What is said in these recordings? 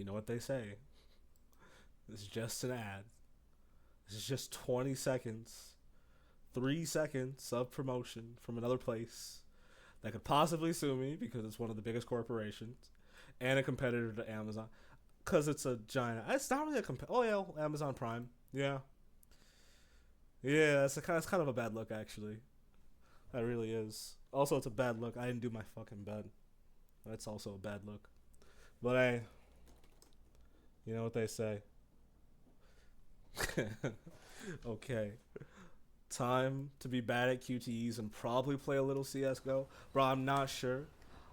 You know what they say. It's just an ad. This is just 20 seconds, 3 seconds of promotion from another place that could possibly sue me because it's one of the biggest corporations and a competitor to Amazon. Because it's a giant. It's not really a Oh, yeah, Amazon Prime. Yeah. Yeah, it's kind of a bad look, actually. That really is. Also, it's a bad look. I didn't do my fucking bed. That's also a bad look. But hey, you know what they say. Okay. Time to be bad at QTEs and probably play a little CSGO. Bro, I'm not sure.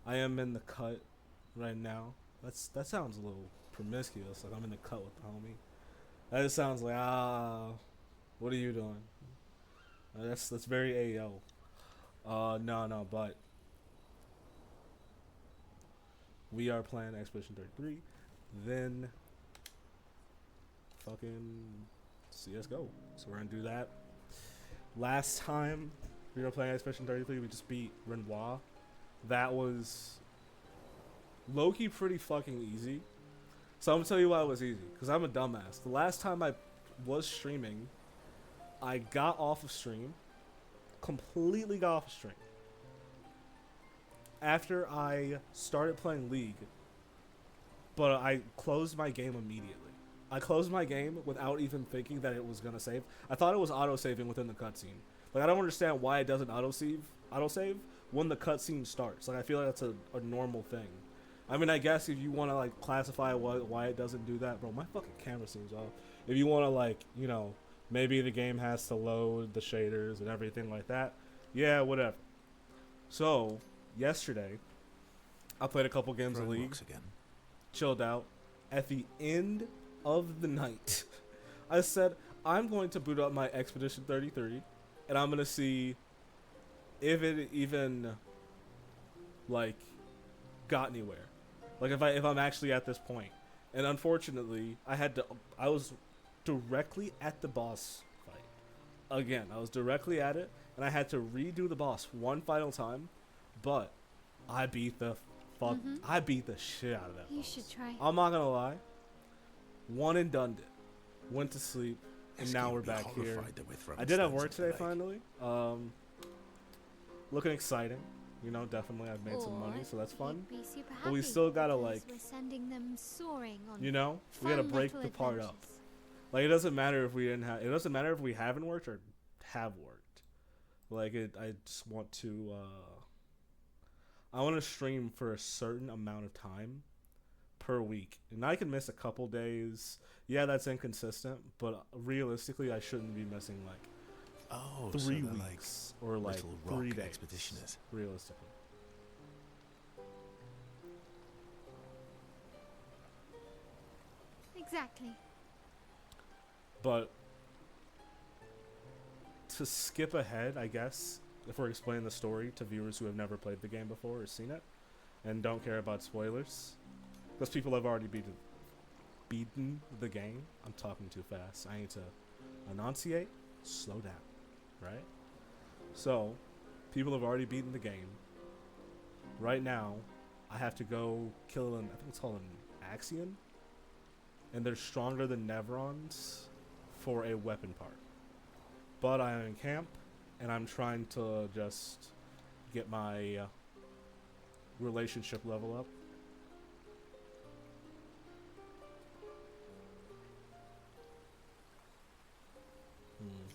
I am in the cut right now. That sounds a little promiscuous. Like I'm in the cut with the homie. That just sounds like what are you doing? That's very AO. No, but we are playing Expedition 33. Then fucking CSGO. So we're gonna do that. Last time we were playing Expedition 33, we just beat Renoir. That was low-key pretty fucking easy. So I'm gonna tell you why it was easy. Because I'm a dumbass. The last time I was streaming, I got off of stream. Completely got off of stream. After I started playing League. But I closed my game immediately. I closed my game without even thinking that it was gonna save. I thought it was auto-saving within the cutscene. Like, I don't understand why it doesn't auto-save when the cutscene starts. Like, I feel like that's a normal thing. I mean, I guess if you want to, like, classify why it doesn't do that. Bro, my fucking camera seems off. If you want to, like, you know, maybe the game has to load the shaders and everything like that. Yeah, whatever. So, yesterday, I played a couple games of League. Again. Chilled out. At the end of the night, I said, I'm going to boot up my Expedition 33, and I'm going to see if it even, like, got anywhere. Like, if I'm actually at this point. And unfortunately, I was directly at the boss fight. Again, I was directly at it, and I had to redo the boss one final time, but I beat the I beat the shit out of that boss. You should try. I'm not gonna lie. One and done it. Went to sleep, and now we're back here. I did have work today finally. Looking exciting. You know, definitely I've made some money, so that's fun. But we still gotta, like, we're sending them soaring on, you know, we gotta break the part up. Like, it doesn't matter if we didn't have. It doesn't matter if we haven't worked or have worked. Like, I just want to. I want to stream for a certain amount of time per week, and I can miss a couple days. Yeah, that's inconsistent, but realistically, I shouldn't be missing like 3 weeks or like 3 days. Expeditioners. Realistically. Exactly. But to skip ahead, I guess, if we're explaining the story to viewers who have never played the game before or seen it and don't care about spoilers, because people have already beaten the game. I'm talking too fast. I need to enunciate, slow down, right? So, people have already beaten the game. Right now, I have to go kill I think it's called an Axion, and they're stronger than Nevrons for a weapon part. But I am in camp, and I'm trying to just get my relationship level up.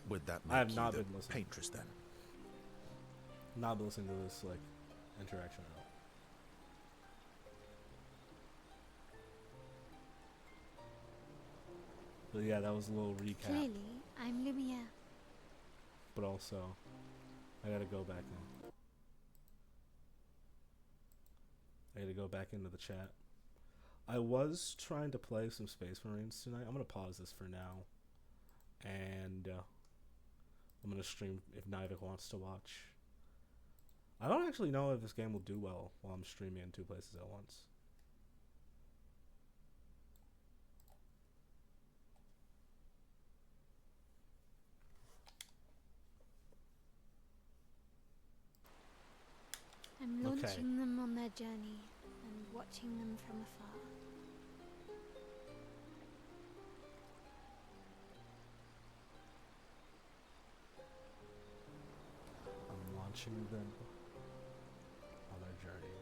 Would that make I have you not the been listening. paintress then? Not been listening to this like interaction at all. But yeah, that was a little recap. Clearly, I'm Lumiere. But also, I gotta go back in. I gotta go back into the chat. I was trying to play some Space Marines tonight. I'm gonna pause this for now, and I'm gonna stream if Nivik wants to watch. I don't actually know if this game will do well while I'm streaming in 2 places at once. I'm launching them on their journey and watching them from afar. watching them on their journey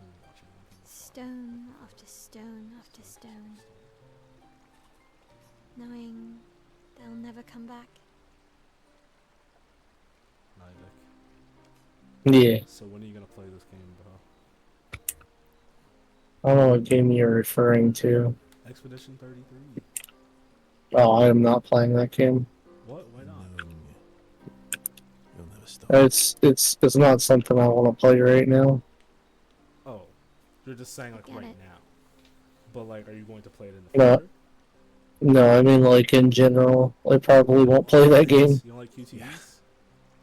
and watching them from afar. Stone after stone after stone, knowing they'll never come back. Nidek. Yeah. So when are you gonna play this game, bro? I don't know what game you're referring to. Expedition 33. Oh, I am not playing that game. What? Why not? No. You'll never stop. It's not something I want to play right now. Oh, you're just saying like Get right it. now. But like, are you going to play it in the No. future? No, I mean like in general. I probably won't play that game. You don't like QTEs? Yeah.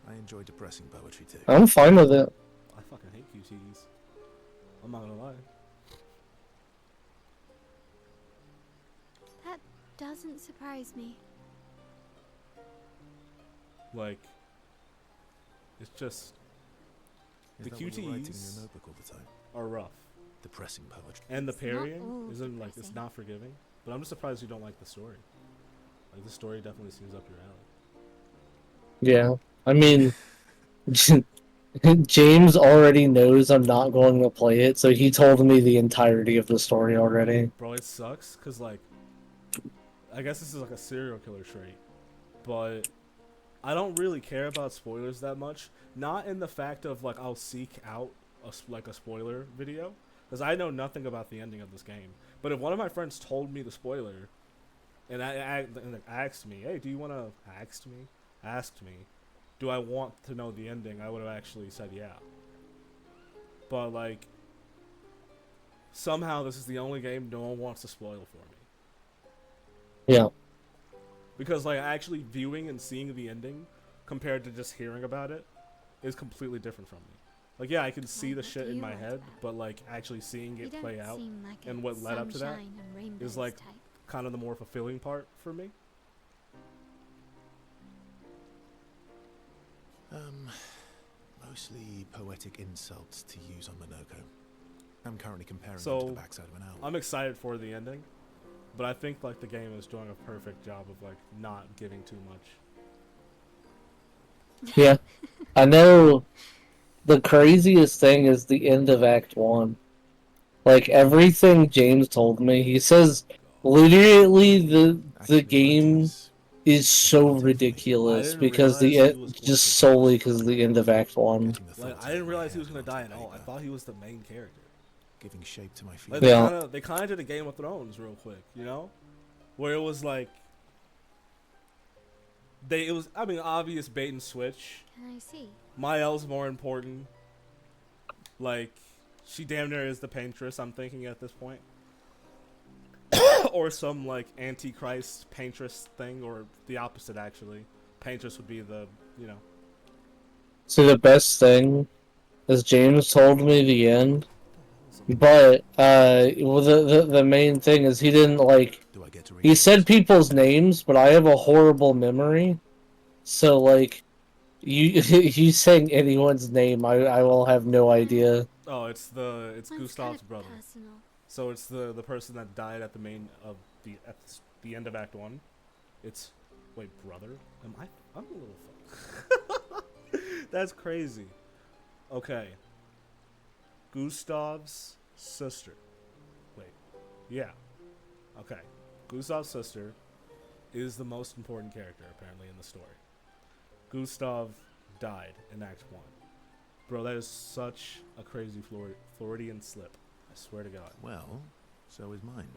I enjoy depressing poetry too. I'm fine with it. I fucking hate QTEs. I'm not gonna lie. That doesn't surprise me. Like, it's just Is The that what you're writing in QTEs your notebook all the time? are rough, Depressing poetry. and the It's not parrying all isn't like it's depressing. not forgiving. But I'm just surprised you don't like the story. Like the story definitely seems up your alley. Yeah. I mean, James already knows I'm not going to play it, so he told me the entirety of the story already. Bro, it sucks because like, I guess this is like a serial killer trait, but I don't really care about spoilers that much. Not in the fact of like I'll seek out like a spoiler video, because I know nothing about the ending of this game. But if one of my friends told me the spoiler, and asked me, "Hey, do you want to?" Asked me, "Do I want to know the ending?" I would have actually said yeah. But like, somehow this is the only game no one wants to spoil for me. Yeah. Because like actually viewing and seeing the ending compared to just hearing about it is completely different from me. Like yeah, I can see the What shit do in you my like head, about but like actually seeing You it don't play out seem like and a what led up to that sunshine and rainbows like- type. kind of the more fulfilling part for me. Mostly poetic insults to use on Monoko. I'm currently comparing them So, to the backside of an owl. I'm excited for the ending, but I think like the game is doing a perfect job of like not giving too much. Yeah. I know the craziest thing is the end of Act 1. Like, everything James told me, he says literally the Actually, right, game is so Definitely. I ridiculous didn't because realize he was going just to solely because of the end of Act 1. Getting the like thoughts I out didn't of my realize he head was gonna onto die at all. I paper, thought he was the main character. giving shape to my Like feelings. they kind of did a Game of Thrones real quick, you know, where it was like it was I mean obvious bait and switch. Can I see? Mael's more important. Like, she damn near is the paintress, I'm thinking at this point. Or some, like, antichrist paintress thing, or the opposite, actually. Paintress would be the, you know. So the best thing is James told me the end, but well, the main thing is he didn't like. Do I get to read He yours? said people's names, but I have a horrible memory, so like, you saying anyone's name, I will have no idea. Oh, it's Mine's Gustav's kind brother. of personal. So it's the person that died at the main of the end of Act 1. It's, wait, brother? I'm a little fuck. That's crazy. Okay. Gustav's sister. Wait. Yeah. Okay. Gustav's sister is the most important character, apparently, in the story. Gustav died in Act 1. Bro, that is such a crazy Floridian slip. I swear to God. Well, so is mine.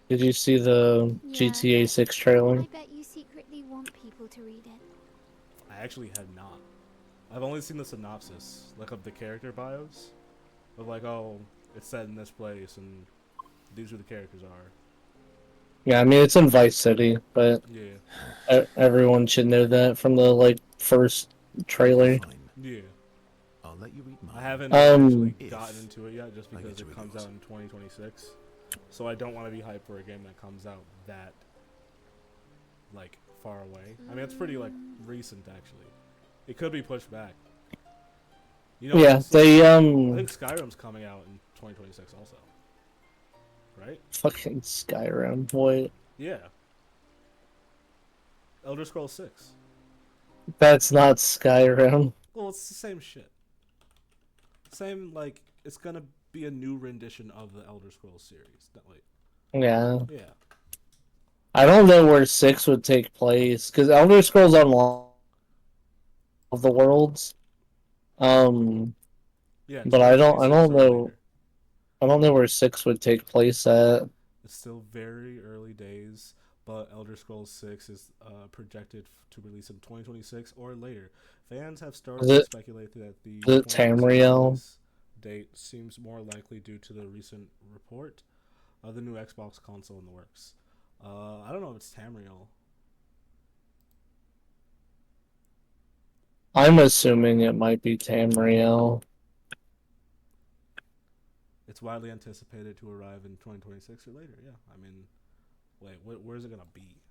Did you see the Yeah, GTA 6 trailer? I bet you secretly want people to read it. I actually had not. I've only seen the synopsis, like of the character bios, of like, oh, it's set in this place and these are the characters are. Yeah, I mean it's in Vice City, but Yeah, everyone should know that from the like first trailer. Fine. yeah. I'll let you read mine. I haven't Um, actually gotten into it yet, just I get because to it read comes yours. out in 2026. So I don't want to be hyped for a game that comes out that like far away. I mean, it's pretty like recent actually. It could be pushed back. You know, Yeah, they I think Skyrim's coming out in 2026 also. Right? fucking Skyrim, boy. Yeah. Elder Scrolls 6. That's not Skyrim. Well, it's the same shit. Same, like, it's gonna be a new rendition of the Elder Scrolls series. Wait. Yeah. Yeah. I don't know where 6 would take place, because Elder Scrolls Online of the worlds. Um, Yeah, but I 2026 don't or know later. I don't know where 6 would take place at. It's still very early days, but Elder Scrolls 6 is projected to release in 2026 or later. Fans have Is started to it speculate that the is it 2026 Tamriel? release date seems more likely due to the recent report of the new Xbox console in the works. I don't know if it's Tamriel. I'm assuming it might be Tamriel. It's widely anticipated to arrive in 2026 or later. Yeah, I mean, wait, where's it gonna be?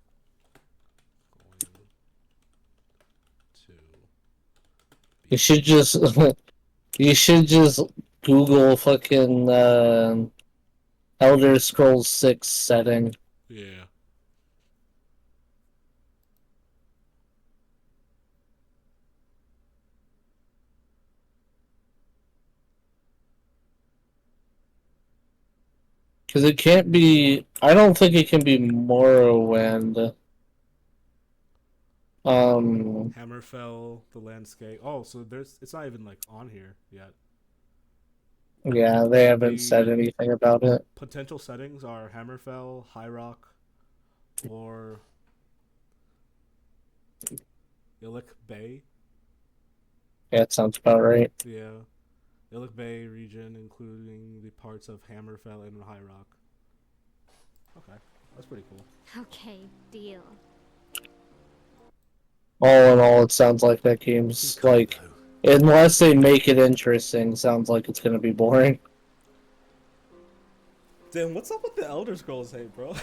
Going to You be. should just you should just Google fucking Elder Scrolls 6 setting. Yeah. Because it can't be. I don't think it can be Morrowind. Um, Hammerfell, the landscape. Oh, so it's not even like on here yet. yeah, they haven't said The anything about it. potential settings are Hammerfell, High Rock, or Illic Bay. Yeah, it sounds about right. Yeah, Illic Bay region, including the parts of Hammerfell and High Rock. Okay, that's pretty cool. Okay, deal. All in all, it sounds like that game's Cool, like, though. unless they make it interesting, sounds like it's gonna be boring. Damn, what's up with the Elder Scrolls hate, bro?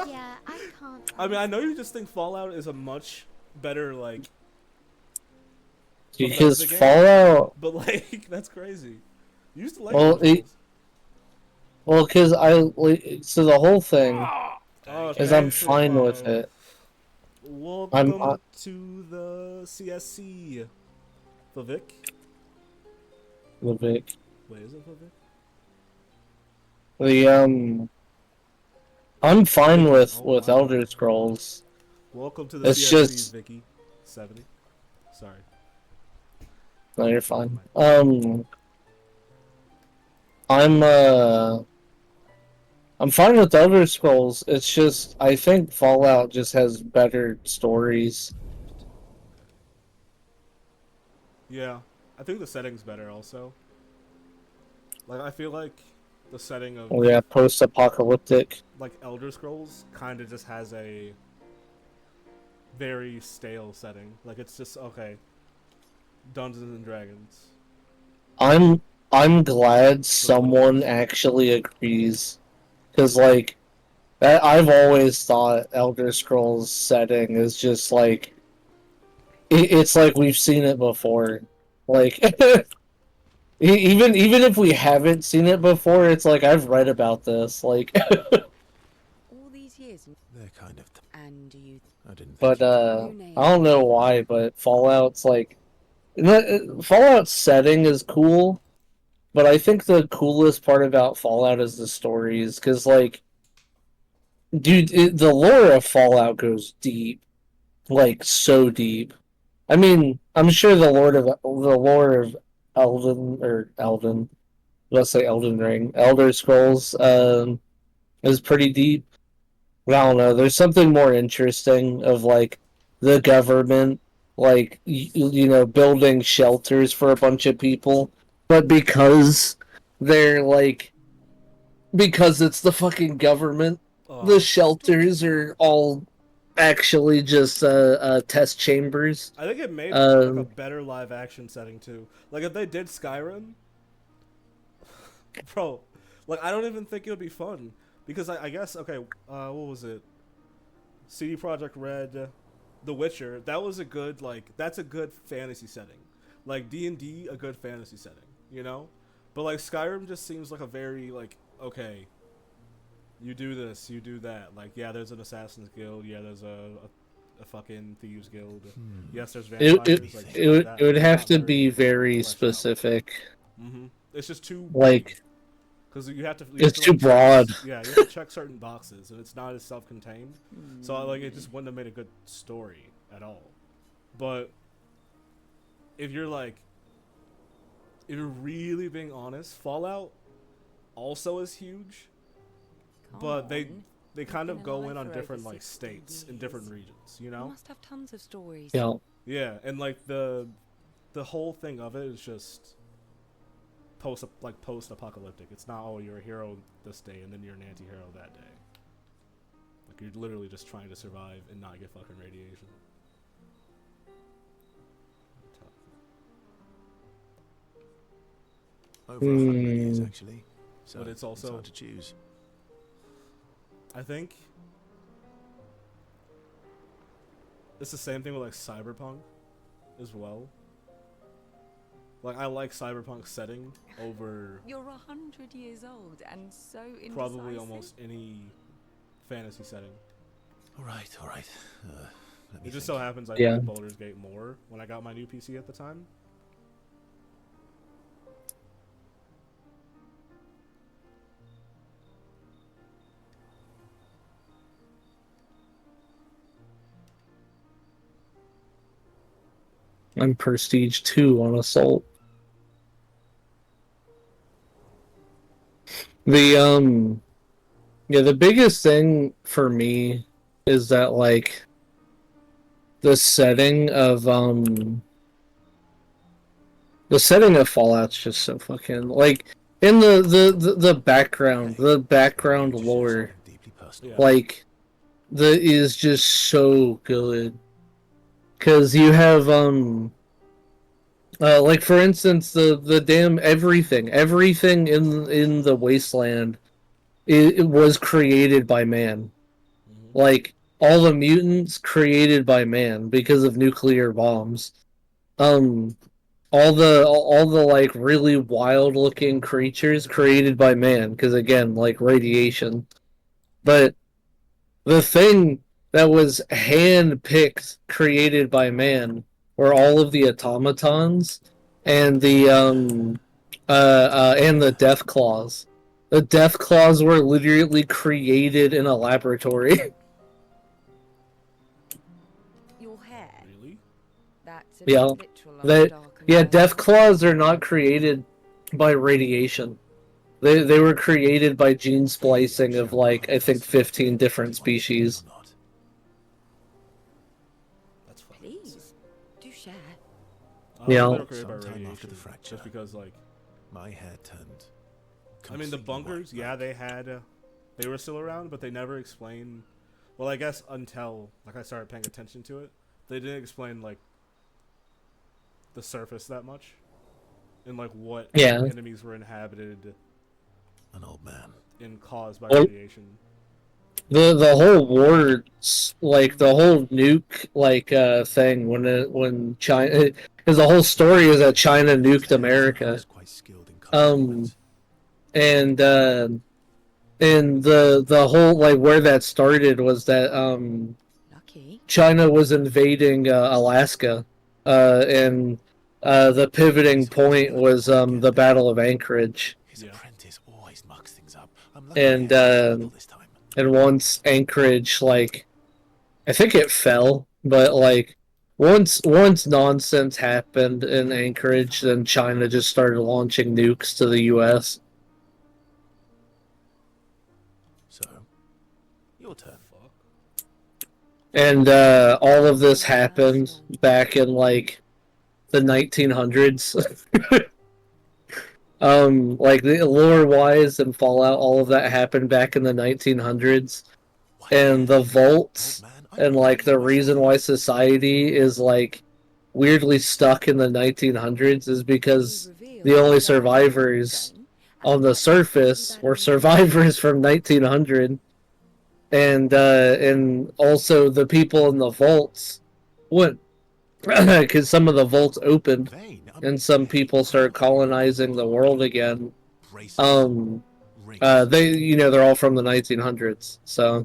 Yeah, I can't. I mean, I know you just think Fallout is a much better like Because Bethesda game, Fallout, but like that's crazy. You used to like well, Elder Scrolls. because so the whole thing Oh, is I'm thanks for fine with it. I'm welcome to the CSC. Vivek? Vic. Wait, is it Vivek? The I'm fine Vicky. with Oh my Elder god. Scrolls. Welcome to the It's CSC, just Vicky. 70. Sorry. no, you're fine. My- I'm I'm fine with Elder Scrolls. It's just I think Fallout just has better stories. Yeah. I think the setting's better also. Like, I feel like the setting of, Yeah, post-apocalyptic. like, Elder Scrolls kind of just has a very stale setting. Like, it's just, okay, Dungeons and Dragons. I'm I'm glad That's what it someone is. actually agrees, because like I've always thought Elder Scrolls setting is just like it's like we've seen it before. Like even if we haven't seen it before, it's like I've read about this. Like, All these years, They're kind of. and you I didn't think but you. new name. I don't know why, but Fallout's like Fallout's setting is cool, but I think the coolest part about Fallout is the stories, because like, dude, the lore of Fallout goes deep, like so deep. I mean, I'm sure the lore of Elden, let's say Elden Ring, Elder Scrolls, is pretty deep. But I don't know. There's something more interesting of like the government, like building shelters for a bunch of people, but they're like because it's the fucking government, the shelters are all actually just test chambers. I think it made like a Uh, better live action setting too. Like if they did Skyrim, bro, like I don't even think it would be fun because I guess okay, what was it? CD Projekt Red, The Witcher. That was a good that's a good fantasy setting. Like D&D, a good fantasy setting, you know. But like Skyrim just seems like a very like okay, you do this, you do that. Like yeah, there's an assassin's guild. Yeah, there's a a fucking thieves guild. Hmm. Yes, there's It vampires. it Like, it would, that, it would but have not to be very fleshed out. specific. It's just too Like, vague. Because you have it's to too like broad. yeah, you have to check certain boxes, and it's not as self-contained. So like, it just wouldn't have made a good story at all. But if you're really being honest, Fallout also is huge, but they kind of go in on different like states in different regions. You You know? must have tons of stories. Yeah. Yeah, and like the whole thing of it is just post-apocalyptic. It's not, oh, you're a hero this day and then you're an anti-hero that day. Like, you're literally just trying to survive and not get fucking radiation. Over 100 years, Hmm. actually. So But it's also- hard to choose. I think it's the same thing with like Cyberpunk as well. Like, I like Cyberpunk setting over You're 100 years old and so indecisive. probably almost any fantasy setting. All right, all right. Let me It just think. so happens I Yeah. played Baldur's Gate more when I got my new PC at the time. I'm Prestige 2 on Assault. The yeah, the biggest thing for me is that like the setting of Fallout's just so fucking like in the background, the background Maybe to share lore, something deeply personal. Yeah. like the is just so good. Cause you have like for instance the damn everything in the wasteland it was created by man. Like all the mutants created by man because of nuclear bombs. Um all the like really wild looking creatures created by man because again like radiation. But the thing that was hand picked created by man were all of the automatons and the death claws. The death claws were literally created in a laboratory. Your hair. Really? That's a Yeah. bit literal on They, the darker yeah, side. death claws are not created by radiation. They were created by gene splicing of like I think 15 different species. Or not. That's fucking Please, insane. do share. Yeah. They were created by Sometime radiation, after the fracture. just because like, My hair turned. I mean, the completely bunkers, white yeah, black. they were still around, but they never explained. Well, I guess until like I started paying attention to it, they didn't explain like the surface that much, and like what Yeah. enemies were inhabited An old man. and caused by Well- radiation. The whole war, like the whole nuke thing when China, because the whole story is that China nuked I America. was quite skilled in cutting weapons. and the whole like where that started was that Lucky. China was invading Alaska, and the pivoting point was the Battle of Anchorage. His Yeah. apprentice always mucks things up. I'm lucky And, I had people this time. And once Anchorage, like, I think it fell, but like once nonsense happened in Anchorage, then China just started launching nukes to the U.S. So, your turn. Fuck. And all of this happened back in like the 1900s. Like the lore wise and Fallout, all of that happened back in the 1900s. And the vaults Old man, I and like the really wish reason I why had- society is like weirdly stuck in the 1900s is because the only survivors on the surface were survivors from 1900, and also the people in the vaults went because some of the vaults opened Vain, and some people started colonizing the world again. braces, Rings. They're all from the 1900s, so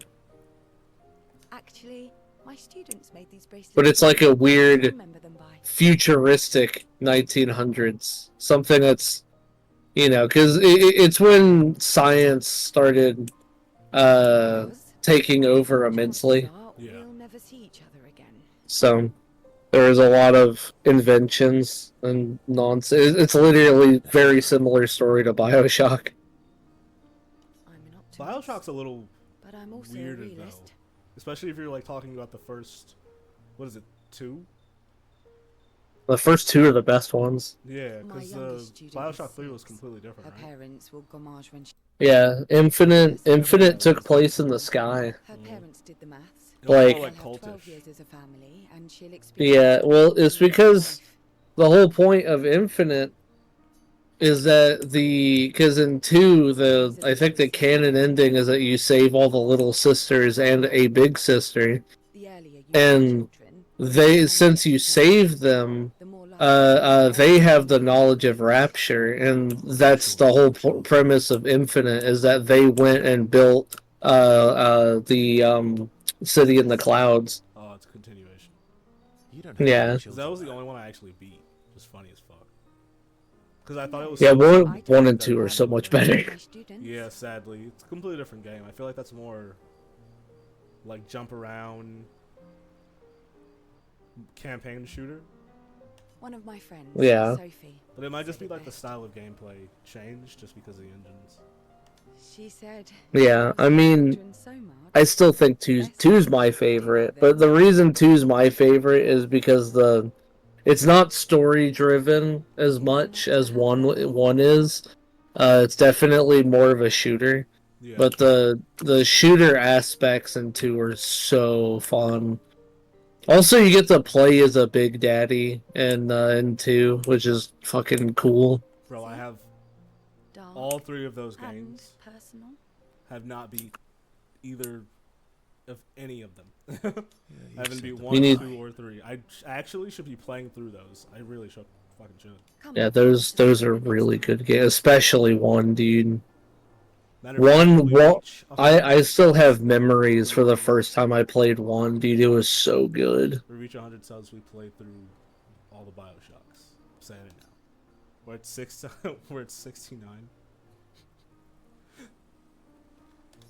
Actually, My students made these bracelets. but it's like a weird Remember them by. futuristic 1900s, something that's, you know, because it's when science started taking over immensely. Yeah. We'll never see each other again. So there's a lot of inventions and nonsense. It's literally very similar story to BioShock. I'm an optimist, Bioshock's a little but I'm also a weirder though, realist. especially if you're like talking about the first, what is it, 2? The first two are the best ones. Yeah, My because youngest student Bioshock is 3 was 6. completely Her different, right? parents will gommage when she. Yeah, Infinite took place in the sky. Her parents did the maths. It was Like- more like They'll have 12 cultish. years as a family, and she'll Yeah, experience well, everything it's in her because life. the whole point of Infinite is that because in 2, I think the canon ending is that you save all the little sisters and a big sister. The earlier you and have children, Since you saved them, the more likely they have the knowledge of Rapture, and that's the whole premise of Infinite, is that they went and built the city in the clouds. Oh, it's a continuation. You don't have Yeah. any 'Cause children, that was the though. only one I actually beat. Just funny as fuck. Because I thought it was Yeah, so one, simple, one and that 2 are that so was much bad. better. my students. Yeah, sadly, it's a completely different game. I feel like that's more like jump around campaign shooter, One of my friends, Yeah. Sophie. but it might just said be it like the best. style of gameplay changed just because of the engines. She said. Yeah, I mean, So much. I still think two's my favorite, but the reason two's my favorite is because it's not story driven as much as one is. It's definitely more of a shooter, Yeah, but the shooter aspects in 2 are so fun. Also, you get to play as a Big Daddy in 2, which is fucking cool. bro, I have Dark all 3 of those and games. personal. Have not beat either of any of them. Yeah, you I haven't said beat the 1, You need- 2, or 3. I actually should be playing through those. I really should. Fucking should. Come Yeah, on, those are really good games, especially 1, dude. Matter of fact, One, when we one reach 100 I still have memories for the first time I played 1, dude. It was so good. we reach 100 subs, we play through all the Bioshocks. I'm saying it now. We're at 6. We're at 69.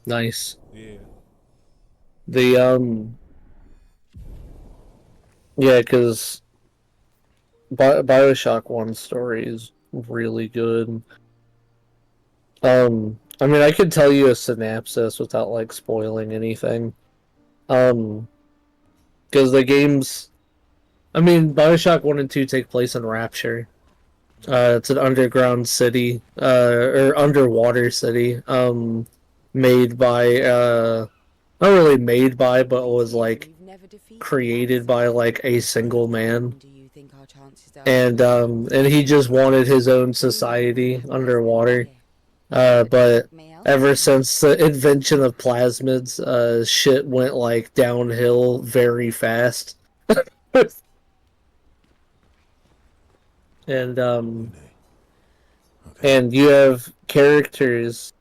Nice. Yeah. The yeah, because Bioshock 1 story is really good. I mean, I could tell you a synopsis without like spoiling anything. Because the games, I mean, Bioshock 1 and 2 take place in Rapture. It's an underground city, or underwater city, made by, not really made by, but was like created by like a single man. And he just wanted his own society underwater. But ever since the invention of plasmids, shit went like downhill very fast. And Who knew? Okay. and you have characters.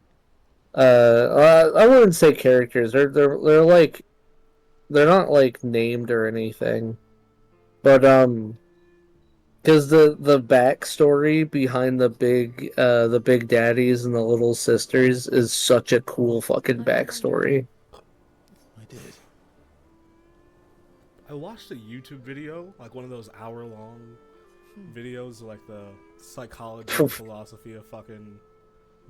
I wouldn't say characters. They're like they're not like named or anything, but because the backstory behind the big daddies and the little sisters is such a cool fucking backstory. I did. I watched a YouTube video, like one of those hour-long videos, like the psychology and philosophy of fucking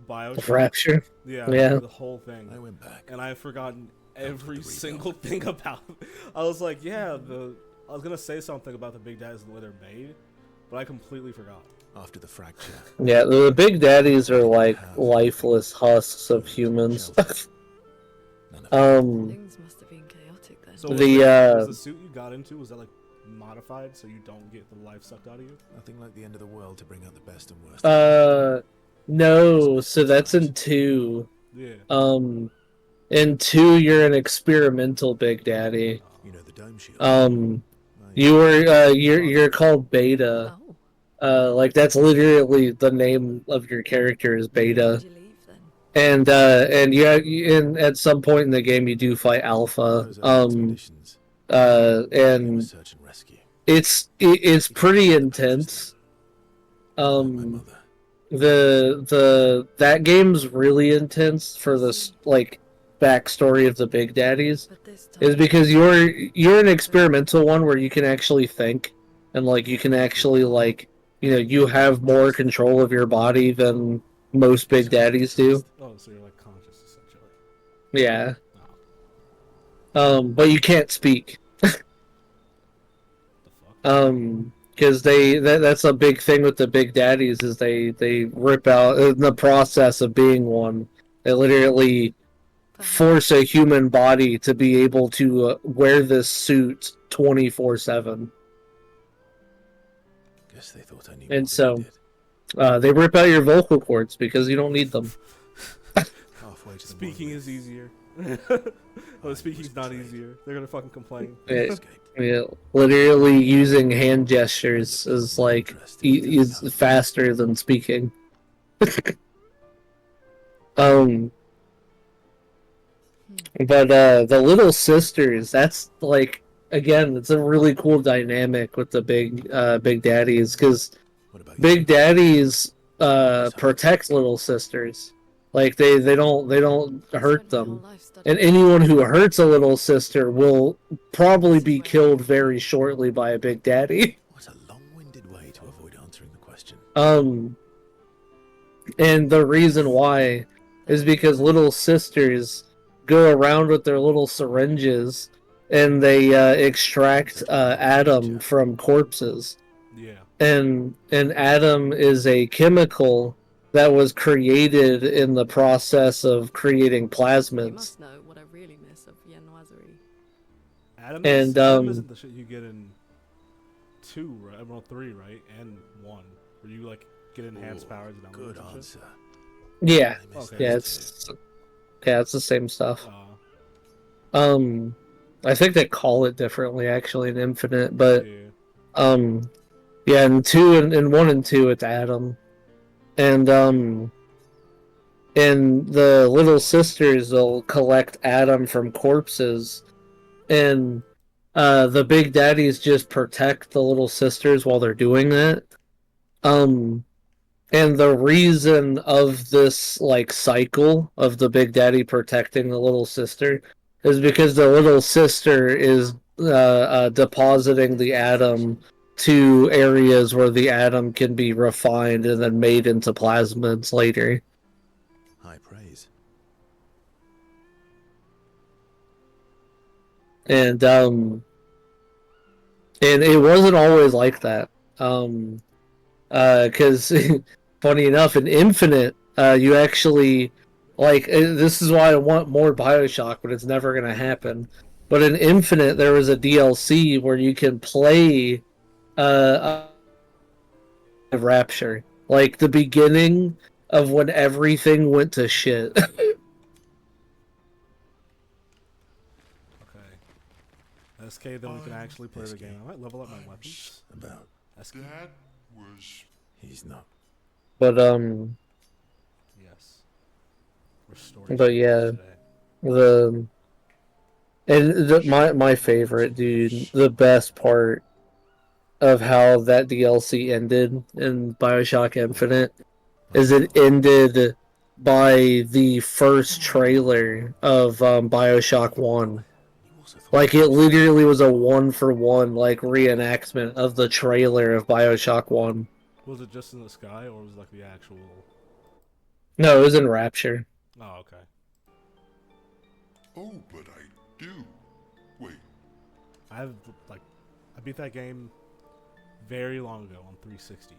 Bioshock. Rapture. Yeah, Yeah. the whole thing. I went back. And I've forgotten every the rebuild. single thing about it. I was like, yeah, I was gonna say something about the big daddies and the way they're made, but I completely forgot. After the fracture. Yeah, the big daddies are like lifeless husks of humans. None of it. Things must have been chaotic then. So was The, the suit you got into, was that like modified so you don't get the life sucked out of you? Nothing like the end of the world to bring out the best and worst. No, so that's in 2. Yeah. In 2 you're an experimental big daddy. You know the dome shield. You're called Beta. Oh, Like that's literally the name of your character is Beta. did you leave then? And yeah, at some point in the game you do fight Alpha. Those are expeditions. It was and search and rescue. it's pretty intense. My Um, mother. that game's really intense for this like backstory of the Big Daddies. But this time, Is because you're an experimental one where you can actually think and like you can actually like you have more control of your body than most Big Daddies do. Oh, so you're like conscious essentially. Yeah. Oh, But you can't speak. the fuck? Because that's a big thing with the Big Daddies is they rip out in the process of being one. They literally force a human body to be able to wear this suit 24/7. Guess they thought I knew And more so than I did. they rip out your vocal cords because you don't need them. Halfway to the Speaking is monolith, easier. Oh, speaking's not easier. They're gonna fucking complain. I Yeah. escaped. Yeah, literally using hand gestures is like is faster than speaking. um, but the little sisters, that's like again, it's a really cool dynamic with the big daddies because What about you? big daddies protect little sisters, like they don't hurt them. And anyone who hurts a little sister will probably be killed very shortly by a big daddy. What a long-winded way to avoid answering the question. And the reason why is because little sisters go around with their little syringes and they extract Adam from corpses. Yeah. And Adam is a chemical that was created in the process of creating You plasmids. must know what I really miss of Viennoiserie. Adam isn't the shit you get in 2, right? Well, 3, right? And 1. Where you like get enhanced powers and Good abilities and answer. Yeah, I missed Okay. yeah, those it's the same stuff. shit. I think they call it differently actually in Infinite, but Yeah. yeah, in 2 and 1 and 2 it's Adam. And the little sisters will collect Adam from corpses, and the big daddies just protect the little sisters while they're doing that. And the reason of this like cycle of the big daddy protecting the little sister is because the little sister is depositing the Adam to areas where the Adam can be refined and then made into plasmids later. High praise. And it wasn't always like that. Because funny enough, in Infinite, you actually this is why I want more Bioshock, but it's never gonna happen. But in Infinite, there was a DLC where you can play Rapture, like the beginning of when everything went to shit. Okay. SK, then we can actually play the game. I might level up my weapons. About. SK. That was He's not. But Yes. Restore. But yeah. Today. My favorite, dude, the best part of how that DLC ended in Bioshock Infinite is it ended by the first trailer of Bioshock 1. You also thought Like, it literally was a 1-for-1, like, reenactment of the trailer of Bioshock 1. Was it just in the sky, or was it like the actual? No, it was in Rapture. Oh, okay. oh, but I do. Wait, I beat that game very long ago on 360.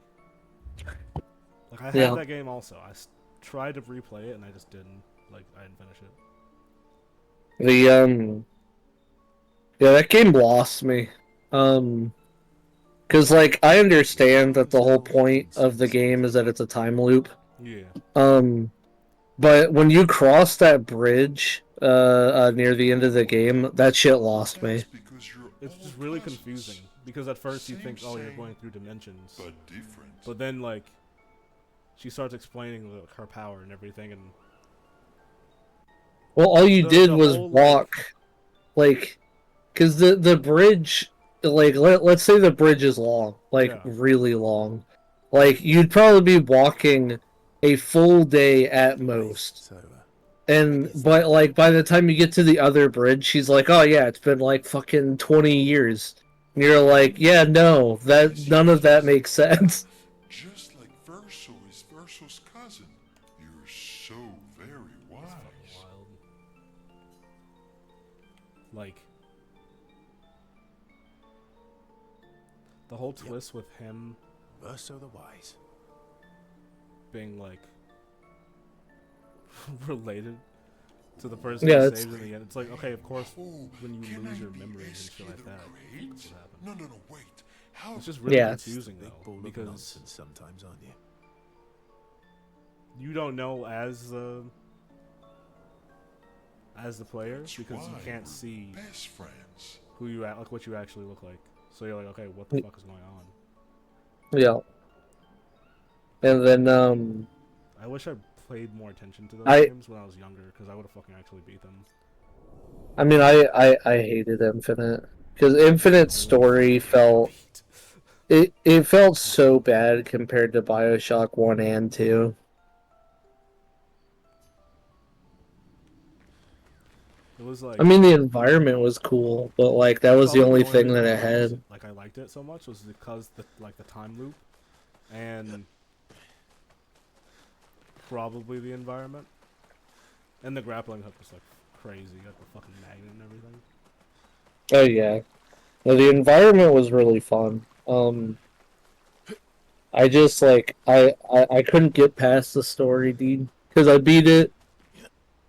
Like I had Yeah. that game also. I tried to replay it and I just didn't. Like I didn't finish it. Yeah, that game lost me. Because like I understand that the whole point of the game is that it's a time loop. Yeah. But when you cross that bridge near the end of the game, that shit lost me. that's because you're It's all just really cousins, confusing because at first you think, oh, you're Same, going through dimensions, but different. but then like she starts explaining her power and everything, and Well, all you The- did the was whole, walk, like, because the bridge, like let's say the bridge is long, like Yeah. really long, like you'd probably be walking a full day at most. So, And but like by the time you get to the other bridge, she's like, "Oh yeah, it's been like fucking 20 years." And you're like, "Yeah, no, that none of that makes sense." Just like Verso is Verso's cousin. You're so very It's wise. fucking wild. Like the whole twist with him Verso the Wise. being like related to the person Yeah, he it's- saves in the end. It's like, okay, of course, Oh, when you can lose I your memories and shit rescue like the that, crate? that's what happened. No, wait. How? It's just really Yeah. confusing Big though, ball of because nonsense sometimes, aren't you? you don't know as the player That's because you why can't we're see best friends. who you like what you actually look like. So you're like, okay, what the fuck is going on? Yeah. And then I wish I paid more attention to those I- games when I was younger because I would have fucking actually beat them. I mean, I hated Infinite because Infinite's story felt it felt so bad compared to BioShock 1 and 2. It was like I mean, the environment was cool, but like that was the probably only thing reason that why it had. like I liked it so much was because the time loop and probably the environment and the grappling hook was like crazy. You got the fucking magnet and everything. Oh yeah, no, the environment was really fun. I just like I couldn't get past the story, dude, because I beat it.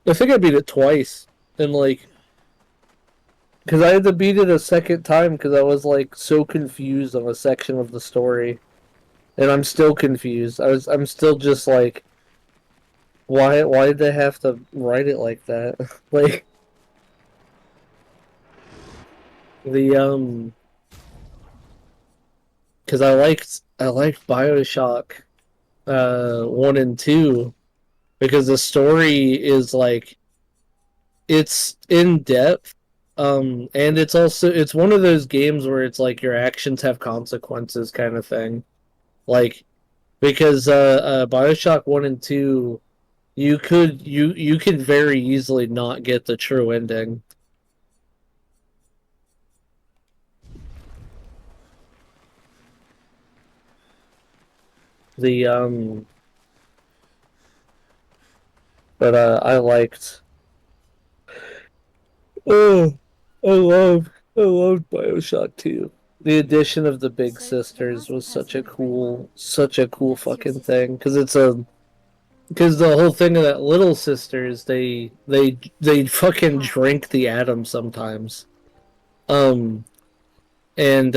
I think I beat it twice, and like, because I had to beat it a second time because I was like so confused on a section of the story, and I'm still confused. I'm still just like, why did they have to write it like that? Like the because I liked BioShock 1 and 2 because the story is like it's in depth, and it's one of those games where it's like your actions have consequences kind of thing, like because BioShock 1 and 2 you can very easily not get the true ending. The but I liked. Oh, I loved BioShock 2. The addition of the Big So, the Sisters last was person in the free world, such a cool that's your fucking sister? thing because the whole thing of that Little Sisters they fucking How? drink the atom sometimes. Um and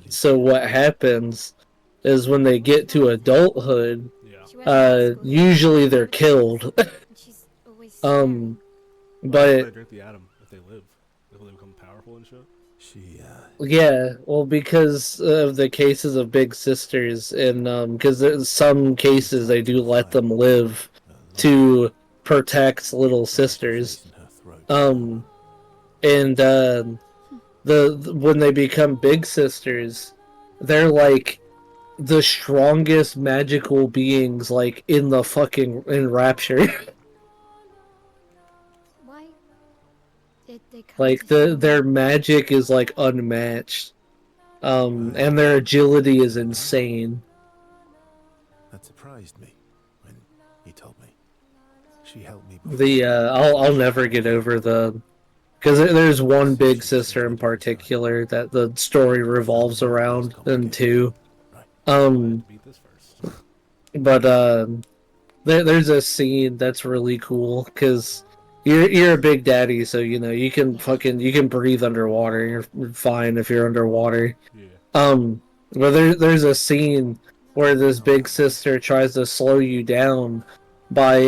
so what happens is when they get to adulthood, Yeah. She went to high school here. usually they're Never killed. killed. And she's always staring. Why do they But drink the atom if they live? If they become powerful and shit? She, yeah, well, because of the cases of Big Sisters, and because in some cases they do let them live to protect Little Sisters. in her throat. And the when they become Big Sisters, they're like the strongest magical beings, like in the fucking in Rapture. Why did they come Like to show their me? magic is like unmatched. And their agility is insane. That surprised me when he told me. She helped me before. The I'll never get over the because there's one big sister in particular that the story revolves around, and two. I have to Um, beat this first. but there's a scene that's really cool because you're a big daddy, so you know you can breathe underwater. You're fine if you're underwater. Yeah. But there's a scene where this big sister tries to slow you down by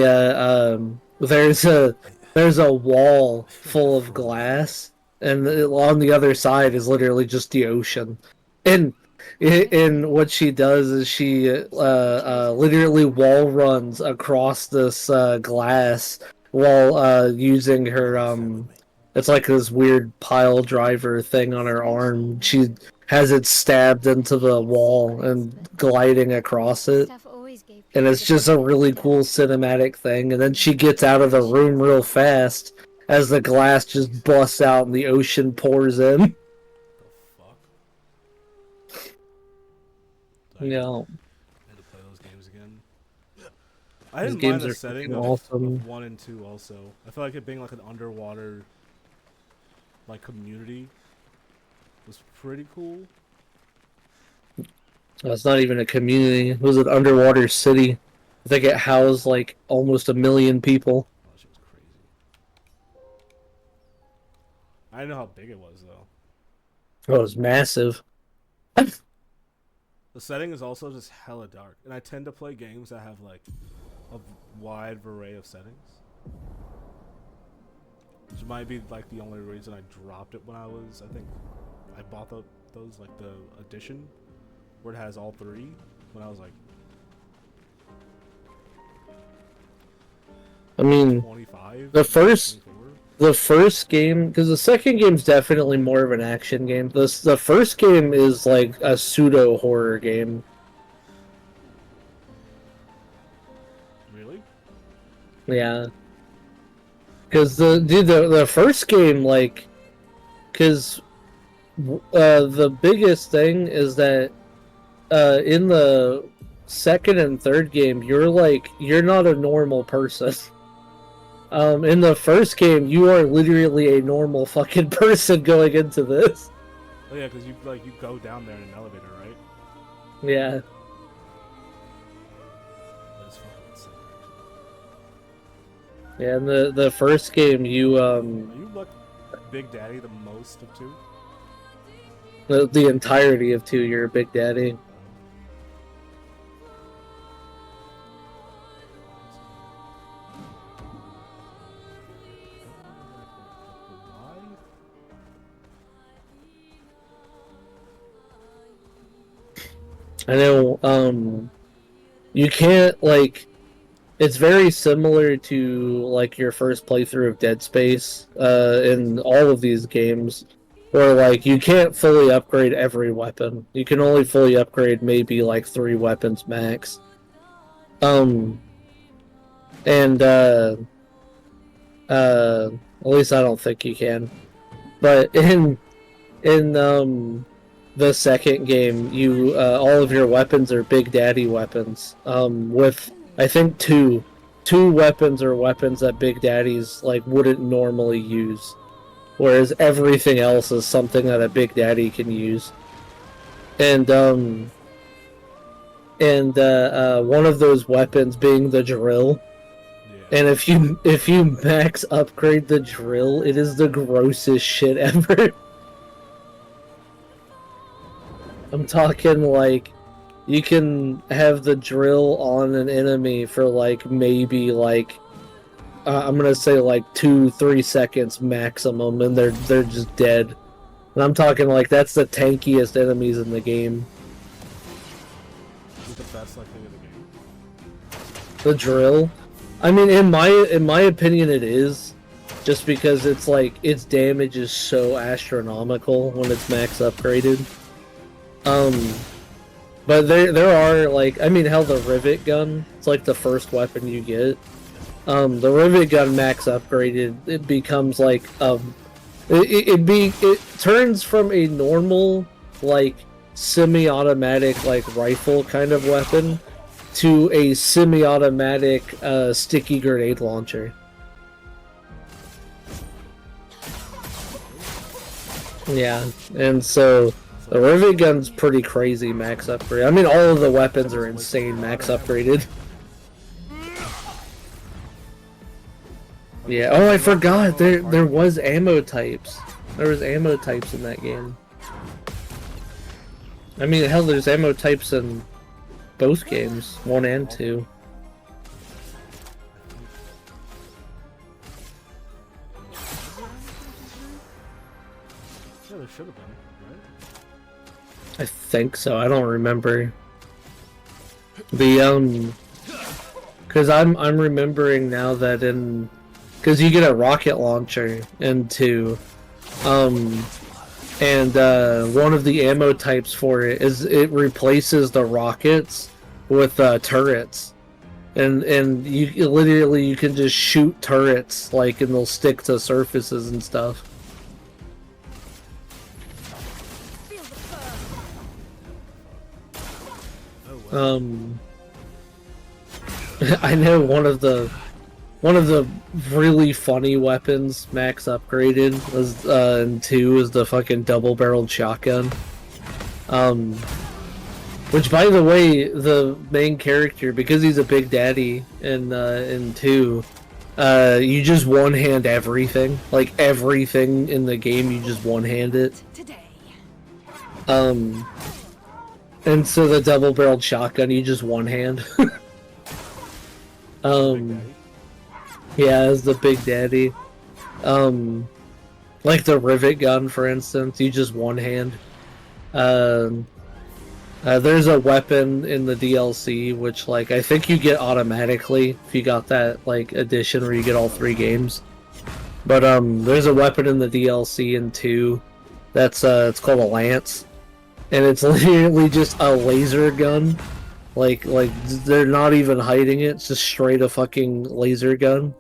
there's a wall full of glass, and on the other side is literally just the ocean, and what she does is she literally wall runs across this glass while using her It's like this weird pile driver thing on her arm. She has it stabbed into the wall and gliding across it. Steph always gave And it's just a really cool cinematic thing. And then she gets out of the room real fast as the glass just busts out and the ocean pours in. The fuck? Yeah. I had to play those games again. I These didn't games mind the are setting freaking of awesome. 1 and 2 also. I feel like it being like an underwater like community was pretty cool. It's not even a community. It was an underwater city. I think it housed like almost 1 million people. Oh, that shit was crazy. I didn't know how big it was though. Oh, it was massive. The setting is also just hella dark, and I tend to play games that have like a wide array of settings. Which might be like the only reason I dropped it when I think I bought those like the edition where it has all 3 when I was like I mean, 25. the first 24. game, because the second game's definitely more of an action game. The first game is like a pseudo horror game. Really? Yeah. Because the first game, like, because the biggest thing is that in the second and third game, you're not a normal person. In the first game, you are literally a normal fucking person going into this. Oh yeah, because you go down there in an elevator, right? Yeah. That's fucking insane. Yeah, in the first game, you You look Big Daddy the most of 2. the entirety of 2, you're a Big Daddy. I know, you can't, like, it's very similar to, like, your first playthrough of Dead Space, in all of these games, where, like, you can't fully upgrade every weapon. You can only fully upgrade maybe, like, 3 weapons max. And, at least I don't think you can. But in the second game, you all of your weapons are Big Daddy weapons. With I think two weapons are weapons that Big Daddies like wouldn't normally use, whereas everything else is something that a Big Daddy can use. And one of those weapons being the drill. Yeah. And if you max upgrade the drill, it is the grossest shit ever. I'm talking like you can have the drill on an enemy for like maybe like I'm gonna say like 2-3 seconds maximum, and they're just dead. And I'm talking like that's the tankiest enemies in the game. Is the best like thing in the game. The drill. I mean, in my opinion, it is, just because it's like its damage is so astronomical when it's max upgraded. But there are like, I mean, hell, the rivet gun. It's like the first weapon you get. The rivet gun max upgraded, it becomes like it turns from a normal like semi-automatic like rifle kind of weapon to a semi-automatic sticky grenade launcher. Yeah, and so the rivet gun's pretty crazy max upgrade. I mean, all of the weapons are insane max upgraded. Yeah. Oh, I forgot. There was ammo types. There was ammo types in that game. I mean, hell, there's ammo types in both games, 1 and 2. Yeah, there should have been, right? I think so. I don't remember. The because I'm remembering now that in because you get a rocket launcher in 2. And one of the ammo types for it is it replaces the rockets with turrets, and you literally you can just shoot turrets like, and they'll stick to surfaces and stuff. I know one of the really funny weapons Max upgraded was in 2 is the fucking double-barreled shotgun. Which, by the way, the main character, because he's a big daddy in 2, you just one-hand everything. Like, everything in the game, you just one-hand it. Today. And so the double-barreled shotgun, you just one-hand. Yeah, as the big daddy. Like the rivet gun, for instance, you just one-hand. There's a weapon in the DLC, which, like, I think you get automatically if you got that, like, edition where you get all 3 games. But, there's a weapon in the DLC in 2 that's, it's called a lance. And it's literally just a laser gun. Like, they're not even hiding it, it's just straight a fucking laser gun.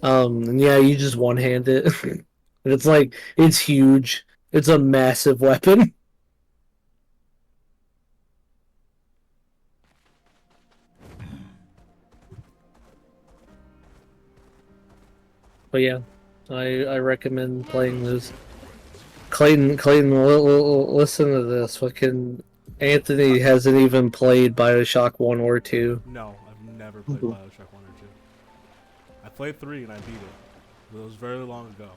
And yeah, you just one-hand it. And it's like, it's huge. It's a massive weapon. But yeah, I recommend playing those. Clayton, listen to this. Fucking Anthony hasn't even played Bioshock 1 or 2. No, I've never played Bioshock 1 or 2. I played 3 and I beat it. But it was very long ago.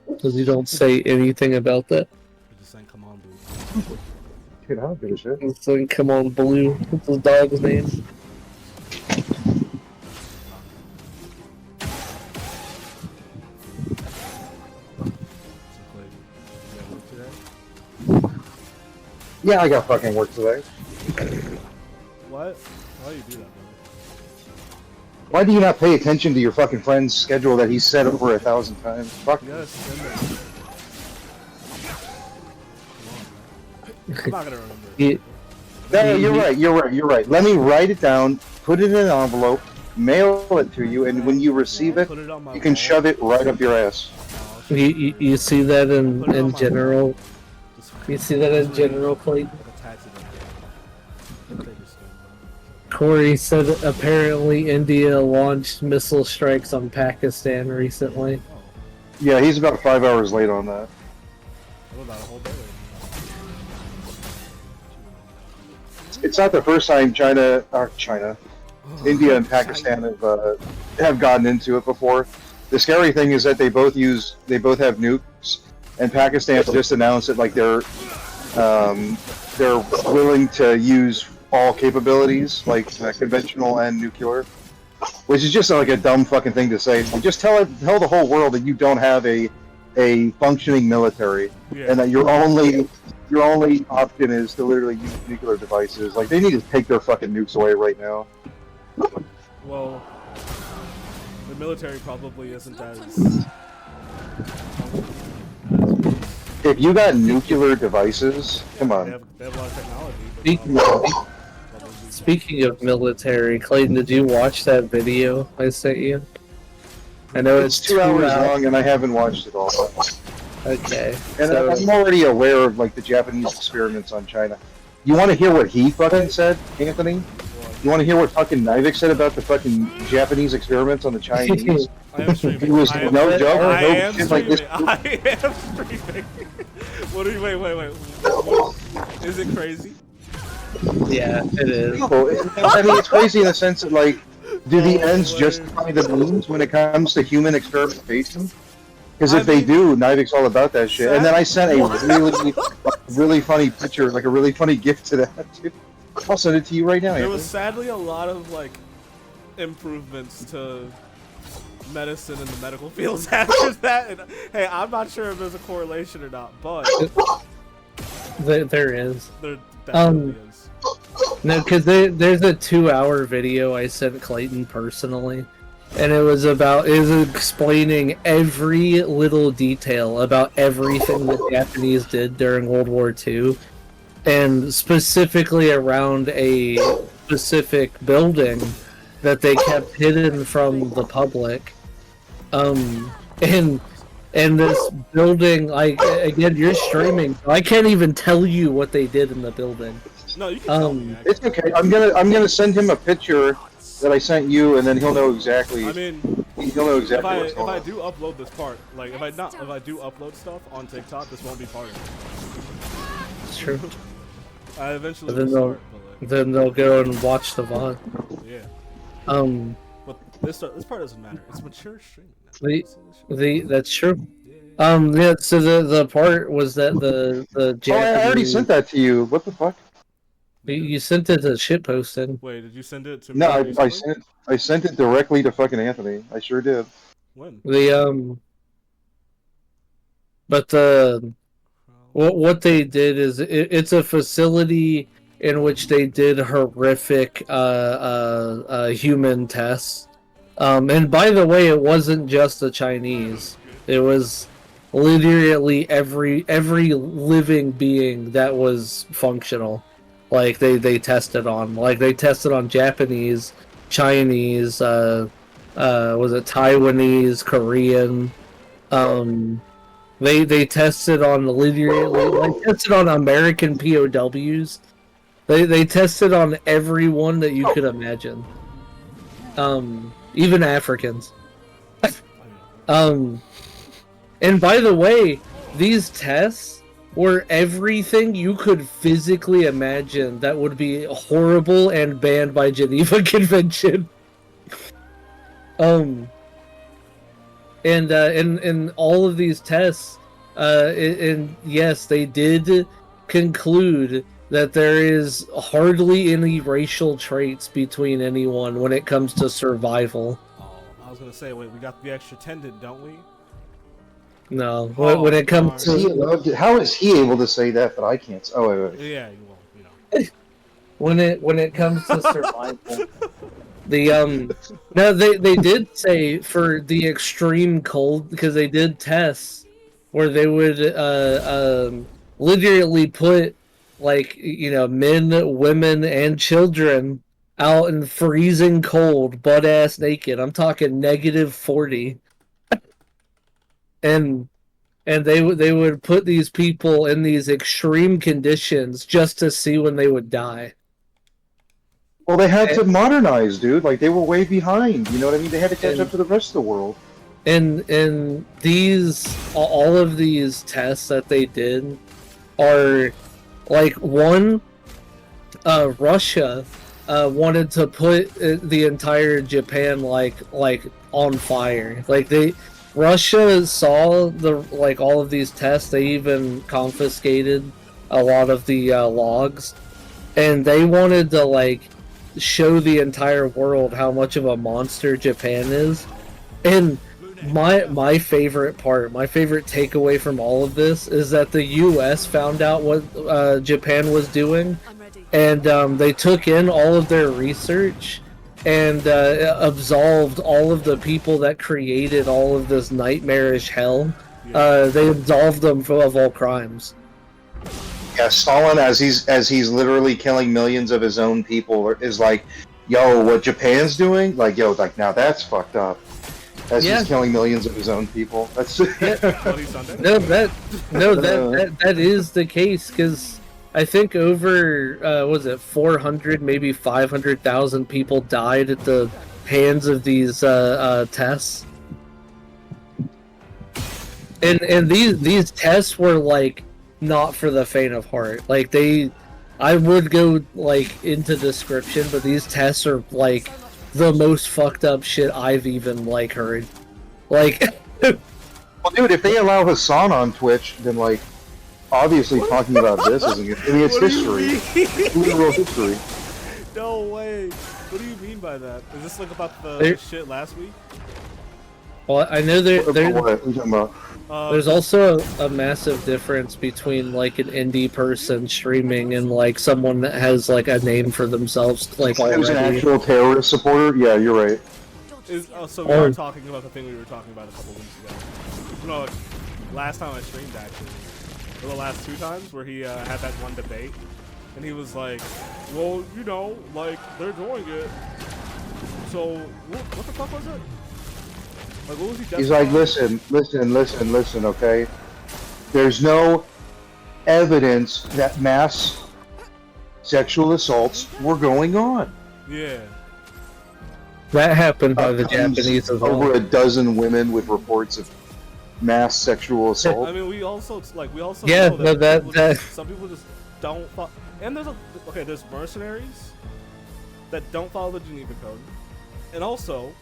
Because you don't say anything about that. You're just saying, come on, boo. Dude, I don't give a shit. It's saying, come on, Blue. What's his dog's name? Yeah, I got fucking work today. What? Why do you do that, brother? Why do you not pay attention to your fucking friend's schedule that he's set over 1,000 times? Fuck. Yes, I'm not gonna remember. No, you're right. Let me write it down, put it in an envelope, mail it to you, and when you receive it, you can shove it right up your ass. You see that in general? You see that in general, Clayton? Corey said apparently India launched missile strikes on Pakistan recently. Yeah, he's about 5 hours late on that. About a whole day. It's not the first time India and Pakistan have gotten into it before. The scary thing is that they both have nukes, and Pakistan just announced that like they're willing to use all capabilities, like conventional and nuclear, which is just like a dumb fucking thing to say. Just tell the whole world that you don't have a functioning military, and that your only option is to literally use nuclear devices. Like, they need to take their fucking nukes away right now. Well, the military probably isn't as... If you got nuclear devices, come on. They have a lot of technology. Speaking of military, Clayton, did you watch that video I sent you? I know It's 2 hours long, and I haven't watched it all. Okay. And So, I'm already aware of like the Japanese experiments on China. You want to hear what he fucking said, Anthony? You want to hear what fucking Nivek said about the fucking Japanese experiments on the Chinese? I am streaming. He was no joke. I No am shit like this. streaming. I am streaming. What do you... Wait. What? Is it crazy? yeah, it is. No, I mean, it's crazy in the sense that, like, do the ends justify the means when it comes to human experimentation? Because if they do, Nivek's all about that shit. And then I sent a really funny picture, like a really funny gift to that, too. I'll send it to you right now, There was Anthony. sadly a lot of, like, improvements to medicine and the medical fields after that. And, hey, I'm not sure if there's a correlation or not, but There is. there definitely is. No, because there's a 2-hour video I sent Clayton personally, and it was explaining every little detail about everything the Japanese did during World War II, and specifically around a specific building that they kept hidden from the public. And this building, like, again, you're streaming, so I can't even tell you what they did in the building. No, you can tell me. It's okay. I'm gonna send him a picture that I sent you, and then he'll know exactly. I mean, he'll know exactly what's if going I on. do upload this part, like if I do upload stuff on TikTok, this won't be part of it. It's true. I eventually Then will start, but Then they'll go and watch the VOD. yeah. But this part doesn't matter. It's mature streaming now. That's true. Yeah. So the part was that the Japanese. I already sent that to you. What the fuck? You sent it to shitposting. Wait, did you send it to me? No, I sent it directly to fucking Anthony. I sure did. When? But what they did is it's a facility in which they did horrific human tests. And by the way, it wasn't just the Chinese. It was literally every living being that was functional. Like they tested on. Like they tested on Japanese, Chinese, was it Taiwanese, Korean. They tested on literally they tested on American POWs. They tested on everyone that you could imagine. Even Africans. And by the way, these tests were everything you could physically imagine that would be horrible and banned by Geneva Convention. And all of these tests, and yes, they did conclude that there is hardly any racial traits between anyone when it comes to survival. Oh, I was gonna say, wait, we got the extra tendon, don't we? No, when it comes to How is he able to say that, but I can't? Oh, wait. Yeah, well, you know. when it comes to survival, no, they did say for the extreme cold, because they did tests where they would literally put, like, you know, men, women, and children out in freezing cold, butt ass naked. I'm talking -40. And they would put these people in these extreme conditions just to see when they would die. Well, they had to modernize, dude. Like, they were way behind. You know what I mean? They had to catch up to the rest of the world. And all of these tests that they did are, like, one, Russia wanted to put the entire Japan like on fire. Like Russia saw all of these tests. They even confiscated a lot of the logs, and they wanted to show the entire world how much of a monster Japan is. And my favorite part, my favorite takeaway from all of this is that the U.S. found out what Japan was doing, and they took in all of their research and absolved all of the people that created all of this nightmarish hell. They absolved them of all crimes. Yeah, Stalin, as he's literally killing millions of his own people, is like, yo, what Japan's doing? Like, yo, like, now that's fucked up. As he's killing millions of his own people. That's that is the case, because I think over was it 400, maybe 500,000 people died at the hands of these tests. And these tests were not for the faint of heart. I would go into description, but these tests are the most fucked up shit I've even heard. Well, dude, if they allow Hassan on Twitch, then obviously talking about this isn't good. I mean, it's history. Literal history. No way. What do you mean by that? Is this about the shit last week? Well, I know What are you talking about? there's also a massive difference between like an indie person streaming and like someone that has like a name for themselves like Who's an already. actual terrorist supporter? Yeah, you're right. So we are talking about the thing we were talking about a couple weeks ago. No, last time I streamed actually, or the last 2 times where he had that one debate, and he was like, "Well, you know, like they're doing it. So what the fuck was it? Like what was he?" He's like, listen, okay? There's no evidence that mass sexual assaults were going on. Yeah. That happened by the Japanese as well. Over a dozen women with reports of mass sexual assault. I mean, we also Yeah, know no, that- some people just don't follow. And there's mercenaries that don't follow the Geneva Code, and also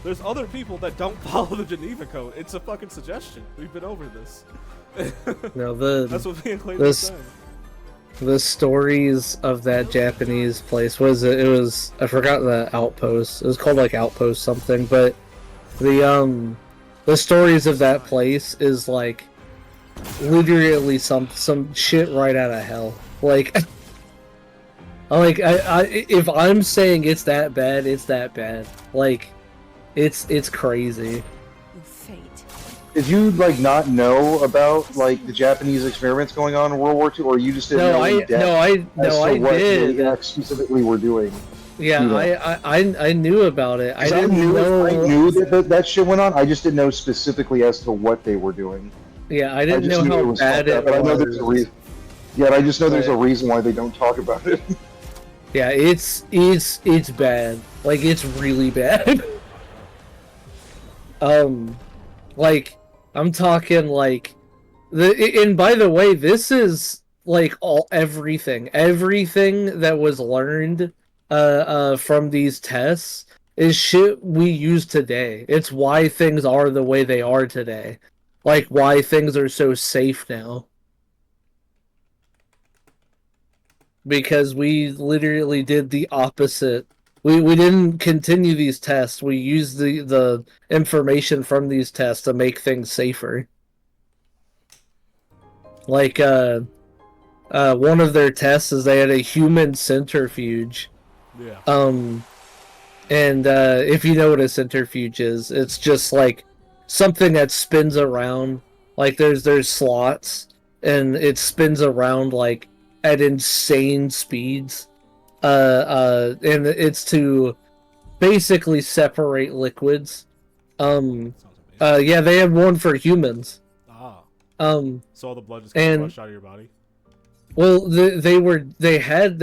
there's other people that don't follow the Geneva Code. It's a fucking suggestion. We've been over this. No, That's what me and Clayton was saying. the stories of that Japanese place was it was I forgot the outpost. It was called like Outpost something, but the stories of that place is like literally some shit right out of hell. Like I if I'm saying it's that bad, it's that bad. Like it's crazy. Fate. Did you like not know about like the Japanese experiments going on in World War II, or you just didn't know in depth I what did. they specifically were doing? Yeah, You know. I knew about it. I didn't know. I knew that shit went on. I just didn't know specifically as to what they were doing. Yeah, I didn't just know knew how was bad fucked it up, but I know there's a was. reason. Yeah, I just know there's a But- reason why they don't talk about it. Yeah, it's bad. Like it's really bad. Like I'm talking like and by the way, this is like everything that was learned from these tests is shit we use today. It's why things are the way they are today. Like why things are so safe now. Because we literally did the opposite. We didn't continue these tests. We used the information from these tests to make things safer. Like one of their tests is they had a human centrifuge. Yeah. And if you know what a centrifuge is, it's just like something that spins around. Like there's slots and it spins around like at insane speeds. And it's to basically separate liquids. Sounds amazing. Yeah, they have one for humans. Ah. So So all the blood just gets and- rushed out of your body. Well, they had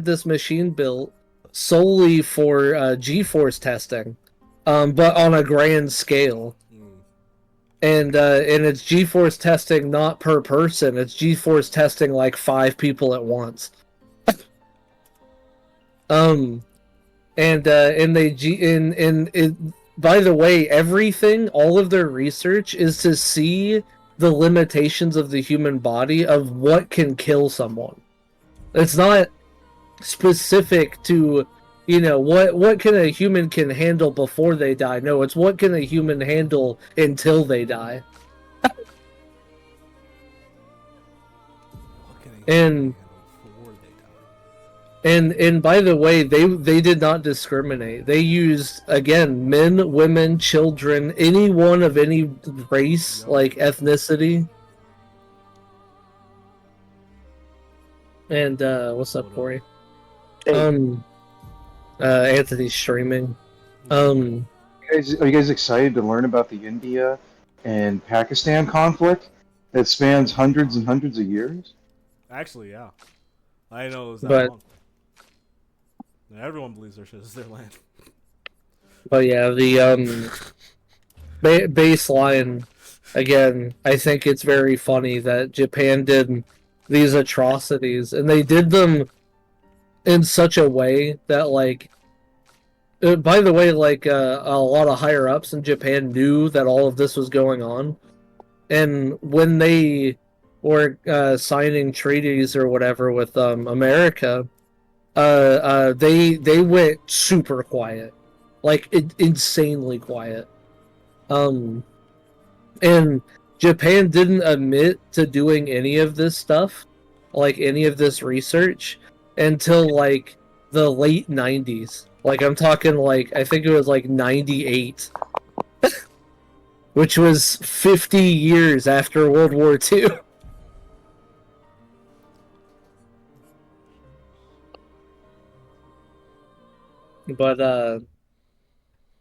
this machine built solely for G-force testing, but on a grand scale. And it's G-force testing not per person. It's G-force testing like 5 people at once. And by the way, everything, all of their research is to see the limitations of the human body of what can kill someone. It's not specific to, what can a human can handle before they die. No, it's what can a human handle until they die. And by the way, they did not discriminate. They used, again, men, women, children, anyone of any race, like ethnicity. And what's up, Corey? Anthony's streaming. Are you guys excited to learn about the India and Pakistan conflict that spans hundreds and hundreds of years? Actually, yeah. I didn't know it was that But- long. Yeah, everyone believes their shit is their land. But yeah, the baseline, again, I think it's very funny that Japan did these atrocities, and they did them in such a way that, like, by the way, like, a lot of higher ups in Japan knew that all of this was going on, and when they were signing treaties or whatever with America, they went super quiet, like insanely quiet. And Japan didn't admit to doing any of this stuff, like any of this research, until like the late 90s. Like I'm talking like I think it was like 98, which was 50 years after World War II.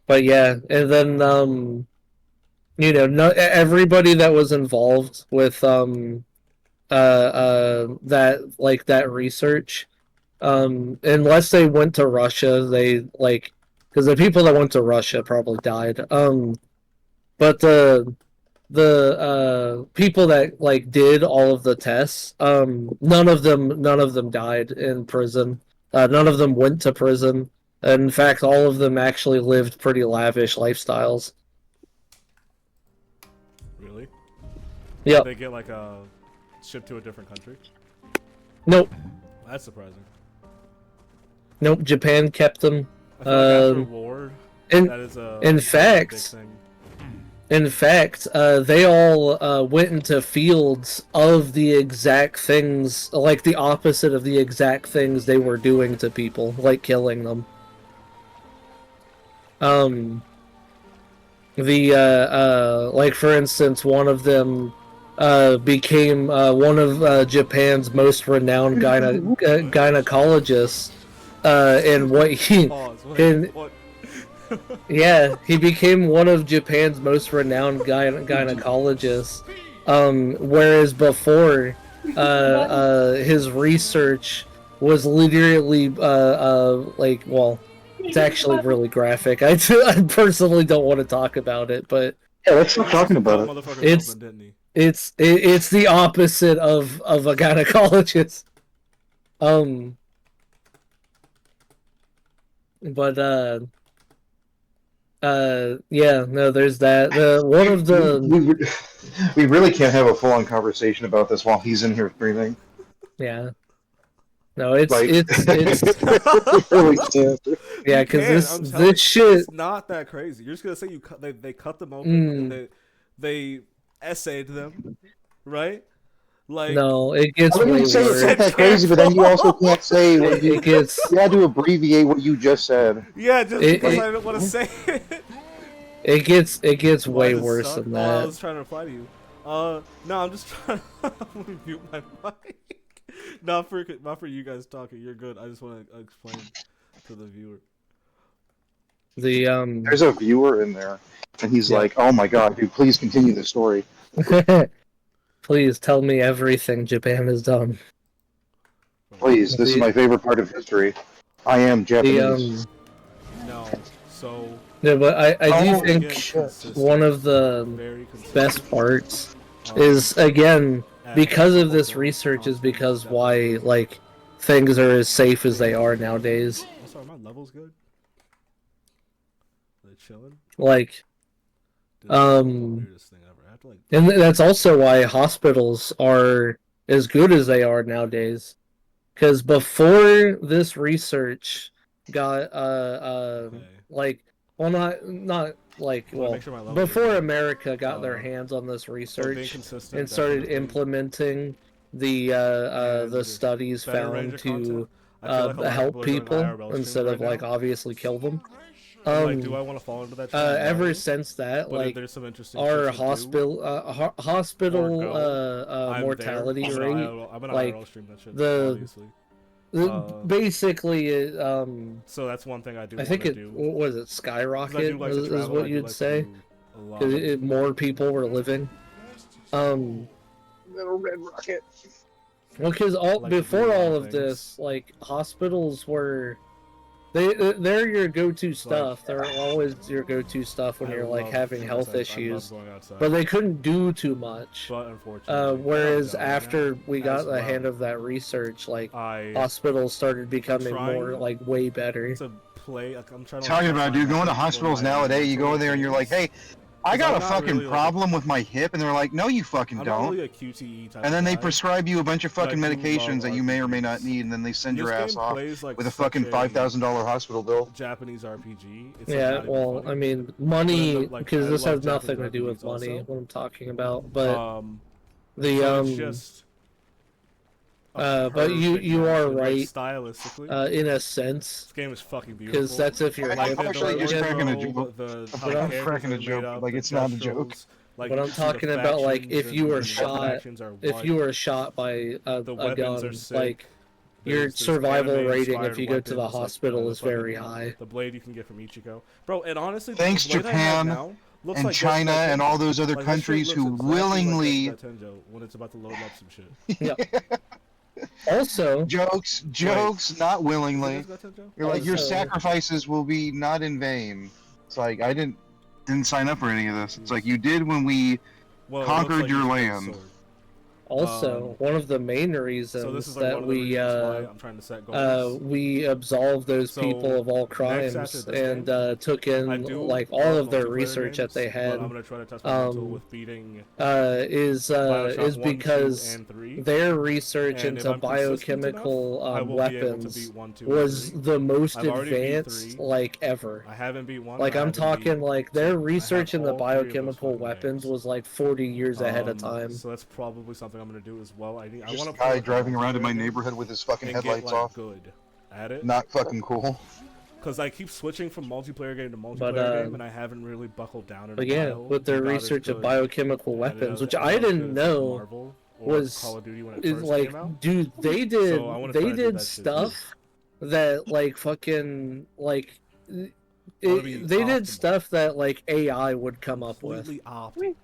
But yeah, and then you know, no, everybody that was involved with that like that research, unless they went to Russia, they like because the people that went to Russia probably died. But the people that like did all of the tests, none of them died in prison. None of them went to prison. In fact, all of them actually lived pretty lavish lifestyles. Really? Yep. They get like a shipped to a different country. Nope. That's surprising. Nope. Japan kept them. I feel like after war, that is a in big fact, thing. They all went into fields of the exact things, like the opposite of the exact things they were doing to people, like killing them. Like for instance, one of them became one of Japan's most renowned gynecologists, and what he Pause. Wait, and what? yeah, he became one of Japan's most renowned gynecologists. Whereas before, his research was literally like, well, it's actually really graphic. I personally don't want to talk about it, but Yeah, let's stop talking about it. Motherfucker It's- open, didn't he? it's the opposite of a gynecologist. But yeah, no, there's that. One of the We really can't have a full-on conversation about this while he's in here streaming. yeah. No, it's Like, it's we really can't. yeah, You because can, this I'm telling you, this shit. It's not that crazy. You're just gonna say you cut. They cut them open and they essayed them, right? Like No, it gets I mean, way you say it's worse. not that crazy, but then you also can't say what you. It gets You had to abbreviate what you just said. yeah, just It- because it- I didn't want to say it. it gets Why way does it worse suck? than Oh, I that. was trying to reply to you. No, I'm just trying to mute my mic. Not for you guys talking. You're good. I just want to explain to the viewer. The There's a viewer in there, and he's Yeah. like, "Oh my god, dude, please continue the story." please tell me everything Japan has done. Please, this is my favorite part of history. I am The Japanese. No, so yeah, but I do Oh, think again, consistent, one of the very consistent. best parts Um, is again and because of this also research is constantly because definitely- why like things are as safe as they are nowadays. Also, are my levels good? Are they chilling? Like Dude, this is the Um, weirdest thing ever. I have to like. and that's also why hospitals are as good as they are nowadays. Because before this research got Okay. like well not like I wanna well make sure my levels are before good. America got their Uh, hands on this So being research consistent and started definitely. implementing the And studies better found Ranger to content. I feel like a lot of help are doing people IRL streams instead right of like now. obviously kill them. I'm like, do I want to fall into that? trend? Ever No. since that, But if like there's some interesting our shit to do, hospital or go, I'm mortality there. I'm rate, I'm an like, IRL stream that shit. the- Obviously. basically it, So that's one thing I do. I think wanna it do. what was it 'Cause I skyrocket do like to is travel, I what do you'd like to say do a lot because of- more people were living. Little red rocket. Well, because all Like to do a before lot all of of things. this, like hospitals were, they're your go-to stuff. They're always your go-to stuff when I you're like love- having like I health said, I love issues. going outside. But they couldn't do too much. But unfortunately, Whereas I'm after we got as the hand well. of that research, like I hospitals started becoming trying more like way better. to play. Like, I'm trying to Talking like, about, find dude, going to myself hospitals for my nowadays, you go in there and you're like, games. "Hey, I 'Cause got I'm a not fucking really, like, problem with my hip, and they're like, no, you fucking I'm not don't. really a QTE type And then of they guy, prescribe you a bunch of but I fucking do medications love that you may or may not RPGs. need, and then they send This your ass game off plays like with a such fucking $5,000 hospital bill. Japanese RPG. It's like Yeah, not even well, funny. I mean, But money, then, like, because I this love has nothing Japanese to do with RPGs money, also. what I'm talking about, but the, so it's just a but you perfect are match, and, like, right, stylistically. in a sense, This game is fucking because beautiful. that's if you're I'm Like hip actually the just for it. cracking a intro, joke. how But the I'm characters cracking a are made joke, up, like the it's not a joke. gesturals, like But you I'm can see talking the about, like, factions if you were and the shot, factions are if what. you were shot by The a weapons are gun, sick. like, your There's survival rating anime-inspired if you go to the weapons, like hospital the is very fucking- high. The blade you can get from Ichigo, bro. And honestly, Thanks, the blade I have Japan now looks and like China Desu and Tenjo. all those other Like, that shit countries looks who exactly willingly like Desu Tenjo when it's about to load up some shit. Yeah. Also, jokes, not willingly. Is it Desu Tenjo? You're like, your Also- sacrifices will be not in vain. It's like, I didn't sign up for any of this. It's like, you did when we Well, it conquered looks like your Ichigo's land. sword. Also, one of the main reasons So this is like that one of the reasons why I'm trying to set goals. we absolved those So, people of all next crimes after this and game, took I in do like all love of their multiplayer research that games, they but had. I'm gonna try to test my mental with beating Is Bioshock 1, 2, because and 3. their research And if into I'm consistent biochemical enough, I will be able to weapons beat 1, 2, was and 3. the most I've already beat advanced 3. like ever. I haven't beat 1. Like I I'm haven't talking beat like 2. their I research have into all 3 of those biochemical fucking weapons games. was like 40 years ahead of time. So that's probably something I'm gonna do as well. I Just want a to guy driving around in my neighborhood with his fucking and get headlights like off. good at it. Not fucking cool. Because I keep switching from multiplayer game to multiplayer game, and I haven't really buckled down in But a yeah, while. with their Not as research of good biochemical at it weapons, as- which not I as didn't good as, like, know Marvel or was Call of Duty when it is first like, came out. dude, they did So I wanna try they to do did that shit. stuff that like fucking like I wanna be they did optimal. stuff that like AI would come up with. Completely optimal.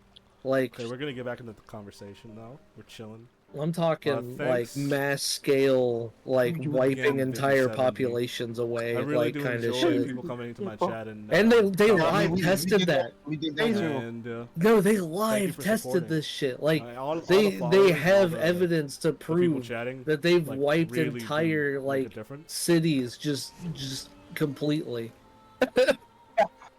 Like Okay, we're gonna get back into the conversation now. We're chilling. I'm talking like thanks. mass scale, like Again, wiping entire 57G. populations away, I really like do kind of enjoy shit. people coming into my chat and And they commenting. live tested that. We did that too. And No, they you live for tested supporting. this shit. Like all the they followers and have all evidence to the people prove chatting that they've like, wiped really do entire make a like difference. cities just completely.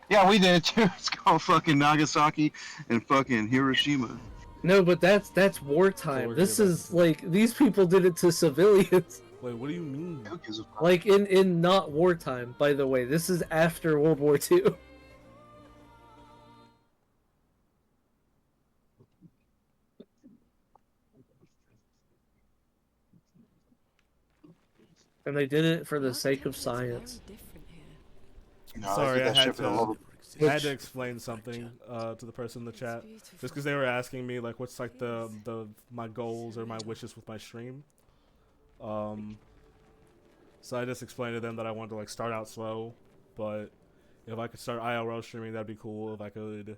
Yeah, we did it too. It's called fucking Nagasaki and fucking Hiroshima. No, but that's wartime. This is like these people did it to civilians. Wait, what do you mean? Who gives a fuck? Like in not wartime, by the way. This is after World War II. And they did it for the sake of science. Very different here. No, Sorry, did I that had shit for the love to. of- I had to explain something to the person in the chat, just because they were asking me like, what's like the my goals or my wishes with my stream. So I just explained to them that I wanted to like start out slow, but if I could start IRL streaming, that'd be cool. If I could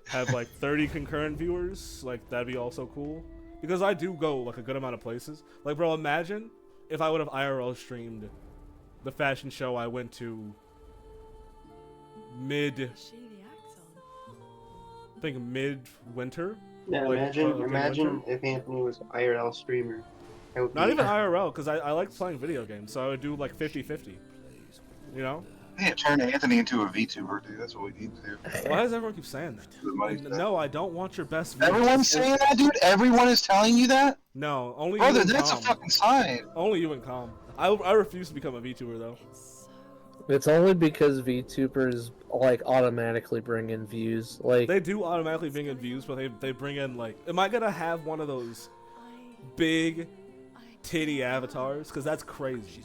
have like 30 concurrent viewers, like that'd be also cool. Because I do go like a good amount of places. Like, bro, imagine if I would have IRL streamed the fashion show I went to Is she the actor? I think mid-winter. Yeah, Like, imagine winter? if Anthony was an IRL streamer. That would Not be- even IRL, because I like playing video games, so I would do like 50-50. You know? We need to turn Anthony into a VTuber, dude. That's what we need to do. Why does everyone keep saying that? The money's Like, there. no, I don't want your best viewers. Everyone's saying that, dude. Everyone is telling you that, No, only brother. you and That's a Calm. fucking sign. Only you and Calm. I refuse to become a VTuber, though. It's only because VTubers like automatically bring in views. Like They do automatically bring in views, but they bring in, like... Am I gonna have one of those big titty avatars? Because that's crazy.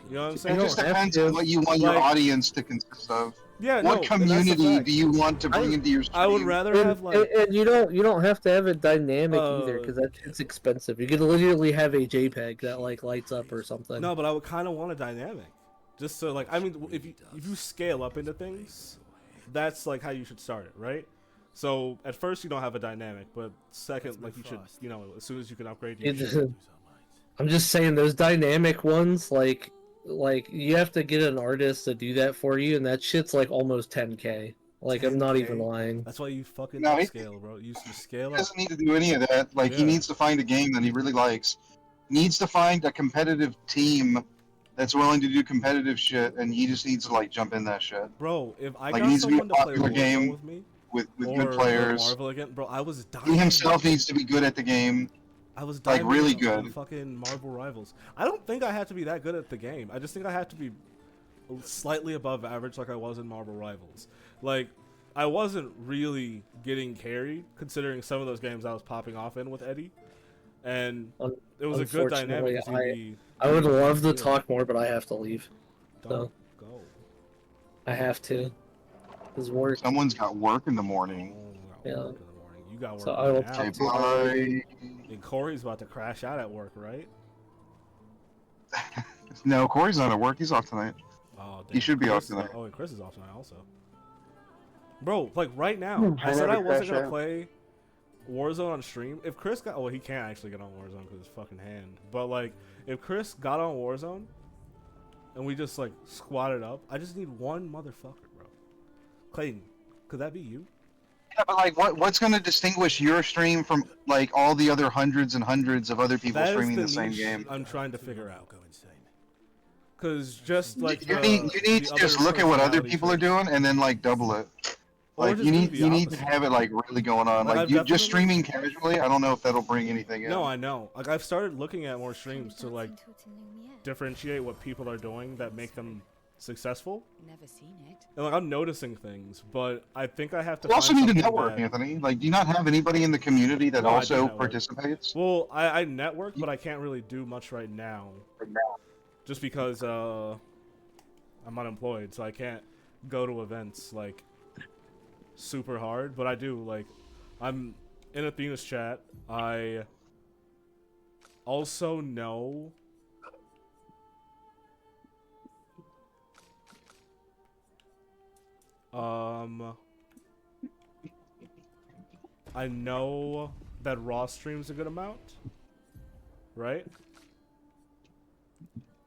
You know what I'm It saying? just don't have depends to. on what you want your Like- audience to consist of. Yeah, What no, and that's the community fact. do you want to bring into your stream? I would rather have, like... and you don't have to have it dynamic either because it's expensive. You could literally have a JPEG that like lights up or something. No, but I would kind of want a dynamic. Just so, like, I mean, if you scale up into things, that's, like, how you should start it, right? So, at first, you don't have a dynamic, but second, like, you should, you know, as soon as you can upgrade, you should. I'm just saying those dynamic ones, like you have to get an artist to do that for you, and that shit's like almost 10K. Like I'm not even 10K? lying. That's why you fucking No, he- scale, bro. You scale He up. doesn't need to do any of that. Like, he Yeah. needs to find a game that he really likes. He needs to find a competitive team that's willing to do competitive shit, and he just needs to, like, jump in that shit. Bro, if I Like, it got needs to be a someone to play popular Warzone game. with me, with or good players. Marvel again, bro. I was dying. He himself needs to be good at the game. I was like, dying really on good. fucking Marvel Rivals. I don't think I have to be that good at the game. I just think I have to be slightly above average, like I was in Marvel Rivals. Like, I wasn't really getting carried considering some of those games I was popping off in with Eddie, and it was a good dynamic. I would love to talk more, but I have to leave. Don't So go. I have to. His work. Someone's got work in the morning. Yeah. Work in the morning. You got work So I will now. talk to you. Bye. And Corey's about to crash out at work, right? No, Corey's not at work. He's off tonight. Oh, damn. He should be Chris off tonight. Oh, and Chris is off tonight also. Bro, like right now, I said I wasn't gonna play Warzone on stream. If Chris got, well, he can't actually get on Warzone because his fucking hand. But like, if Chris got on Warzone, and we just like squatted up, I just need one motherfucker, bro. Clayton, could that be you? Yeah, but like, what's going to distinguish your stream from like all the other hundreds and hundreds of other people streaming the same game? I'm trying to figure out. Cause just like you need to just look at what other people are doing and then like double it. Like you need to have it like really going on. Like you just streaming casually. I don't know if that'll bring anything in. No, I know. Like I've started looking at more streams to like differentiate what people are doing that make them successful. Never seen it. And like I'm noticing things, but I think I have to. You also find need to something network, that... Anthony. Like, do you not have anybody in the community that also participates? Well, I network, but I can't really do much right now. Just because I'm unemployed, so I can't go to events like super hard. But I do, like, I'm in Athena's chat. I also know I know that Ross streams a good amount, right?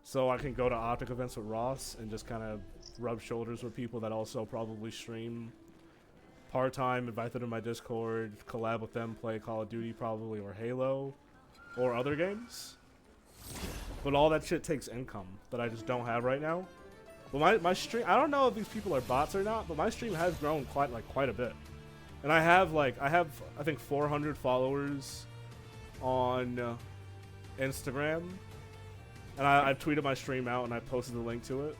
So I can go to Optic events with Ross and just kind of rub shoulders with people that also probably stream part-time, invite them to my Discord, collab with them, play Call of Duty probably, or Halo, or other games. But all that shit takes income that I just don't have right now. But my stream, I don't know if these people are bots or not, but my stream has grown quite a bit. And I have I think 400 followers on Instagram. And I've tweeted my stream out and I posted the link to it.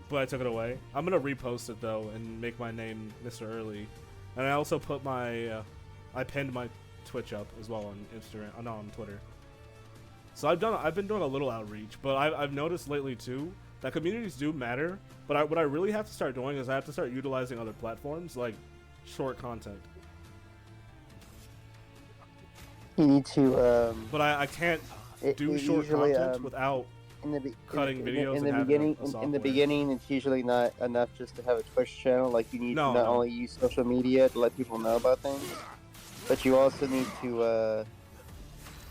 But I took it away. I'm going to repost it though and make my name Mr. Early. And I also put my, I pinned my Twitch up as well on Instagram, no, on Twitter. So I've been doing a little outreach, but I've noticed lately too that communities do matter. But what I really have to start doing is I have to start utilizing other platforms like short content. You need to. But I can't do short content without cutting videos. In the beginning, it's usually not enough just to have a Twitch channel. Like you need to not only use social media to let people know about things, but you also need to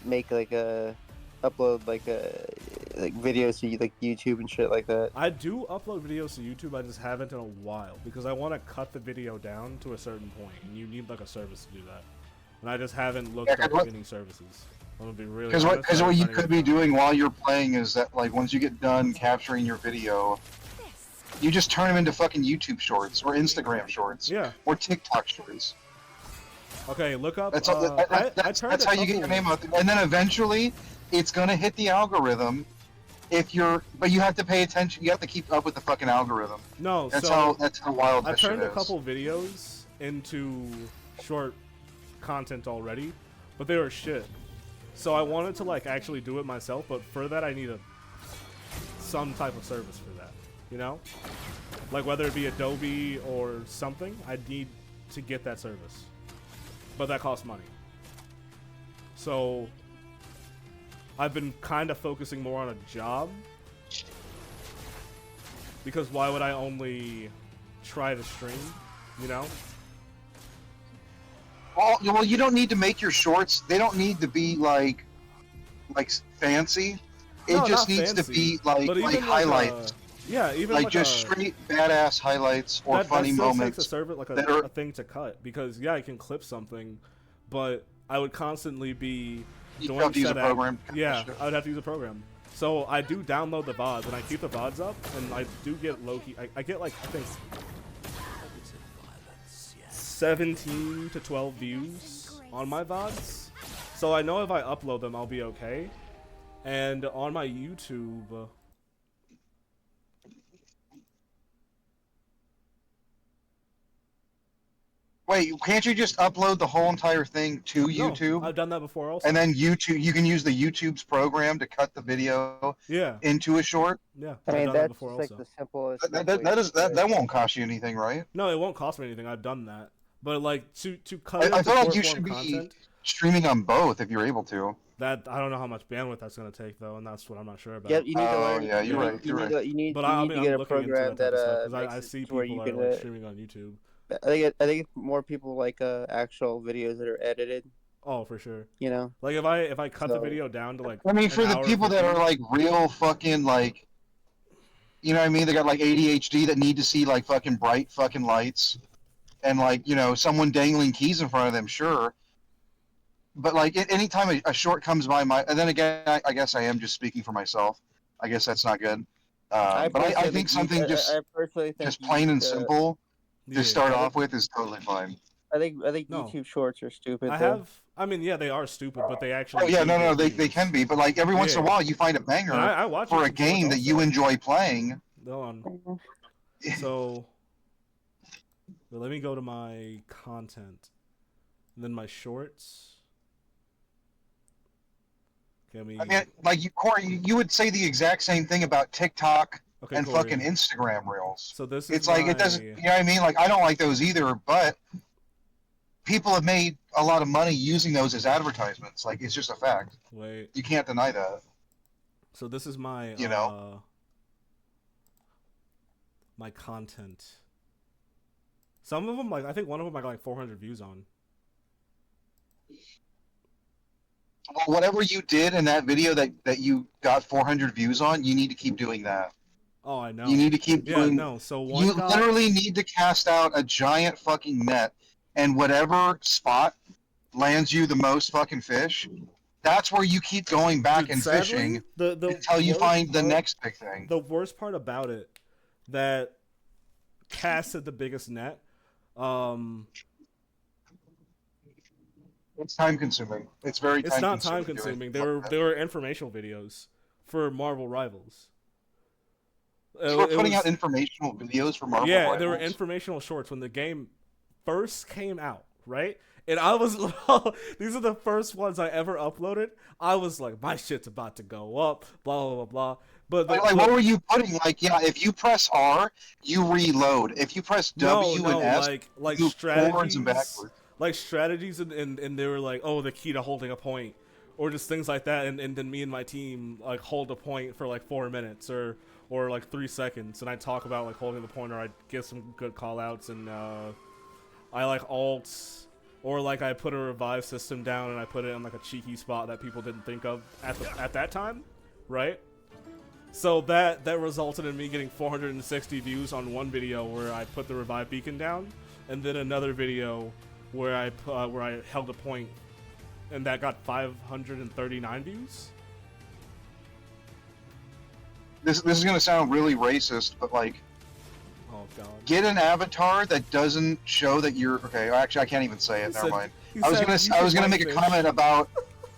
make upload videos to like YouTube and shit like that. I do upload videos to YouTube. I just haven't in a while because I want to cut the video down to a certain point, and you need like a service to do that. And I just haven't looked up any services. I'm gonna be really because what you could be doing while you're playing is that like once you get done capturing your video, you just turn them into fucking YouTube shorts or Instagram shorts, or TikTok shorts. Okay, look up. That's how you get your name out there, and then eventually, it's gonna hit the algorithm. But you have to pay attention. You have to keep up with the fucking algorithm. No, that's how wild that shit is. I turned a couple videos into short content already, but they were shit. So I wanted to like actually do it myself, but for that I need some type of service for that, you know? Like whether it be Adobe or something, I need to get that service. But that costs money. So I've been kind of focusing more on a job, because why would I only try to stream, you know? Well, you don't need to make your shorts. They don't need to be like fancy. It just needs to be like highlights. Even like just straight badass highlights or funny moments. Takes a server, like a thing to cut, because I can clip something, but I would constantly be You join have to use a set program. Yeah, I would have to use a program. So I do download the VODs, and I keep the VODs up, and I do get low-key. I get, like, I think 17 to 12 views on my VODs. So I know if I upload them, I'll be okay. And on my YouTube... Wait, can't you just upload the whole entire thing to YouTube? No, I've done that before also. And then YouTube, you can use the YouTube's program to cut the video into a short? Yeah, I I've mean, done that that's before just also. like the simplest. That won't cost you anything, right? No, it won't cost me anything. I've done that. But, like, to cut I into feel like you short-form should be content, streaming on both if you're able to. that I don't know how much bandwidth that's gonna take though, and that's what I'm not sure about. Yeah, you need to learn. Yeah, you're right. You need But to get a looking into program that type of stuff, that 'cause I see makes it where people you that can. are like, streaming on YouTube. I think more people like actual videos that are edited. Oh, for sure. You know, like if I cut the video down to like. I mean, for the people that are like real fucking like, you know what I mean? They got like ADHD that need to see like fucking bright fucking lights, and like someone dangling keys in front of them. Sure. But like anytime a short comes by and then again, I guess I am just speaking for myself. I guess that's not good. But I think something just plain and simple to start off with is totally fine. I think YouTube Shorts are stupid. I mean, yeah, they are stupid, but they actually. Oh yeah, no, they can be, but like every once in a while you find a banger I watch for a YouTube game Shorts that you also. enjoy playing. Hold on. So, well, let me go to my content, and then my shorts. I mean, like Corey, you would say the exact same thing about TikTok and Corey. fucking Instagram Reels. So this is it's like it doesn't. You know what I mean? Like I don't like those either, but people have made a lot of money using those as advertisements. Like it's just a fact. Wait. You can't deny that. So this is my my content. Some of them, like I think one of them I got like 400 views on. Well, whatever you did in that video that you got 400 views on, you need to keep doing that. Oh, I know. You need to keep doing. No, so one you literally need to cast out a giant fucking net, and whatever spot lands you the most fucking fish, that's where you keep going back and sadly, fishing until you find the next big thing. The worst part about it that casted the biggest net. It's time consuming. It's very. It's not time consuming. They were informational videos for Marvel Rivals. So we're putting out informational videos for Marvel Rivals? They were informational shorts when the game first came out, right? And I was, these are the first ones I ever uploaded. I was like, my shit's about to go up, blah, blah, blah, blah. But what were you putting? Like, yeah, if you press R, you reload. If you press W and S, like you strategies, forwards and backwards. Like strategies, and they were like, oh, the key to holding a point, or just things like that. And then me and my team like hold a point for like 4 minutes or like 3 seconds, and I talk about like holding the point, or I get some good call outs, and I like alts. Or like I put a revive system down and I put it in like a cheeky spot that people didn't think of at that time, right? So that resulted in me getting 460 views on one video where I put the revive beacon down, and then another video where I held a point, and that got 539 views. This is gonna sound really racist, but like. Oh, God. Get an avatar that doesn't show that you're okay. Actually, I can't even say it. Never mind. I was gonna make a comment about.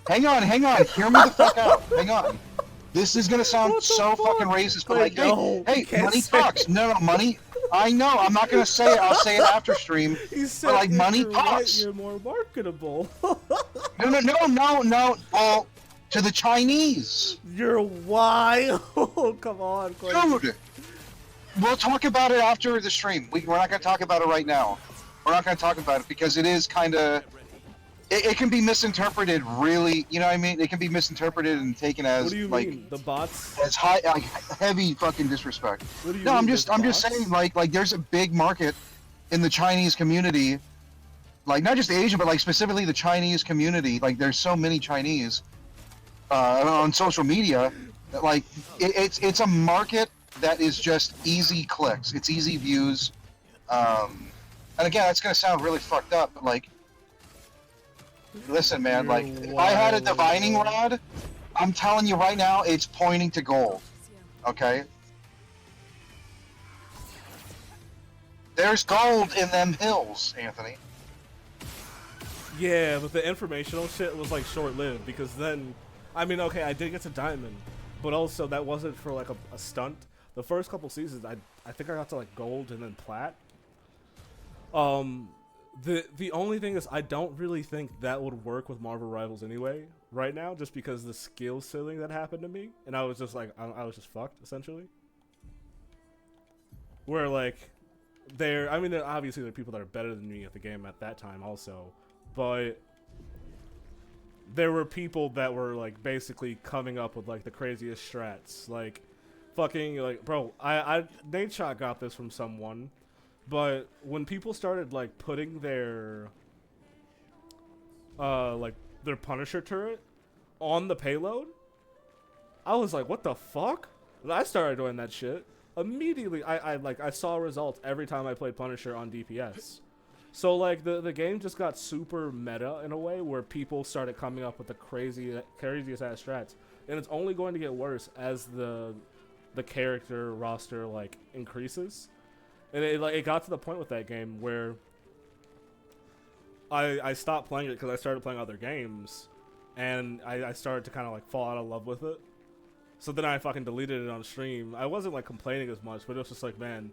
Hang on. Hear me the fuck out. Hang on. This is gonna sound so fucking racist, but like, hey, money talks. No, money. I know. I'm not gonna say it. I'll say it after stream. But like, money talks. You're more marketable. No. Well, to the Chinese. You're wild. Come on, dude. We'll talk about it after the stream. We're not going to talk about it right now. We're not going to talk about it because it is kind of... It can be misinterpreted really, you know what I mean? It can be misinterpreted and taken as, what do you like... mean? The bots? As heavy fucking disrespect. What do you no, mean, I'm just saying, like there's a big market in the Chinese community. Like, not just Asia, but like specifically the Chinese community. Like, there's so many Chinese on social media. That, like, it's a market that is just easy clicks. It's easy views. And again, that's going to sound really fucked up, but like, Listen, man, like, if I had a divining rod, I'm telling you right now, it's pointing to gold. Okay? There's gold in them hills, Anthony. Yeah, but the informational shit was like short-lived because then, I mean, okay, I did get to diamond, but also that wasn't for like a stunt. The first couple seasons, I think I got to like gold and then plat. The only thing is I don't really think that would work with Marvel Rivals anyway right now, just because the skill ceiling that happened to me, and I was just like I was just fucked essentially. Where like I mean, obviously there are people that are better than me at the game at that time also, but there were people that were like basically coming up with like the craziest strats, like fucking like bro. Nate Shot got this from someone. But when people started like putting their their Punisher turret on the payload, I was like, what the fuck? And I started doing that shit. Immediately I saw results every time I played Punisher on DPS. So like the game just got super meta in a way where people started coming up with the craziest ass strats. And it's only going to get worse as the character roster like increases. And it got to the point with that game where I stopped playing it because I started playing other games, and I started to kind of like fall out of love with it. So then I fucking deleted it on stream. I wasn't like complaining as much, but it was just like, man,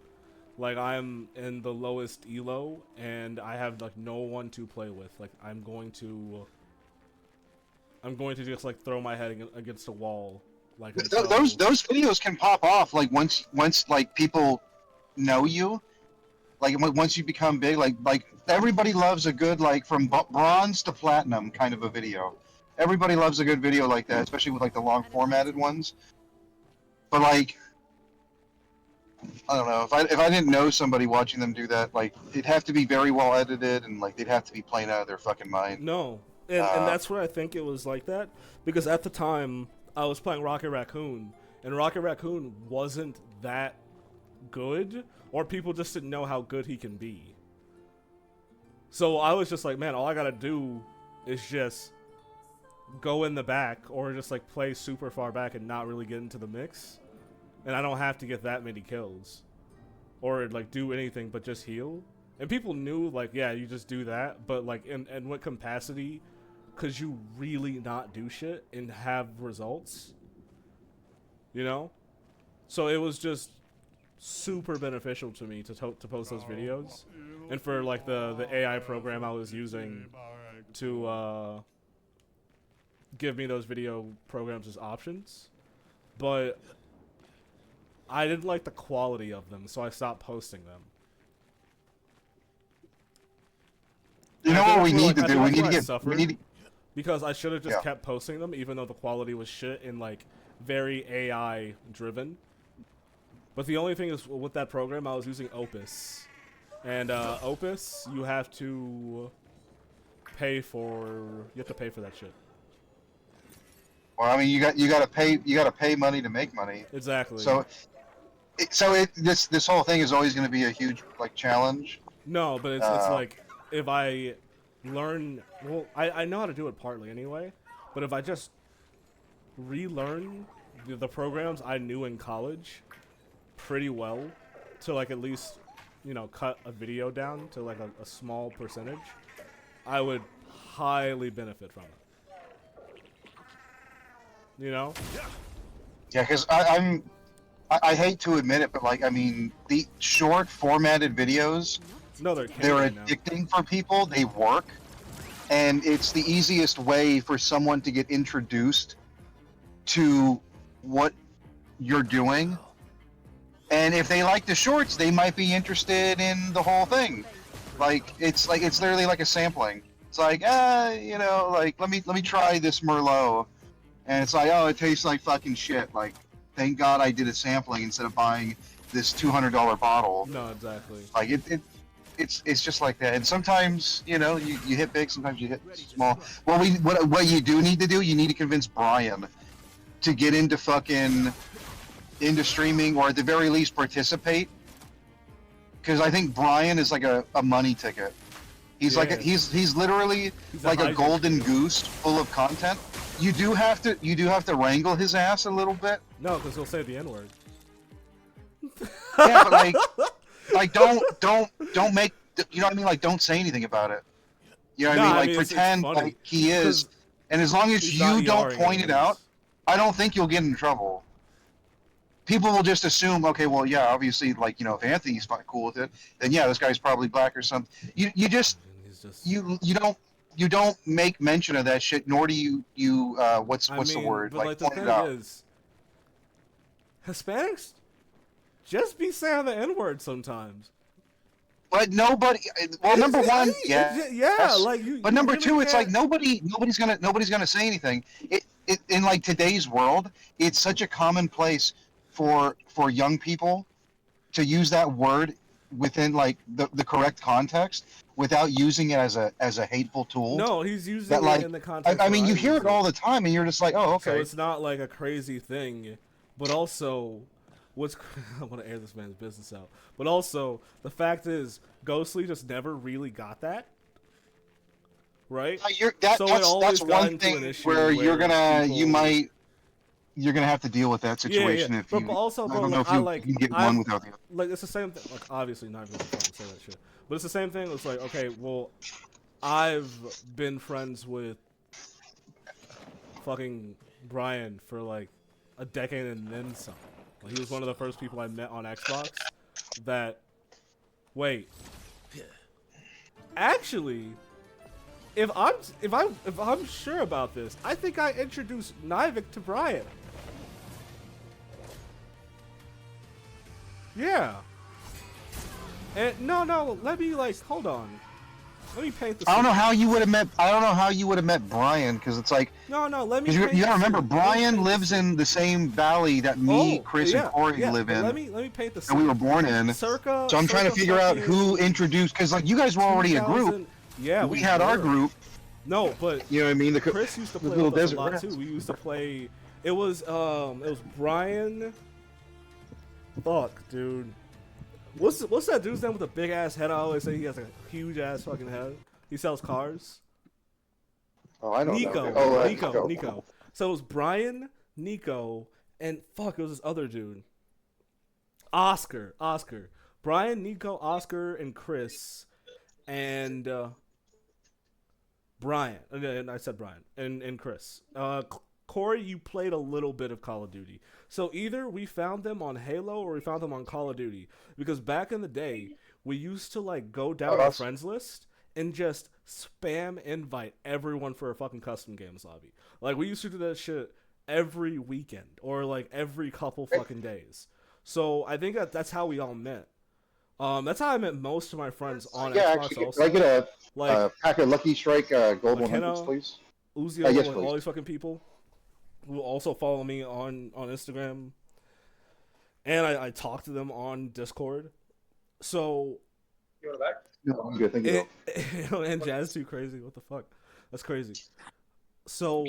like I'm in the lowest elo, and I have like no one to play with. Like I'm going to just like throw my head against a wall. Like Those videos can pop off like once like people know you, like once you become big, like everybody loves a good like from bronze to platinum kind of a video. Everybody loves a good video like that, especially with like the long formatted ones. But like, I don't know, if I didn't know somebody watching them do that, like it'd have to be very well edited and like they'd have to be playing out of their fucking mind. No, and that's where I think it was like that because at the time I was playing Rocket Raccoon, and Rocket Raccoon wasn't that good, or people just didn't know how good he can be. So I was just like, man, all I gotta do is just go in the back or just like play super far back and not really get into the mix, and I don't have to get that many kills or like do anything but just heal. And people knew like, yeah, you just do that, but like in what capacity could you really not do shit and have results, you know? So it was just super beneficial to me to post those videos, and for like the AI program I was using to give me those video programs as options, but I didn't like the quality of them, so I stopped posting them. You know what we need to do? We need to because I should have just kept posting them, even though the quality was shit and like very AI driven. But the only thing is, with that program, I was using Opus, and Opus, you have to pay for that shit. Well, I mean, you gotta pay money to make money. Exactly. So this whole thing is always going to be a huge like challenge. No, but it's like if I learn, well, I know how to do it partly anyway, but if I just relearn the programs I knew in college pretty well to like at least, you know, cut a video down to like a small percentage, I would highly benefit from it. You know? Yeah, because I hate to admit it, but like, I mean, the short formatted videos, they're addicting for people. They work, and it's the easiest way for someone to get introduced to what you're doing. And if they like the shorts, they might be interested in the whole thing. It's literally like a sampling. It's like, you know, like let me try this Merlot, and it's like, oh, it tastes like fucking shit. Like, thank God I did a sampling instead of buying this $200 bottle. No, exactly. Like it's just like that. And sometimes, you know, you hit big, sometimes you hit small. Well, what you do need to do, you need to convince Brian to get into streaming, or at the very least participate, because I think Brian is like a money ticket. He's like he's literally He's like a hijinks golden dude. goose full of content. You do have to wrangle his ass a little bit. No, because he'll say the N-word. Yeah, but like don't make, you know what I mean? Like, don't say anything about it. You know what I mean? Like, it's pretend funny. like he is, 'Cause and as long as he's not you don't ERing point it out, anyways. I don't think you'll get in trouble. People will just assume, okay, well, yeah, obviously, like, you know, if Anthony's cool with it, then yeah, this guy's probably black or something. You just And he's just. you don't make mention of that shit, nor do you what's the word, but like, like the point it thing out. is, Hispanics just be saying the N-word sometimes. But nobody. Well, number one, yeah, yeah, like you. But you number really two, it's like can't- nobody's gonna say anything. It in like today's world, it's such a commonplace for young people to use that word within like the correct context without using it as a hateful tool. No, he's using That, it like, in the context. I mean, where you I hear use it all the time, and you're just like, oh, So okay. it's not like a crazy thing, but also, I want to air this man's business out. But also, the fact is, Ghostly just never really got that, right? That's always got one into an thing issue where you're people- gonna have to deal with that situation if but you. also, I bro, don't know like, if you can get one without the other. like it's the same thing. Like obviously, not even gonna fucking say that shit. But it's the same thing. It's like, okay, well, I've been friends with fucking Brian for like a decade and then some. Like, he was one of the first people I met on Xbox. That, wait, actually, if I'm sure about this, I think I introduced Nivik to Brian. Yeah. And no, let me hold on. Let me paint the. I don't know how you would have met Brian, because it's like. No, let me. Because you gotta remember, Brian lives in the same valley that me, Chris, and Corey live in. Let me paint the scene. And we were born in. So I'm trying to figure out who introduced, because like you guys were already a group. Yeah, we had our group. No, but you know what I mean. Chris used to play with us a lot too. We used to play. It was Brian. Fuck, dude. What's that dude's name with the big ass head? I always say he has a huge ass fucking head. He sells cars. Oh, I don't know. Nico. So it was Brian, Nico, and fuck, it was this other dude. Oscar. Brian, Nico, Oscar, and Chris, and Brian. And I said Brian and Chris. Corey, you played a little bit of Call of Duty. So either we found them on Halo or we found them on Call of Duty. Because back in the day, we used to like go down our friends list and just spam invite everyone for a fucking custom games lobby. Like, we used to do that shit every weekend or like every couple fucking days. So I think that's how we all met. That's how I met most of my friends on Xbox. Actually, also. can I get a pack of Lucky Strike Gold McKenna, 100s, please? Uzi, yes, all these fucking people who also follow me on Instagram, and I talk to them on Discord. So You want it back? No, I'm good. Thank you. And Jazz too crazy. What the fuck? That's crazy. So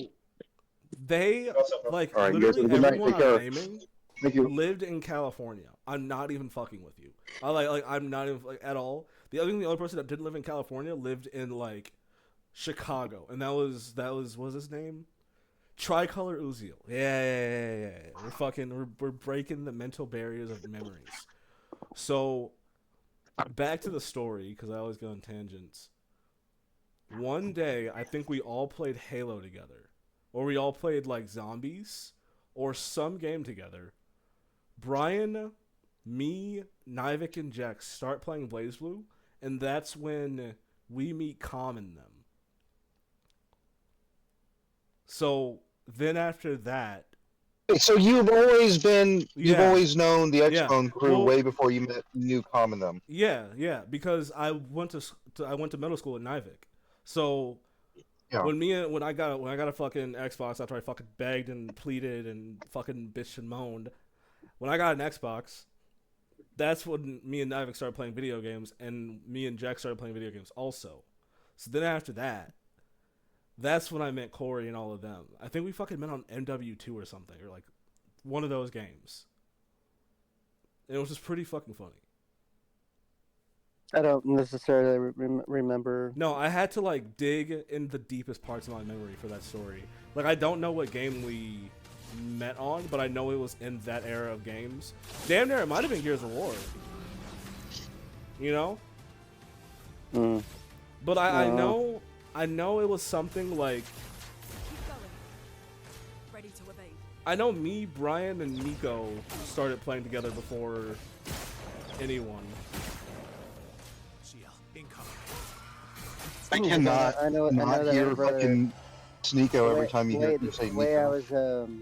they like All right, literally good night. everyone Take care. I'm naming Thank you. lived in California. I'm not even fucking with you. I'm not even at all. The only person that didn't live in California lived in like Chicago, and that was what was his name? Tricolor Uziel. Yeah. We're breaking the mental barriers of memories. So back to the story, because I always go on tangents. One day, I think we all played Halo together, or we all played like Zombies, or some game together. Brian, me, Nivik, and Jax start playing BlazBlue, and that's when we meet Com and them. So then after that, So you've always been, you've Yeah. always known the X-Bone crew Well- way before you knew Com and them. yeah, because I went to middle school at Nivik. So Yeah. when I got a fucking Xbox after I fucking begged and pleaded and fucking bitched and moaned, when I got an Xbox, that's when me and Nivik started playing video games, and me and Jack started playing video games also. So then after that, that's when I met Corey and all of them. I think we fucking met on MW2 or something, or like one of those games. And it was just pretty fucking funny. I don't necessarily remember. No, I had to like dig in the deepest parts of my memory for that story. Like I don't know what game we met on, but I know it was in that era of games. Damn near, it might have been Gears of War. You know? Mm. But I know it was something like Keep going. Ready to evade. I know me, Brian, and Nico started playing together before anyone. I cannot I know not that hear my brother- fucking Sneeko every time you hear you say the way I Nico. was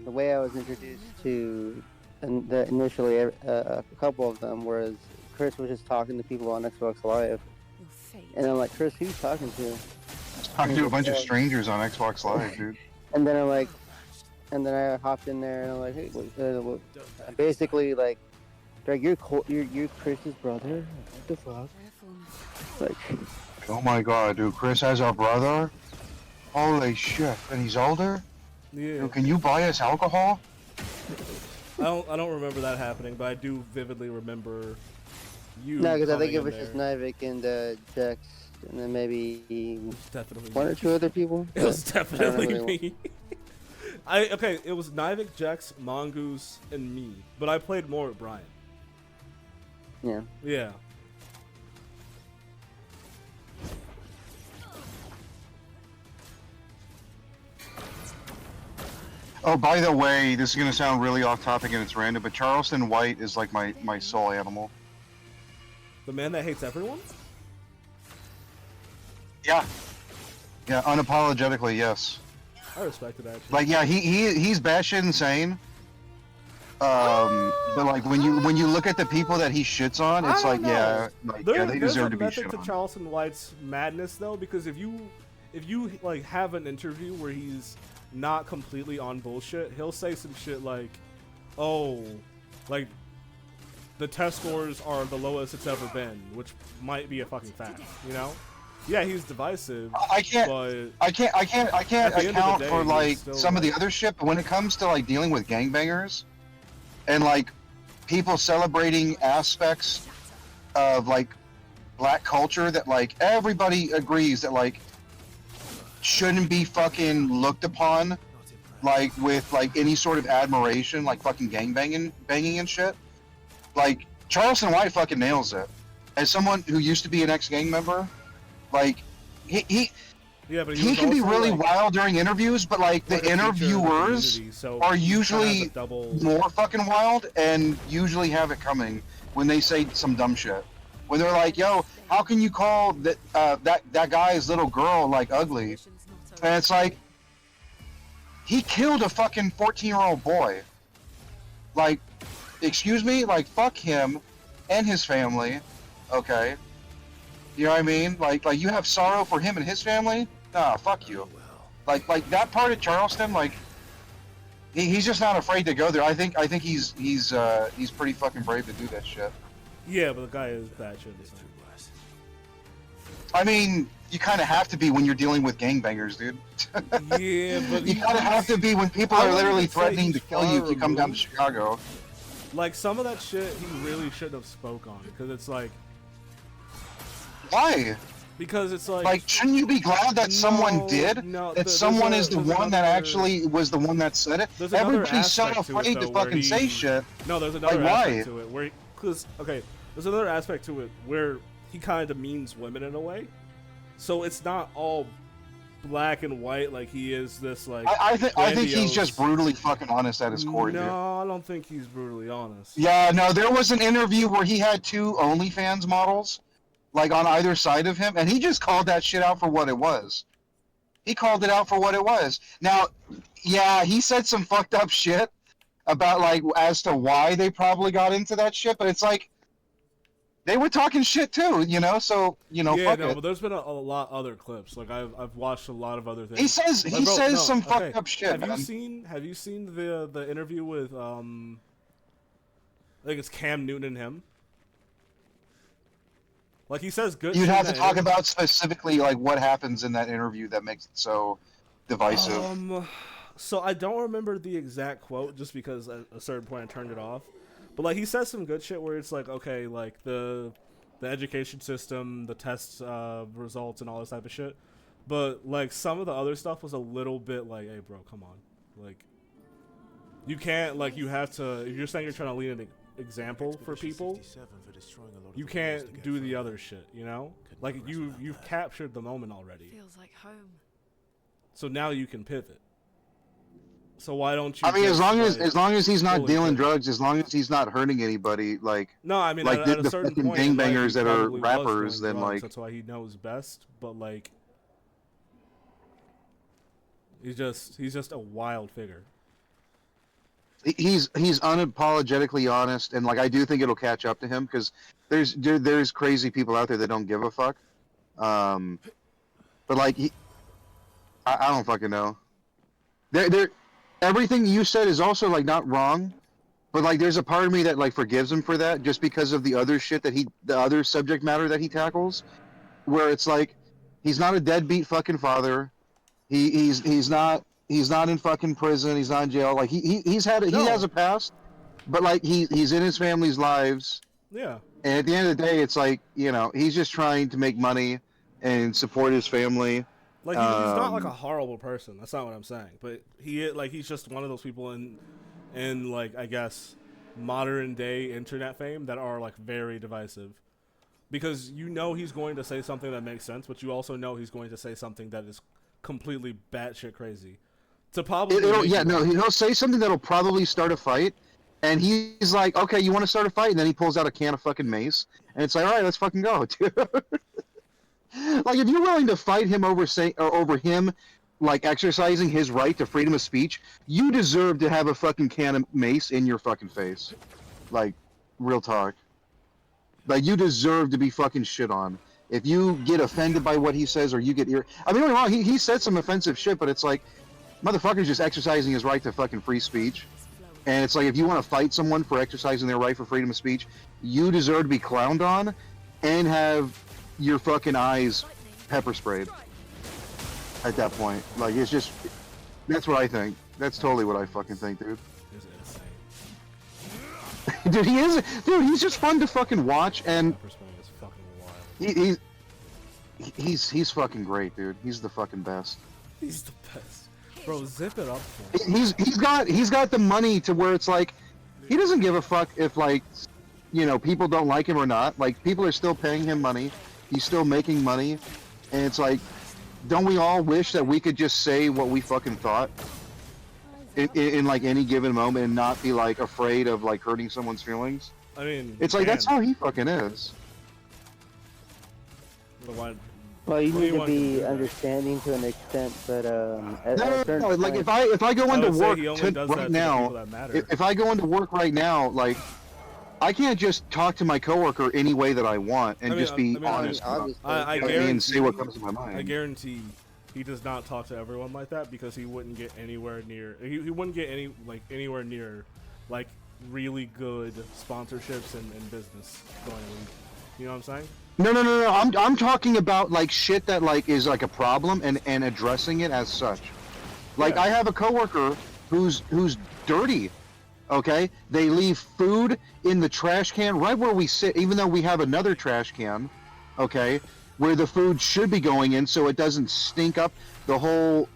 the way I was introduced to initially a couple of them was Chris was just talking to people on Xbox Live, Your fate. and I'm like, Chris, who you talking to? Talking to a bunch of strangers on Xbox Live, dude. And then I'm like, and then I hopped in there and I'm like, hey, basically like, you're Chris's brother. What the fuck? Careful. Like, Oh my god, dude, Chris has a brother? Holy shit, and he's older? Yeah. Dude, can you buy us alcohol? I don't remember that happening, but I do vividly remember you. no, because I think coming it in was just there. Nivik and Jax, and then maybe Definitely one or two other people. It was but I don't definitely know really me. Okay, it was Nivik, Jax, Mongoose, and me. But I played more with Brian. Yeah. Yeah. Oh, by the way, this is gonna sound really off topic and it's random, but Charleston White is like my soul animal. The man that hates everyone? Yeah. Yeah, unapologetically, yes. I respect it, actually. Like, yeah, he's batshit insane. But like when you look at the people that he shits on, it's like, yeah, like, yeah, they deserve to be There's a shit method on. to Charleston White's madness, though, because if you like have an interview where he's not completely on bullshit, he'll say some shit like, "Oh, like the test scores are the lowest it's ever been," which might be a fucking fact, you know? Yeah, he's divisive. I can't at the end of the account day, for he's like still, some of the like- other shit, but when it comes to like dealing with gangbangers and like people celebrating aspects of like black culture that like everybody agrees that like shouldn't be fucking looked upon like with like any sort of admiration, like fucking banging and shit. Like Charleston White fucking nails it. As someone who used to be an ex-gang member, like he Yeah, but he can be also, really like, wild during interviews, but like the part of the feature of the interviewers community, so are he kinda has a usually double. more fucking wild and usually have it coming when they say some dumb shit. When they're like, "Yo, how can you call that guy's little girl like ugly?" Mission's not And over. it's like he killed a fucking 14-year-old boy. Like, excuse me, like fuck him and his family. Okay. You know what I mean? Like you have sorrow for him and his family? Nah, fuck you. Like that part of Charleston, like he's just not afraid to go there. I think he's pretty fucking brave to do that shit. Yeah, but the guy is batshit insane. I mean, you kind of have to be when you're dealing with gangbangers, dude. Yeah, but You kind of have to be when people I are wouldn't literally even say threatening he's to kill you if you come down to removed. Chicago. Like some of that shit, he really shouldn't have spoke on because it's like Why? it's like Like, shouldn't you be glad that someone No, did? no, That there's someone a- is the there's one that another- actually was the one that said it? there's another Everybody's so aspect to it, afraid though, to where fucking say he- shit. No, there's another Like, why? aspect to it where because there's another aspect to it where he kind of demeans women in a way. So it's not all black and white like he is this like. I think he's just grandiose- brutally fucking honest at his core, dude. No, I don't think he's brutally honest. Yeah, no, there was an interview where he had two OnlyFans models, like on either side of him, and he just called that shit out for what it was. He called it out for what it was. Now, yeah, he said some fucked up shit about like as to why they probably got into that shit, but it's like they were talking shit too, you know. So yeah, fuck no, it. but there's been a lot other clips. Like I've watched a lot of other things. He says Like, bro, no, some okay. fucked up shit, Have man. you seen the interview with I think it's Cam Newton and him? Like he says good. You'd shit have in to that talk interview. about specifically like what happens in that interview that makes it so divisive. So I don't remember the exact quote just because at a certain point I turned it off. But like he says some good shit where it's like, okay, like the the education system, the test results, and all this type of shit. But like some of the other stuff was a little bit like, hey, bro, come on, like you can't like you have to. If you're saying you're trying to lead an example for people, you can't do the other shit. You know, like you've captured the moment already. Feels like home. So now you can pivot. So why don't you? I mean, just, as long as he's not fully dealing pivot? drugs, as long as he's not hurting anybody, like No, I mean, like at a the certain fucking point, in life, gangbangers he that are probably was rappers, doing then drugs, like that's why he knows best. But like, he's just a wild figure. he's unapologetically honest, and like I do think it'll catch up to him because there's crazy people out there that don't give a fuck. But like I don't fucking know. There, everything you said is also like not wrong, but like there's a part of me that like forgives him for that just because of the other shit that the other subject matter that he tackles, where it's like he's not a deadbeat fucking father. He's not in fucking prison. He's not in jail. Like he has a past, but like he's in his family's lives. Yeah. And at the end of the day, it's like he's just trying to make money and support his family. Like he's not like a horrible person. That's not what I'm saying. But he's just one of those people in like I guess modern day internet fame that are like very divisive. Because he's going to say something that makes sense, but you also know he's going to say something that is completely batshit crazy. To probably he'll say something that'll probably start a fight, and he's like, okay, you want to start a fight, and then he pulls out a can of fucking mace, and it's like, all right, let's fucking go, dude. Like if you're willing to fight him over him, like exercising his right to freedom of speech, you deserve to have a fucking can of mace in your fucking face. Like, real talk. Like you deserve to be fucking shit on. If you get offended by what he says, or you get I mean, don't get me wrong, he said some offensive shit, but it's like, motherfucker's just exercising his right to fucking free speech. And it's like, if you want to fight someone for exercising their right for freedom of speech, you deserve to be clowned on and have your fucking eyes pepper sprayed at that point. Like, it's just, that's what I think. That's totally what I fucking think, dude. Dude, he's just fun to fucking watch, and he's fucking great, dude. He's the fucking best. He's the best. Bro, zip it up. He's got the money to where it's like, he doesn't give a fuck if like, people don't like him or not. Like, people are still paying him money. He's still making money, and it's like, don't we all wish that we could just say what we fucking thought in like any given moment and not be like afraid of like hurting someone's feelings? I mean, it's like that's how he fucking is. Well, you need to be understanding to an extent, but no. Like if I go into work right now, if I go into work right now, like I can't just talk to my coworker any way that I want and just be honest and say what comes to my mind. I guarantee he does not talk to everyone like that because he wouldn't get anywhere near. He wouldn't get anywhere near like really good sponsorships and business going. You know what I'm saying? No. I'm talking about like shit that like is like a problem and addressing it as such. Like I have a coworker who's dirty. Okay, they leave food in the trash can right where we sit, even though we have another trash can. Okay, where the food should be going in, so it doesn't stink up the whole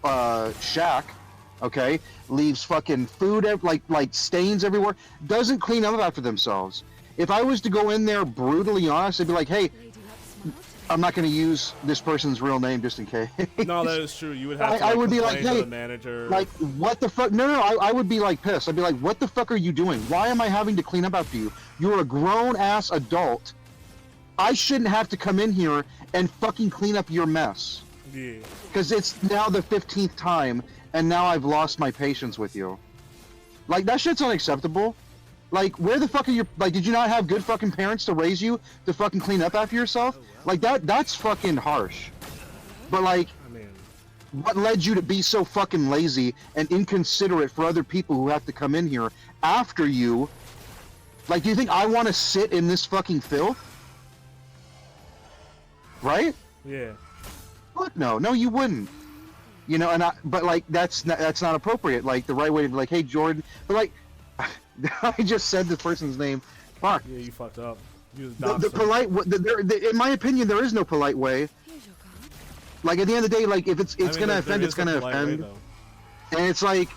shack. Okay, leaves fucking food like stains everywhere. Doesn't clean up after themselves. If I was to go in there brutally honest, I'd be like, hey, I'm not going to use this person's real name just in case. No, that is true. You would have to I would be like, to hey, the manager. Like, what the fuck? No, I would be like pissed. I'd be like, what the fuck are you doing? Why am I having to clean up after you? You're a grown-ass adult. I shouldn't have to come in here and fucking clean up your mess. Yeah. Because it's now the 15th time, and now I've lost my patience with you. Like, that shit's unacceptable. Like, where the fuck are your... Like, did you not have good fucking parents to raise you to fucking clean up after yourself? Like, that's fucking harsh. But, like, what led you to be so fucking lazy and inconsiderate for other people who have to come in here after you? Like, do you think I want to sit in this fucking filth? Right? Yeah. Fuck no. No, you wouldn't. You know, but, like, that's not appropriate. Like, the right way to be like, hey, Jordan... But, like... I just said the person's name. Fuck. Yeah, you fucked up. Use The doxing. polite, in my opinion, there is no polite way. Here's your card. Like at the end of the day, like if it's I mean, gonna there offend, is it's a gonna polite way, offend, though. and it's like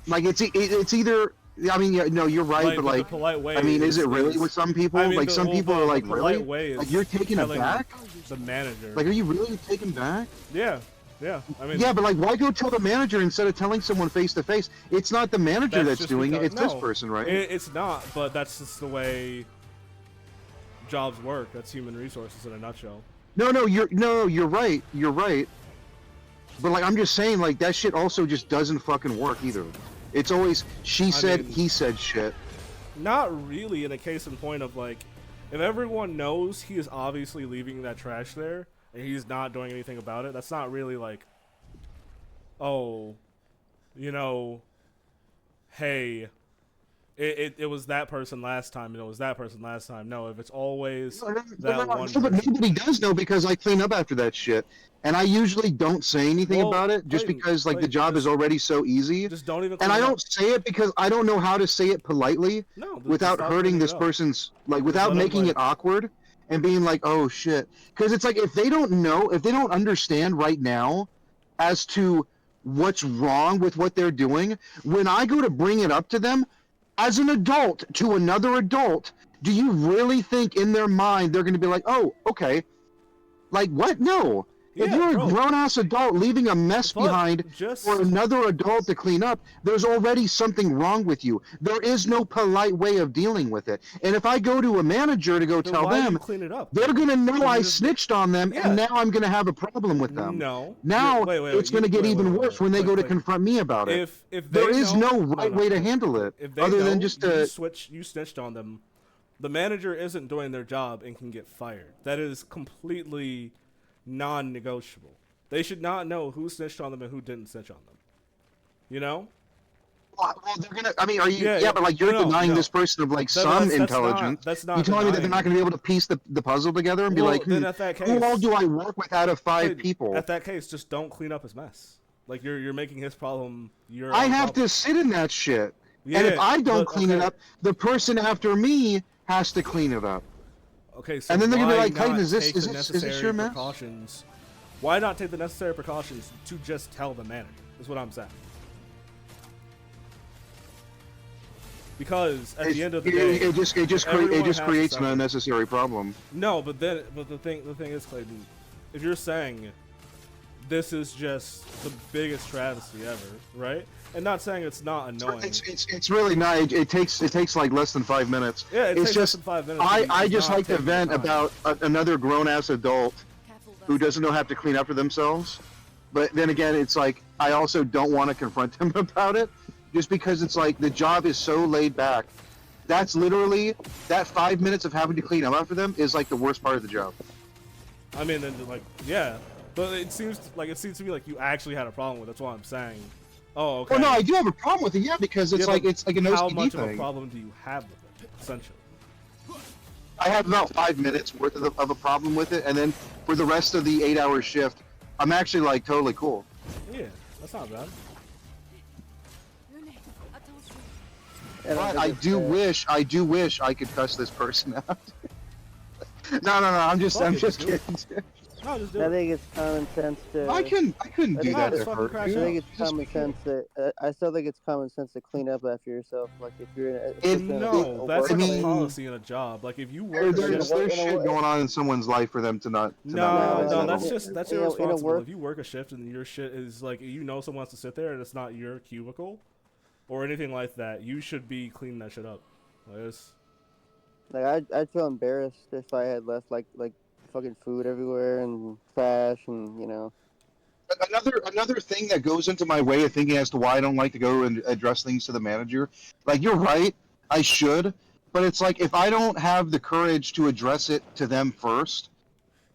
it's either. I mean, yeah, no, you're right, but the like, polite way I mean, is it really with some people? I mean, Like some people are like, polite really? way is Like you're taking it telling back? the manager. Like, are you really taken back? Yeah, yeah. I mean, Yeah, but like, why go tell the manager instead of telling someone face to face? It's not the manager that's just doing it; because- it's this no, person, right? It's not, but that's just the way jobs work. That's human resources in a nutshell. No, you're right. You're right. But like, I'm just saying, like that shit also just doesn't fucking work either. It's always she said, mean, he said shit. Not really in a case in point of like, if everyone knows he is obviously leaving that trash there and he's not doing anything about it, that's not really like, oh, you know, hey, it was that person last time and it was that person last time. No, if it's always that one But person. nobody does know because I clean up after that shit, and I usually don't say anything Well, about it just Clayton, because like the Clayton, job is already so easy. Just don't even. And I clean don't up. say it because I don't know how to say it politely No, just without stop hurting cleaning this it up. person's like Just without let 'em, making like- it awkward and being like, oh shit, because it's like if they don't know, if they don't understand right now as to what's wrong with what they're doing, when I go to bring it up to them as an adult to another adult, do you really think in their mind they're going to be like, oh, okay, like what? No. If Yeah, you're a bro. grown-ass adult leaving a mess But behind just for another adult to clean up, there's already something wrong with you. There is no polite way of dealing with it. And if I go to a manager to go then tell why do them, you clean it up? they're going to know You I just- snitched on them, Yeah. and now I'm going to have a problem with them. No. Now Wait, it's going to get even worse when they go to confront me about it. If they There is know, no right way to handle it, If they other know than just to... you snitched on them, the manager isn't doing their job and can get fired. That is completely non-negotiable. They should not know who snitched on them and who didn't snitch on them. You know? Well, they're gonna. I mean, are you? Yeah, Yeah, but like you're no, denying no. this person of like That- some that's intelligence. That's not You telling me that they're not denying. going to be able to piece the puzzle together and be Well, like, then at that who all case- do I work with out of 5 Wait, people? At that case, just don't clean up his mess. Like you're making his problem your I own have problem. to sit in that shit. Yeah, and if I don't but- clean it okay. up, the person after me has to clean it up. Okay, so And then they're gonna be why like, Titan, not is this- take is the this- is this necessary your mess? precautions? Why not take the necessary precautions to just tell the manager? Is what I'm saying. Because at the end of the day, it just everyone has to creates an suffer. unnecessary problem. No, but the thing is, Clayton, if you're saying this is just the biggest travesty ever, right? And not saying it's not annoying. It's really not. It takes like less than 5 minutes. Yeah, it it's takes less just than 5 minutes. I to just not like to take the vent time. about another grown ass adult Careful, who that's- doesn't know how to clean up for themselves. But then again, it's like I also don't want to confront them about it, just because it's like the job is so laid back. That's literally that 5 minutes of having to clean up after them is like the worst part of the job. I mean, then like, yeah, but it seems to me like you actually had a problem with it. That's what I'm saying. Oh, okay. Well, no, I do have a problem with it, yeah, because it's Yeah, like but it's like an how OCD much of a thing. problem do you have with it, essentially? I have about 5 minutes worth of a problem with it, and then for the rest of the 8-hour shift, I'm actually like totally cool. Yeah, that's not bad. Rune, attention. And But think I it's, do wish I could cuss this person out. no, I'm just Fuck it, just do it. kidding. No, just do I it. think it's common sense to. I couldn't do think that it's to fucking her. crack I out. think it's Just common kidding. sense that I still think it's common sense to clean up after yourself. Like if you're in a, It- No, that's I like a mean- policy in a job. Like if you There- work, There's in a- there's in a shit way- going on in someone's life for them to not. To no, not realize no, that. that's just that's in a irresponsible. work- If you work a shift and your shit is like you know someone wants to sit there and it's not your cubicle or anything like that, you should be cleaning that shit up. Like it's, like I'd feel embarrassed if I had left like fucking food everywhere and trash and you know. Another thing that goes into my way of thinking as to why I don't like to go and address things to the manager. Like you're right, I should, but it's like if I don't have the courage to address it to them first,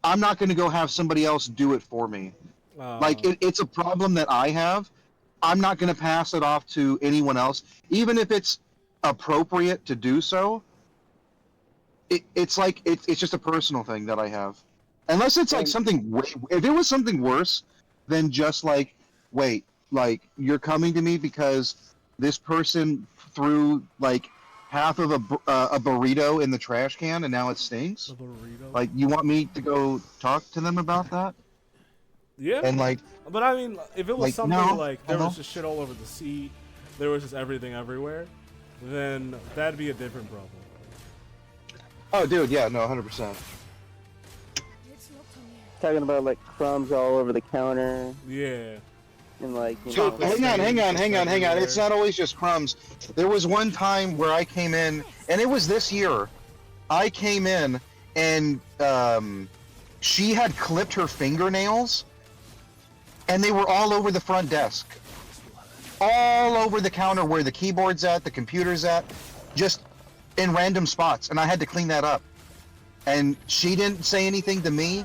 I'm not going to go have somebody else do it for me. Like it's a problem that I have. I'm not going to pass it off to anyone else, even if it's appropriate to do so. It's like it's just a personal thing that I have, unless it's like something way. If it was something worse than just like, wait, like you're coming to me because this person threw like half of a burrito in the trash can and now it stinks. A burrito. Like, you want me to go talk to them about that? Yeah. And like, but I mean, if it was like, something no, like there was just shit all over the seat, there was just everything everywhere, then that'd be a different problem. oh, dude, yeah, no, 100%. It's locked on you. Talking about like crumbs all over the counter Yeah. and like So, hang on. It's not always just crumbs. There was one time where I came in, and it was this year. I came in, and she had clipped her fingernails, and they were all over the front desk. All over the counter where the keyboard's at, the computer's at, just in random spots, and I had to clean that up. And she didn't say anything to me,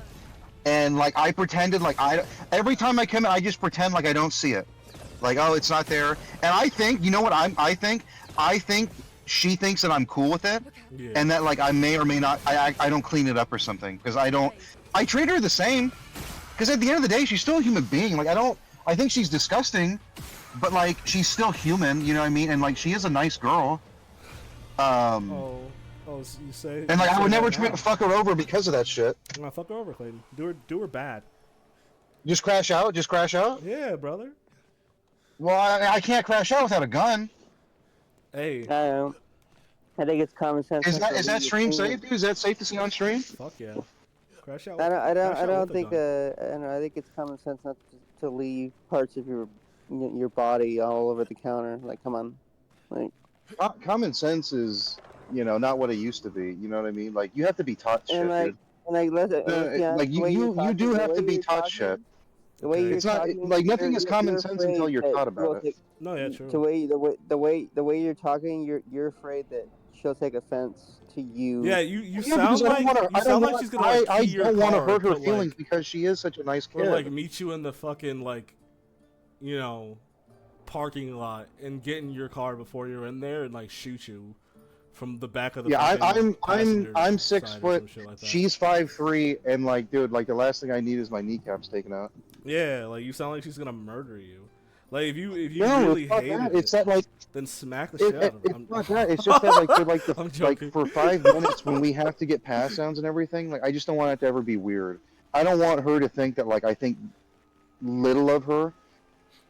and like I pretended like every time I come in, I just pretend like I don't see it, like, oh, it's not there. And I think, you know what I think she thinks that I'm cool with it, Yeah. and that like I may or may not I don't clean it up or something, because I treat her the same, because at the end of the day she's still a human being. Like I think she's disgusting, but like she's still human, you know what I mean? And like she is a nice girl. Oh, so you say. And like you I say would never that try now. to fuck her over because of that shit. Nah, fuck her over, Clayton. Do her bad. Just crash out. Yeah, brother. Well, I can't crash out without a gun. Hey. I don't know. I think it's common sense. Is not to that leave stream your safe, dude? Is that safe to see on stream? Fuck yeah. Crash out. I crash out don't with a think gun. I don't know, I think it's common sense not to leave parts of your body all over the counter. Like, come on, like. Common sense is, not what it used to be. You know what I mean? Like you have to be taught shit, And like, dude. and like, listen, yeah, Like the way you're you talking- do the have way to be you're taught talking- shit. The way Okay. you're It's not talking, like nothing is common you're sense until you're afraid taught that about it. No, yeah, true. the way you're talking, you're afraid that she'll take offense to you. Yeah, you Yeah, sound because like she's gonna like I key your don't want to car, hurt her put, feelings like, because she is such a nice kid. or like meet you in the fucking like, parking lot and get in your car before you're in there and like shoot you from the back of the. Yeah, fucking I'm passenger 6 side or foot. some shit like that. She's 5'3", and like, dude, like the last thing I need is my kneecaps taken out. Yeah, like you sound like she's gonna murder you. Like if you No, really it's not hated that. it, It's that like then smack the shit out of her. it's not that. It's just that like I'm like joking. for 5 minutes when we have to get pass downs and everything. Like I just don't want it to ever be weird. I don't want her to think that like I think little of her,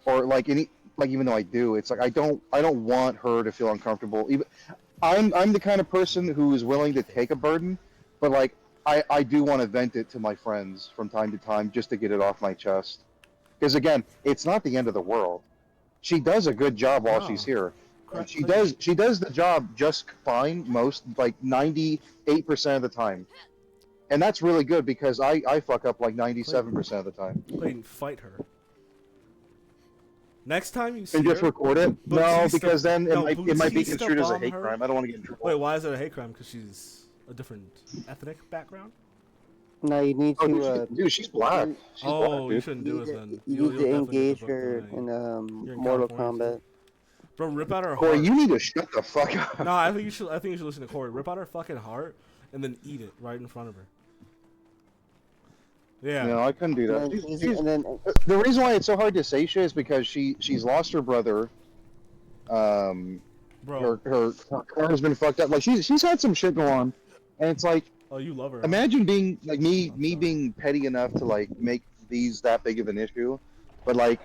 or like even though I do, it's like I don't want her to feel uncomfortable. Even I'm the kind of person who is willing to take a burden, but like I do want to vent it to my friends from time to time just to get it off my chest. Because again, it's not the end of the world. She does a good job while No. she's here. Correct. She does the job just fine most, like 98% of the time. And that's really good because I fuck up like 97% of the time. Clayton, fight her. Next time you see And just her, record it? No, Bautista- because then no, it might be Bautista construed as a bomb hate her. crime. I don't want to get in trouble. Wait, why is it a hate crime? Because she's a different ethnic background? No, you need Oh, to. dude, she's black. She's Oh, black, you dude. shouldn't do it then. You need to definitely engage get booked her tonight. in You're in Mortal California, Kombat. Bro, rip out her Corey, heart. you need to shut the fuck up. No, I think you should listen to Corey. Rip out her fucking heart and then eat it right in front of her. Yeah. No, I couldn't do that. And then, She's- and then the reason why it's so hard to say shit is because she's lost her brother. Bro. Her car's been fucked up. Like she's had some shit go on, and it's like, Oh, you love her. imagine being like me I'm sorry. being petty enough to like make these that big of an issue, but like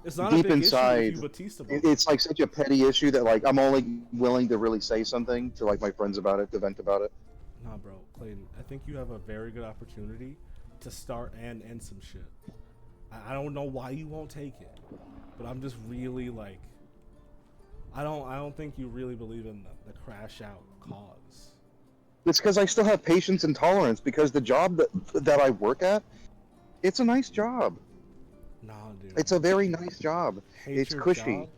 It's not deep a big inside, issue if you Bautista bomb. it's like such a petty issue that like I'm only willing to really say something to like my friends about it, to vent about it. Nah, bro, Clayton, I think you have a very good opportunity to start and end some shit. I don't know why you won't take it, but I'm just really like, I don't think you really believe in the crash out cause. It's because I still have patience and tolerance because the job that I work at, it's a nice job. Nah, dude. It's a very nice job. Hate It's your cushy. job,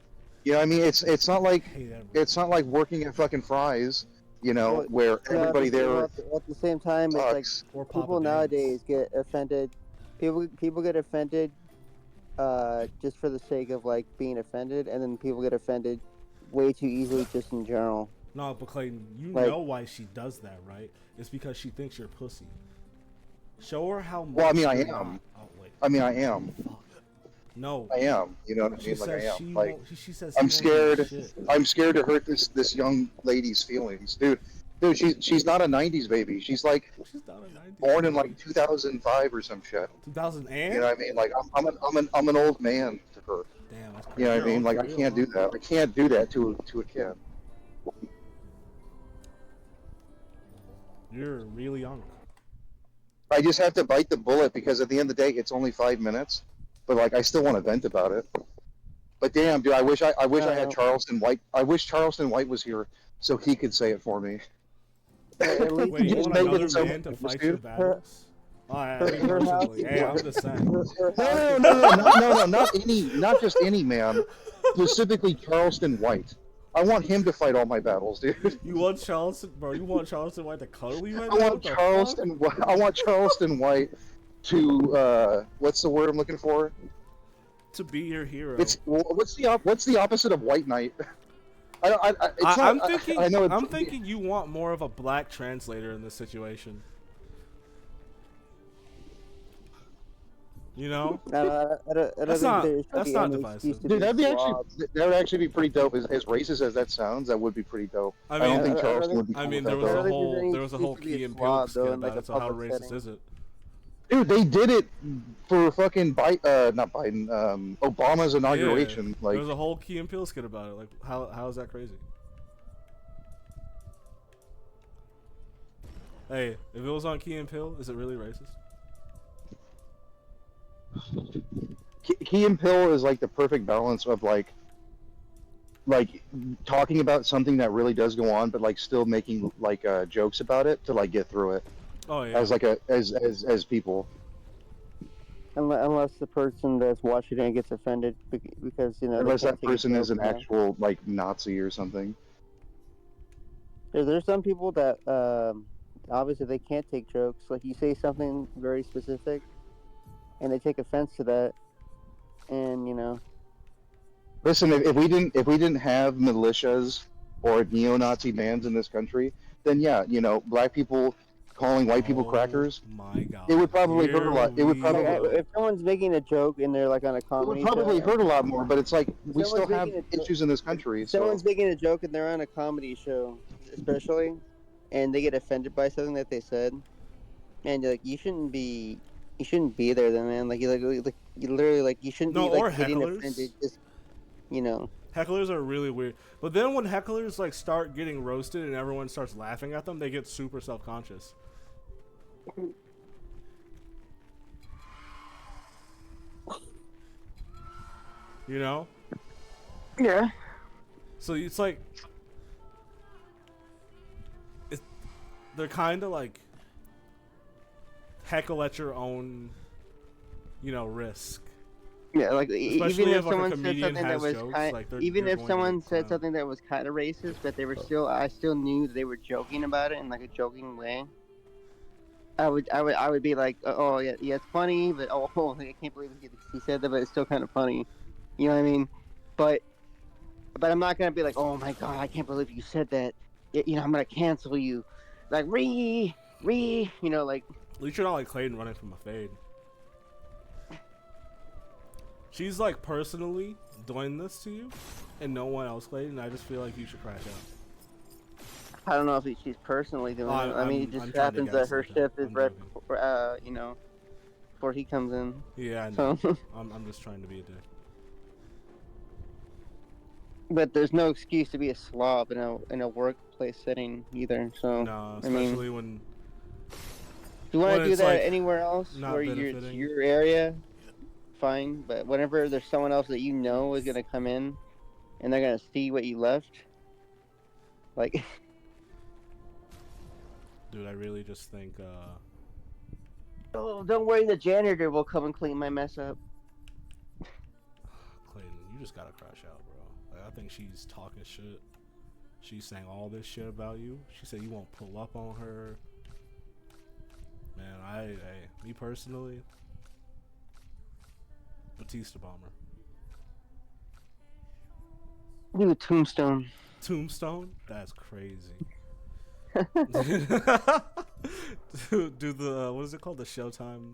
You know what I mean? It's not like hate everything. it's not like working at fucking Fry's, Well, where yeah, everybody but there at the same time, it's like sucks. Or Papa people Dan's. nowadays get offended. People get offended, just for the sake of like being offended, and then people get offended way too easily just in general. No, but Clayton, you Like- know why she does that, right? It's because she thinks you're pussy. Show her how much. Well, I mean, I you're am. not. Oh, wait. I mean, I am. Fuck. No. I am. You know what I She mean? Like I says am. she Like won't. She says I'm he won't do scared. shit. I'm scared to hurt this young lady's feelings, dude. Dude, she's not a '90s baby. She's like She's not a 90s born in baby. like 2005 or some shit. 2000 You know what I mean? Like I'm an old man to her. Damn, that's crazy. You know what You're I mean? old Like for I real, can't huh? do that. I can't do that to a kid. You're really young. I just have to bite the bullet because at the end of the day, it's only 5 minutes. But like, I still want to vent about it. But damn, dude, I wish I had Charleston White. I wish Charleston White was here so he could say it for me. At least Wait, you Just want make another it so man to famous, fight dude. your battles? I mean, her house personally, is hey, I'm just saying. No, not just any man. Specifically Charleston White. I want him to fight all my battles, dude. You want Charleston, bro? You want Charleston White to cuddle you right I now? want What the Charleston. I want Charleston White to what's the word I'm looking for? fuck? To be your hero. What's the opposite of White Knight? It's I'm not, thinking. I know it's, I'm thinking you want more of a black translator in this situation. You know? No, I don't That's think not- there should that's be not any divisive. excuse to Dude, be that would actually be pretty dope. As racist as that sounds, that would be pretty dope. I I mean, don't think I Charleston would be cool I mean, with there that, was though. a think there's whole any there was a whole excuse to be Key a and Peele slob, skit though, in, about like, it. a So how public racist setting. is it? Dude, they did it for fucking not Biden, Obama's inauguration. Yeah, Like, there was a whole Key and Peele skit about it. Like, how is that crazy? Hey, if it was on Key and Peele, is it really racist? Key and Peele is like the perfect balance of like talking about something that really does go on, but like still making like jokes about it to like get through it Oh yeah. as like as people. Unless the person that's watching it gets offended because they Unless can't that take a person is joke, an actual like Nazi or something. There's some people that obviously they can't take jokes. Like you say something very specific, and they take offense to that, and Listen, if we didn't have militias or neo-Nazi bands in this country, then yeah, black people calling white people crackers, My God. it would probably hurt a lot. It would probably if someone's making a joke and they're like on a it comedy would probably show, hurt a lot more. But it's like we Someone's still have making a joke- issues in this country. So someone's making a joke and they're on a comedy show, especially, and they get offended by something that they said, and you're like, you shouldn't be there, then, man. Like you literally like you shouldn't No, be like or getting hecklers. offended. Just Hecklers are really weird. But then when hecklers like start getting roasted and everyone starts laughing at them, they get super self-conscious. You know? Yeah. So it's like they're kind of like heckle at your own, risk. Yeah, like Especially even if, if like, a someone said comedian something that has was jokes, kind, like, even you're if going to someone get said clowned. something that was kind of racist, but I still knew that they were joking about it in like a joking way. I would be like, oh yeah, it's funny, but I can't believe he said that, but it's still kind of funny. You know what I mean? But I'm not gonna be like, oh my god, I can't believe you said that. I'm gonna cancel you. Like like. At least you're not like Clayton running from a fade. She's like personally doing this to you, and no one else, Clayton. I just feel like you should crash out. I don't know if she's personally doing it. I mean, it I'm just trying to happens that her gaslight them. shift is I'm right joking. before, before he comes in. Yeah, I know. So, I'm just trying to be a dick. but there's no excuse to be a slob in a workplace setting either. So, No, I mean, especially when if you want when to do it's, that like, anywhere else not where it's benefiting. your area, fine. But whenever there's someone else that is gonna come in, and they're gonna see what you left, like. Dude, I really just think Oh, don't worry, the janitor will come and clean my mess up. Clayton, you just gotta crash out, bro. Like, I think she's talking shit. She's saying all this shit about you. She said you won't pull up on her. Man, me personally, Batista bomber. Do a tombstone. Tombstone? That's crazy. do the what is it called? The Showtime.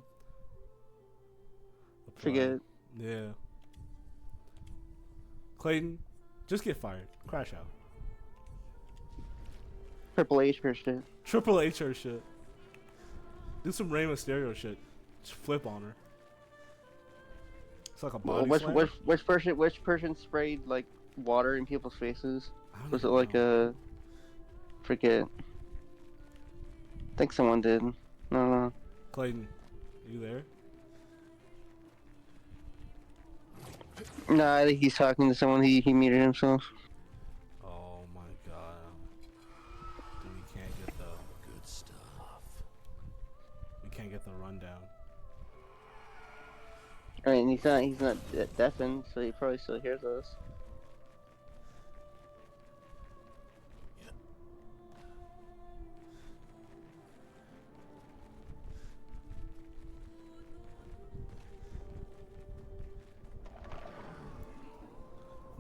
Forget. Yeah, Clayton, just get fired. Crash out. Triple H for shit. Triple H or shit. Do some Rey Mysterio shit. Just flip on her. It's like a body slam. Which person sprayed like water in people's faces? I don't Was it even like know. forget? I think someone did. No. Clayton, you there? Nah, I think he's talking to someone. He muted himself. Oh my god. Dude, we can't get the good stuff. We can't get the rundown. I mean, he's not deafened, so he probably still hears us.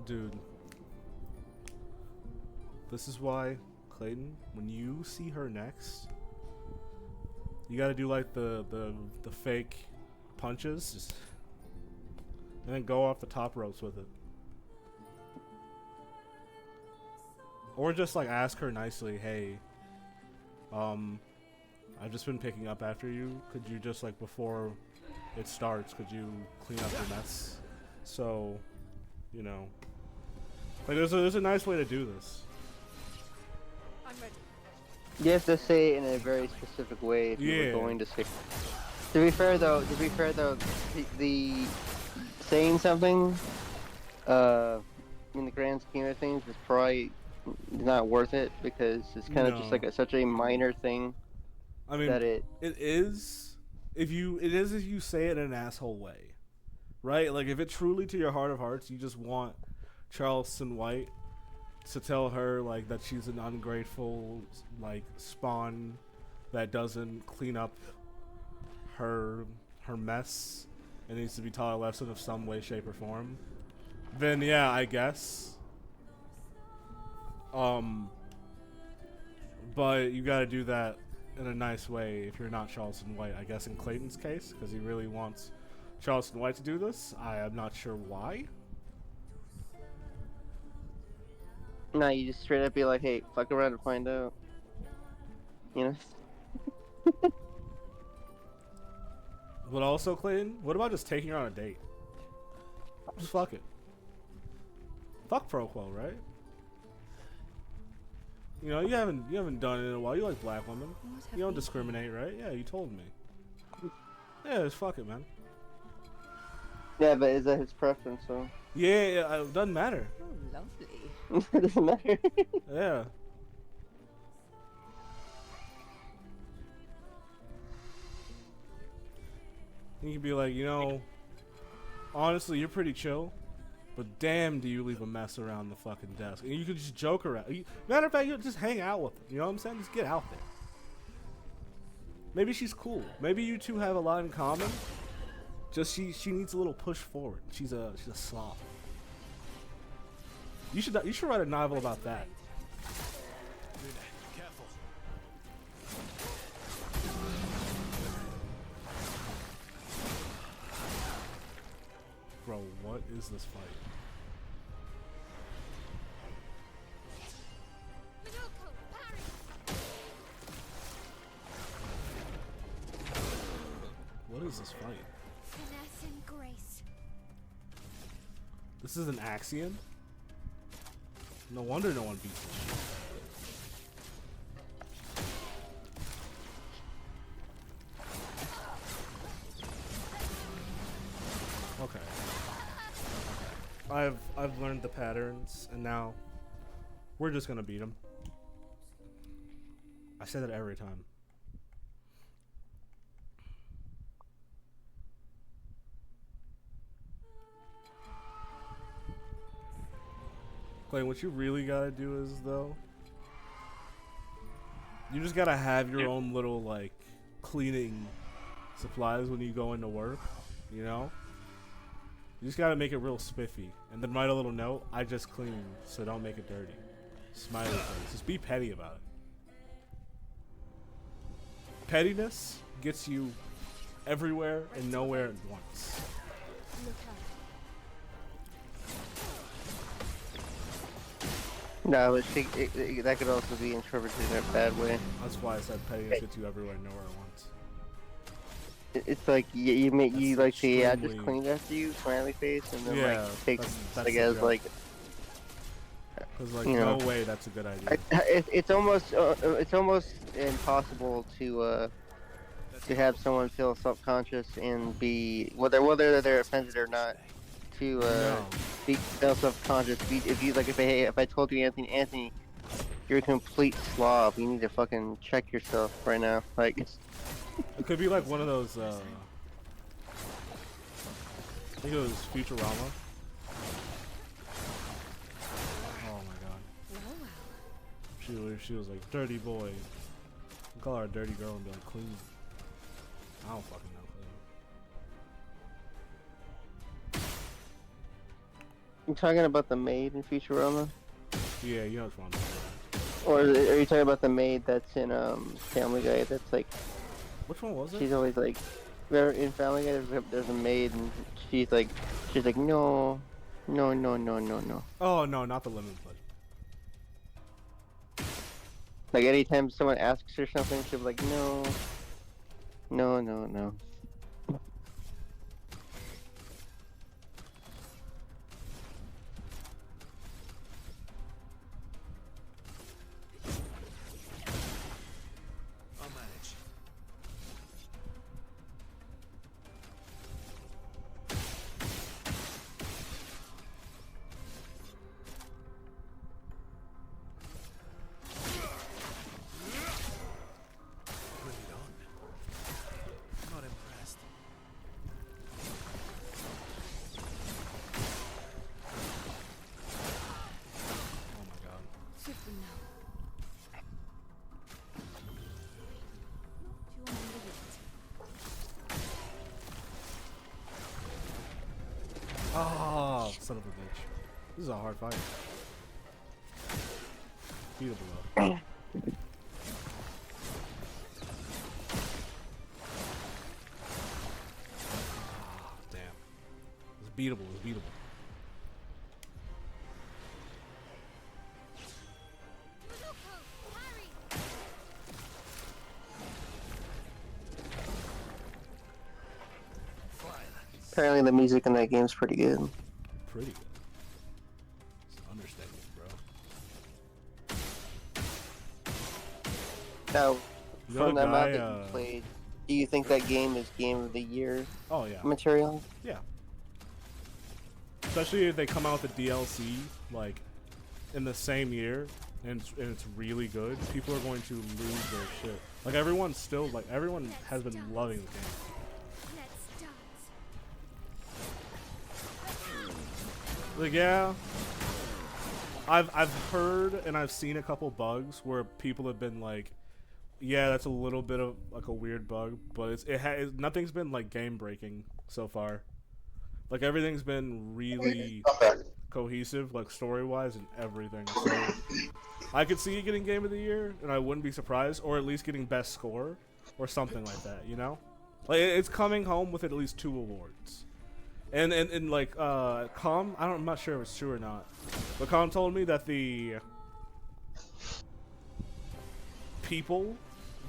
Dude. This is why, Clayton, when you see her next, you gotta do like the fake punches, just, and then go off the top ropes with it. Or just like ask her nicely, hey, I've just been picking up after you. Could you just like before it starts, could you clean up your mess? So, you know, like there's a nice way to do this. I'm ready. You have to say it in a very specific way if you were going to say. To be fair though, the saying something, in the grand scheme of things, is probably not worth it because it's kind of just like such a minor thing. I mean, that it is if you say it in an asshole way, right? Like if it truly to your heart of hearts, you just want Charleston White to tell her like that she's an ungrateful like spawn that doesn't clean up her mess and needs to be taught a lesson of some way, shape, or form, then yeah, I guess. But you gotta do that in a nice way if you're not Charleston White, I guess in Clayton's case, because he really wants Charleston White to do this. I am not sure why. No, you just straight up be like, hey, fuck around and find out. You know? But also, Clayton, what about just taking her on a date? Just fuck it. Fuck Pro-Quo, right? You know, you haven't done it in a while. You like black women. You don't discriminate, right? Yeah, you told me. Yeah, just fuck it, man. Yeah, but is that his preference, so? Yeah, it doesn't matter. Oh, lovely. It doesn't matter. Yeah. You can be like, you know, honestly, you're pretty chill, but damn, do you leave a mess around the fucking desk. And you can just joke around. Matter of fact, you just hang out with her. You know what I'm saying? Just get out there. Maybe she's cool. Maybe you two have a lot in common. Just she needs a little push forward. She's a sloth. You should write a novel about that. Careful. Bro, what is this fight? What is this fight? Finesse and grace. This is an Axiom? No wonder no one beats this shit. Okay. I've learned the patterns, and now we're just gonna beat him. I say that every time. Clay, what you really gotta do is, though, you just gotta have your own little, like, cleaning supplies when you go into work, you know? You just gotta make it real spiffy, and then write a little note, I just clean, so don't make it dirty. Smiley face. Just be petty about it. Pettiness gets you everywhere and nowhere at once. Look out. No, but that could also be interpreted in a bad way. That's why I said pettiness gets you everywhere, nowhere at once. It's like you make you That's like say, yeah, just extremely- clean after you, smiley face, and then Yeah, like take that's like the as joke. like Because like, you know. no way that's a good idea. it's almost impossible to have someone feel self-conscious and be whether they're offended or not to No. feel self-conscious. If you like if I told you Anthony, you're a complete slob. You need to fucking check yourself right now. Like It could be like one of those, I think it was Futurama. Oh my god. She was like, dirty boy. You call her a dirty girl and be like, clean. I don't fucking know. you talking about the maid in Futurama, Yeah, you know what's wrong with or are you talking about the maid that's in Family Guy? That's like that. Which one was it? she's always like, in Family Guy there's a maid and she's like no, no, no, no, no, no. Oh, no, not the lemon pledge. Like anytime someone asks her something, she'll be like, no, no, no, no. I'll manage. Bring it on. I'm not impressed. Oh my god. Shift them now. Do you want to leave it? Oh, son of a bitch. This is a hard fight. Beatable though. Ah, damn. It's beatable, it's beatable. Apparently the music in that game's pretty good. Pretty good. It's an understatement, bro. Now, You know from the the amount guy, that you played, do you think that game is Game of the Year Oh yeah. material? Yeah. Especially if they come out with the DLC like in the same year and it's really good, people are going to lose their shit. Like everyone has been loving the game. Let's dance. Like yeah, I've heard and I've seen a couple bugs where people have been like, yeah, that's a little bit of like a weird bug, but nothing's been like game breaking so far. Like everything's been really cohesive, like story wise and everything. So I could see it getting Game of the Year, and I wouldn't be surprised, or at least getting Best Score or something like that. You know, like it's coming home with at least 2 awards. And like I'm not sure if it's true or not, but Com told me that the people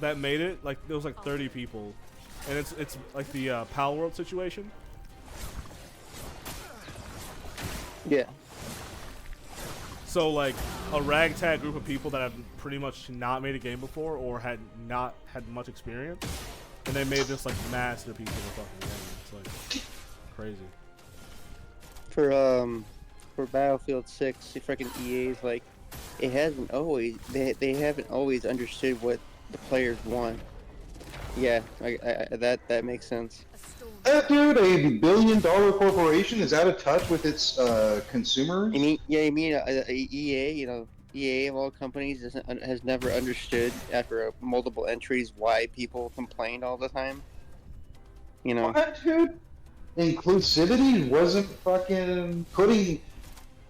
that made it, like there was like 30 people, and it's like the Pal World situation. Yeah. So like a ragtag group of people that have pretty much not made a game before or had not had much experience, and they made this like masterpiece of a fucking game. It's like crazy. For Battlefield 6, the freaking EA's like, it hasn't always they haven't always understood what the players want. Yeah, that makes sense. A storm. That dude, $1 billion corporation, is out of touch with its consumers? EA, you know, EA of all companies has never understood after multiple entries why people complained all the time. You know. What, dude? Inclusivity wasn't fucking putting.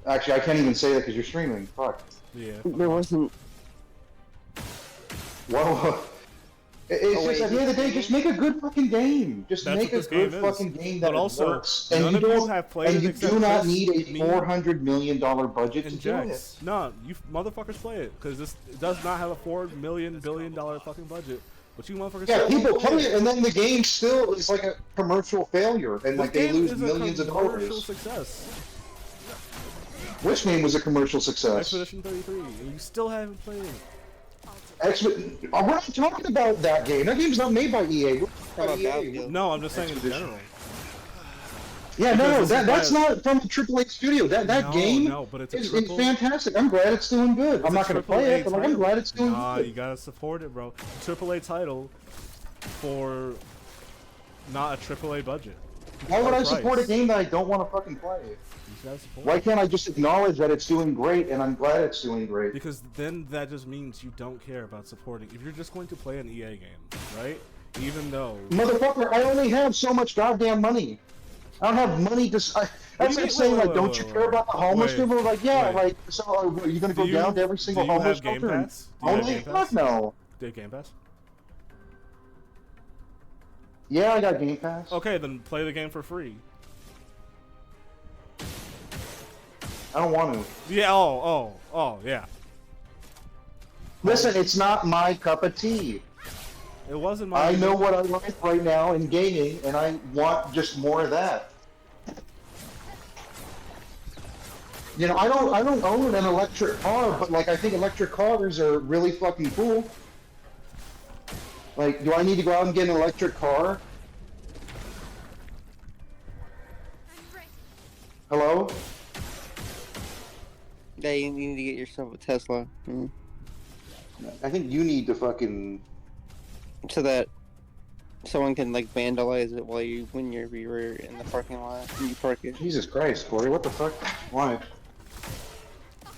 Actually, I can't even say that because you're streaming. Fuck. Yeah. There wasn't. Well, It's Oh, just wait, at the end of the day, just make a good fucking game. Just That's make what a this game good is. fucking game that But also, works. And none you of you don't. have played And it you except do not Chris, need a me, $400 million budget to and do it. Jax. No, you motherfuckers play it because this does not have a $4 billion fucking budget. But you motherfuckers Yeah, still people play it, and then the game still is like a commercial failure, and This like they game lose is millions a of commercial dollars. success. Which game was a commercial success? Expedition 33, and you still haven't played it. We're not talking about that game. That game's not made by EA. We're How about EA. Battlefield? No, I'm just saying in Expedition. general. Yeah, no, Because this is that's by not from a AAA studio. That No, game no, but it's a is triple- fantastic. I'm glad it's doing good. I'm not going to play AAA it, but like, I'm title. glad it's doing Nah, good. you gotta support it, bro. AAA title for not a AAA budget. Why would I Price. support a game that I don't want to fucking play? You gotta support Why it. can't I just acknowledge that it's doing great, and I'm glad it's doing great? Because then that just means you don't care about supporting. If you're just going to play an EA game, right? Even though Motherfucker, I only have so much goddamn money. I don't have money to. That's do you like mean- saying, wait, like, wait, don't wait, you wait, care about the homeless wait, people? Like, yeah, wait. like, so are you gonna go Do you- down to every single do you homeless have Game shelter? Pass? Do you have Only? Game Fuck Pass? no. Do you have Game Pass? Yeah, I got Game Pass. Okay, then play the game for free. I don't want to. Yeah. Oh, yeah. Listen, it's not my cup of tea. It wasn't my. I know what I like right now in gaming, and I want just more of that. You know, I don't own an electric car, but like I think electric cars are really fucking cool. Like, do I need to go out and get an electric car? Hello? Yeah, you need to get yourself a Tesla. Mhm. I think you need to fucking. So that someone can like vandalize it while when you're in the parking lot and you park it. Jesus Christ, Corey, what the fuck? Why?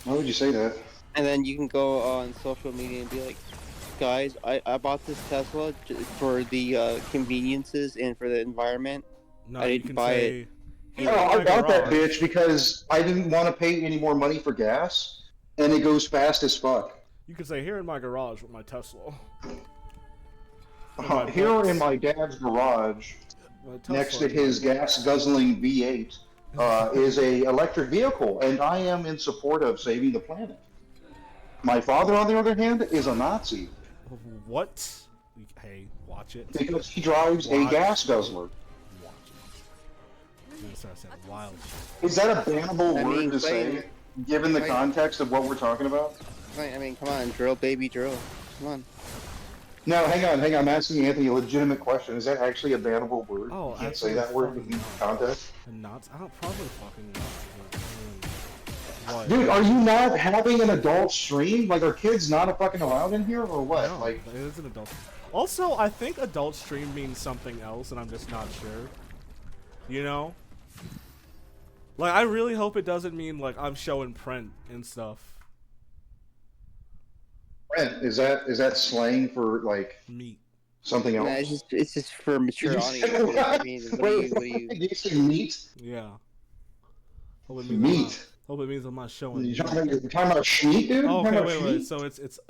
Why would you say that? And then you can go on social media and be like, guys, I bought this Tesla for the conveniences and for the environment. No, I you didn't can buy say, it. "Hey, No, in I my bought that garage." bitch because I didn't want to pay any more money for gas, and it goes fast as fuck. You could say, "Here in my garage with my Tesla." Here in my dad's garage, My Tesla next to is his my- gas-guzzling V8, is a electric vehicle, and I am in support of saving the planet. My father, on the other hand, is a Nazi What? Hey, watch it. because he drives a Watch. gas guzzler. Watch it. I'm gonna start saying wild shit. Is that a bannable I word mean, to say, given the Wait. context of what we're talking about? I mean, come on, drill, baby, drill. Come on. No, hang on. I'm asking Anthony a legitimate question. Is that actually a bannable word? Oh, You can't say that word in context. And not. I don't probably fucking not. But, what? Dude, are you not having an adult stream? Like, are kids not fucking allowed in here, or what? No, Like, it is an adult. Also, I think adult stream means something else, and I'm just not sure. You know? Like, I really hope it doesn't mean, like, I'm showing print and stuff. Brent, is that slang for like Meat. something else? Nah, it's just for mature Did you audience. say what? I mean, what do you? Did you say meat? Yeah. Hope it means I'm not, Meat. hope it means I'm not showing You're meat. talking about sheet, dude? Oh, You're okay, talking wait, about wait. sheet? So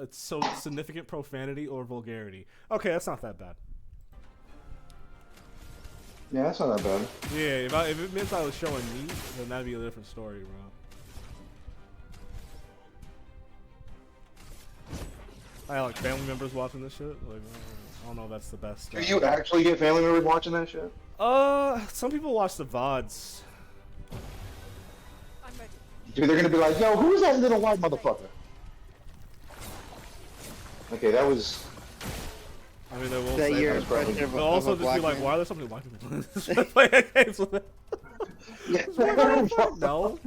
it's so significant profanity or vulgarity. Okay, that's not that bad. Yeah, that's not that bad. Yeah, if it meant I was showing meat, then that'd be a different story, bro. I have, like, family members watching this shit. Like, I don't know if that's the best. Do you actually get family members watching that shit? Some people watch the VODs. I'm ready. Dude, they're gonna be like, yo, who's that little white motherfucker? Okay, that was. I mean, they will Is that say your that. impression of They'll a also just be black like, man? why are there so many white people in this playing games with it? Yeah, No.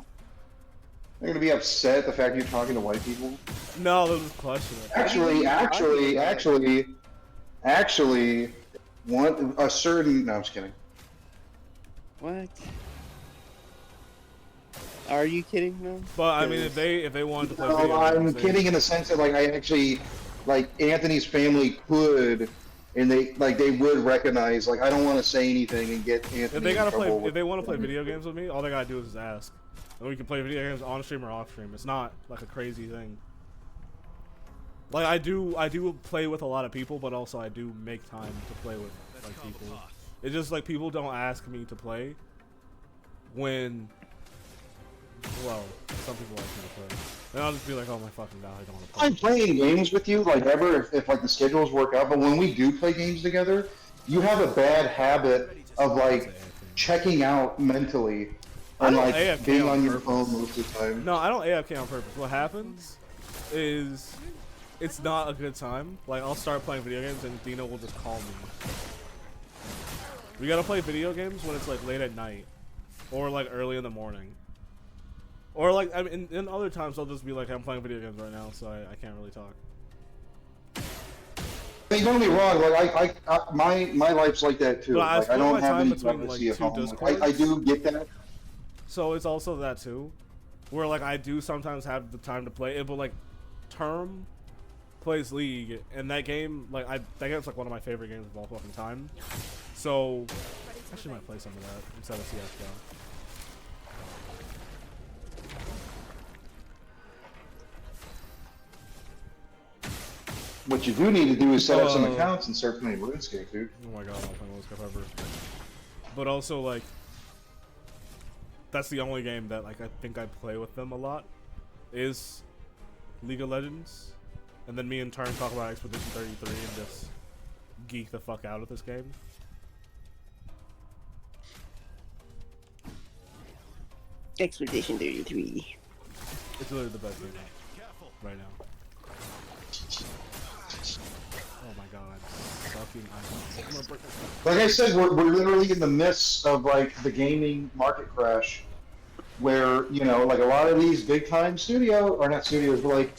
They're gonna be upset at the fact you're talking to white people. No, they'll just question it. Actually, one a certain. No, I'm just kidding. What? Are you kidding? No. But I mean, if they wanted to play No, video I'm games, they- kidding in the sense that like I actually, like Anthony's family could, and they would recognize. Like I don't want to say anything and get Anthony. If they gotta in play, trouble if they want to play with- video games with me, all they gotta do is just ask, and we can play video games on stream or off stream. It's not like a crazy thing. Like I do play with a lot of people, but also I do make time to play with like people. It's just like people don't ask me to play when, well, some people like me to play. And I'll just be like, oh my fucking god, I don't want to play. I'm playing games with you, like ever, if like the schedules work out. But when we do play games together, you have a bad habit of like checking out mentally and like AFK being on on your purpose. phone most of the time. No, I don't AFK on purpose. What happens is it's not a good time. Like I'll start playing video games and Dina will just call me. We gotta play video games when it's like late at night or like early in the morning. Or like I mean, in other times I'll just be like, I'm playing video games right now, so I can't really talk. I mean, don't get me wrong. Like my life's like that too. But I like I split don't my have time any between, privacy like, at two home. Discords. Like, I do get that. So it's also that too, where like I do sometimes have the time to play it, but like Term plays League, and that game that game's like one of my favorite games of all fucking time. So I actually might play some of that instead of CS:GO. What you do need to do is set up some accounts and start playing RuneScape, dude. Oh my god, I'm not playing RuneScape ever. But also like that's the only game that like I think I play with them a lot is League of Legends, and then me and Turn talk about Expedition 33 and just geek the fuck out of this game. Expedition 33. It's literally the best game right now. Oh my god, I'm fucking Like I said, we're literally in the midst of like the gaming market crash, where like a lot of these big time not studios, but like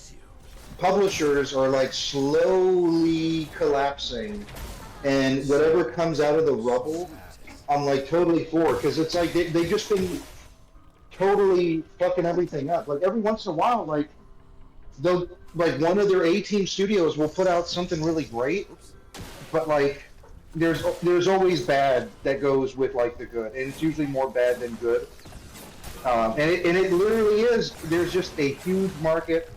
publishers are like slowly collapsing, and whatever comes out of the rubble, I'm like totally for, because it's like they just been totally fucking everything up. Like every once in a while, like they'll like one of their A-team studios will put out something really great, but like there's always bad that goes with like the good, and it's usually more bad than good. And it literally is. There's just a huge market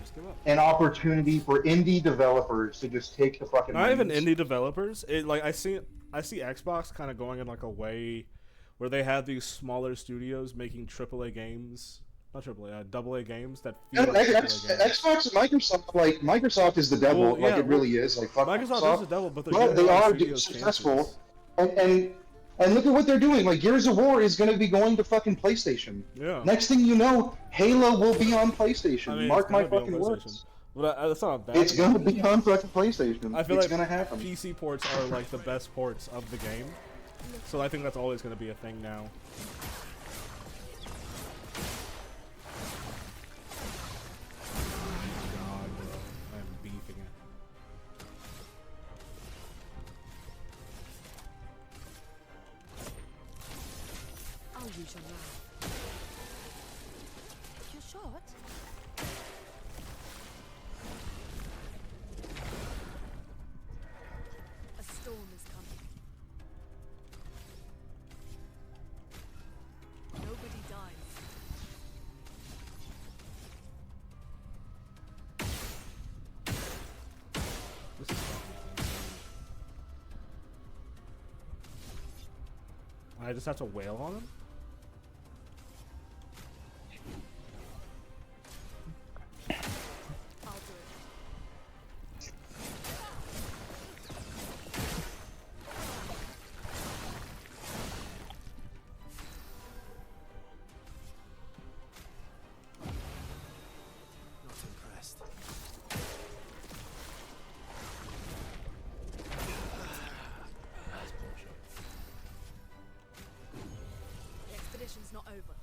and opportunity for indie developers to just take the fucking. Not even indie developers. It like I see Xbox kind of going in like a way where they have these smaller studios making AAA games. Not AAA, AA games that feel like AAA games. Xbox and Microsoft, like Microsoft is the devil, Well, yeah, like it really is. Like fuck Microsoft is the devil, but they are successful, and look at what they're doing. Like Gears of War is going to be going to fucking PlayStation. Yeah. Next thing you know, Halo will be on PlayStation. I mean, Mark my fucking words. But that's not bad. It's going to be on fucking PlayStation. I feel it's like going to happen. PC ports are like the best ports of the game, so I think that's always going to be a thing now. Use your knife. You're shot. A storm is coming. Nobody dies. This is I just have to wail on him? Not over.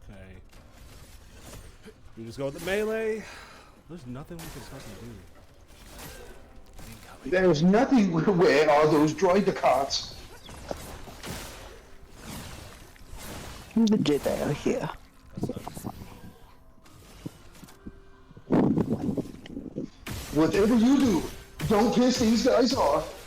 Okay. We just go with the melee. There's nothing we can fucking do. There's nothing. Where are those droidecots? The Jedi are here. Whatever you do, don't piss these guys off.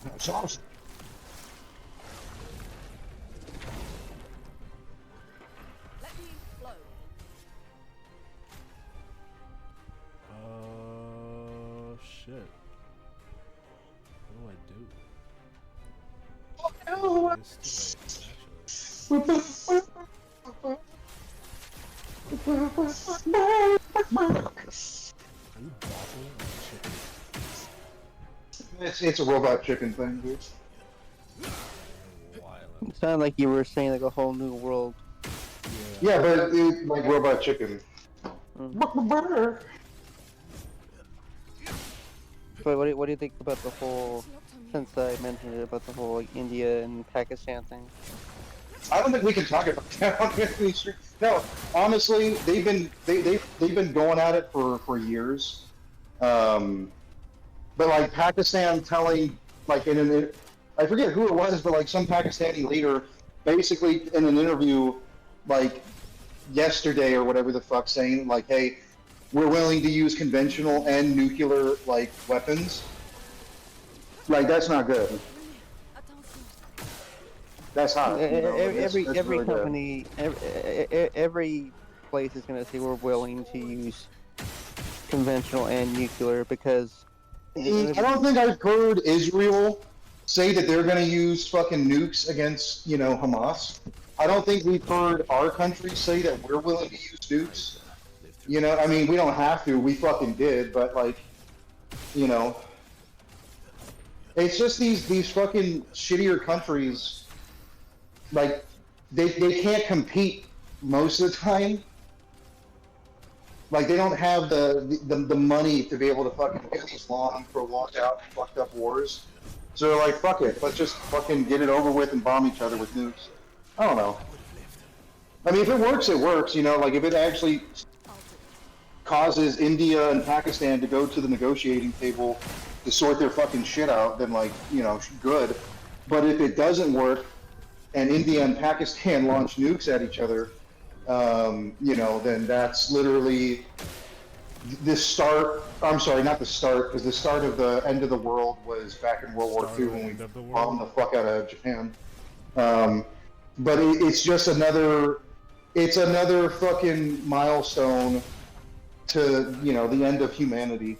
That's awesome. Let me flow. Shit. What do I do? No. It's too late, actually. Are you battling a chicken? It's a robot chicken thing, dude. Wild. It sounded like you were saying like a whole new world. Yeah, but it, like robot chicken. Mm. But what do you think about the whole? Since I mentioned it about the whole like India and Pakistan thing. I don't think we can talk about that on the street. No, honestly, they've been going at it for years. But like Pakistan telling like I forget who it was, but like some Pakistani leader basically in an interview like yesterday or whatever the fuck saying like, hey, we're willing to use conventional and nuclear like weapons. Like that's not good. That's hot. You know, Every that's really good. company, every place is gonna say we're willing to use conventional and nuclear because. I don't think I've heard Israel say that they're going to use fucking nukes against, you know, Hamas. I don't think we've heard our country say that we're willing to use nukes. You know, I mean, we don't have to. We fucking did, but like, you know, it's just these fucking shittier countries. Like, they can't compete most of the time. Like they don't have the money to be able to fucking get these long, prolonged out, fucked up wars. So they're like, fuck it, let's just fucking get it over with and bomb each other with nukes. I don't know. I mean, if it works, it works. You know, like if it actually causes India and Pakistan to go to the negotiating table to sort their fucking shit out, then like, you know, good. But if it doesn't work, and India and Pakistan launch nukes at each other, you know, then that's literally the start. I'm sorry, not the start, because the start of the end of the world was back in World War II when we bombed the fuck out of Japan. But it's just another fucking milestone to, you know, the end of humanity.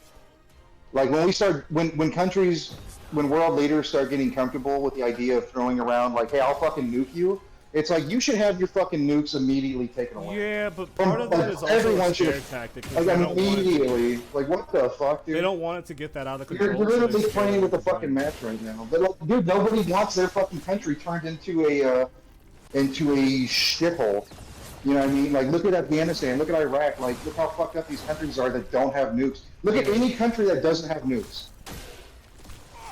Like when countries, when world leaders start getting comfortable with the idea of throwing around like, hey, I'll fucking nuke you. It's like you should have your fucking nukes immediately taken away. Yeah, but part of that is also everyone a scare tactic. Like immediately, like what the fuck, dude? They don't want it to get that out of control. You're literally playing with the fucking match right now. But like, dude, nobody wants their fucking country turned into a shithole. You know what I mean? Like, look at Afghanistan, look at Iraq. Like, look how fucked up these countries are that don't have nukes. Look at any country that doesn't have nukes.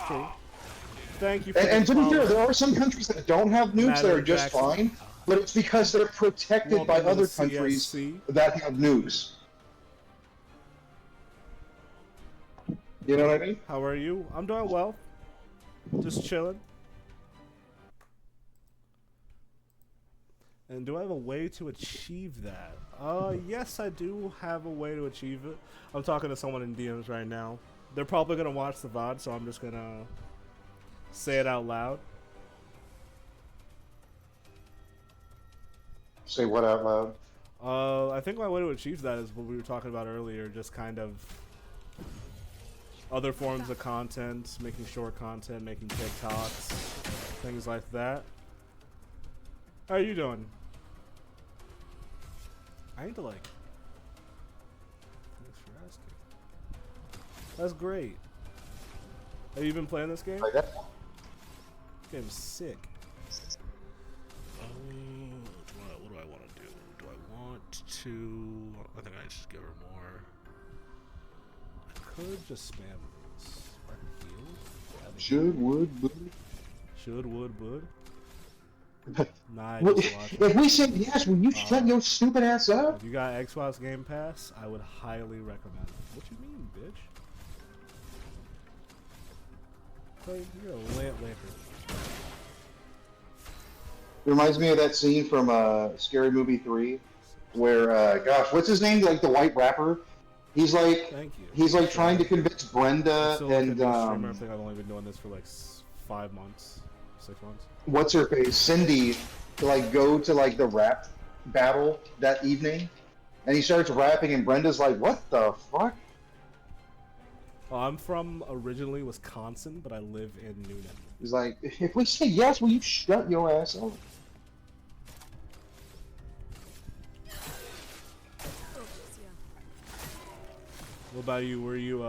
True. Thank you. For and to be fair, there are some countries that don't have nukes that are just Jackson. fine, but it's because they're protected by other countries that have nukes. You know what I mean? How are you? I'm doing well. Just chilling. And do I have a way to achieve that? Yes, I do have a way to achieve it. I'm talking to someone in DMs right now. They're probably gonna watch the VOD, so I'm just gonna say it out loud. Say what out loud? I think my way to achieve that is what we were talking about earlier, just kind of other forms of content, making short content, making TikToks, things like that. How are you doing? I need to like... Thanks for asking. That's great. Have you been playing this game? Like that? This game's sick. What do I want to do? Do I want to... I think I just give her more. I could just spam this. I can heal. Should, would, would. Should, would. Nah, Well, if we said yes, will you shut your stupid ass up? If you got Xbox Game Pass, I would highly recommend it. What you mean, bitch? You're a lit liquor. It reminds me of that scene from Scary Movie 3, where gosh, what's his name? Like the white rapper. He's like, Thank you. he's like trying to convince I'm Brenda still like a and new streamer. I think I've only been doing this for like 5 months, 6 months. what's her face, Cindy, to like go to like the rap battle that evening, and he starts rapping, and Brenda's like, "What the fuck?" I'm from originally Wisconsin, but I live in Noonan. He's like, "If we say yes, will you shut your ass up?" What about you? Where you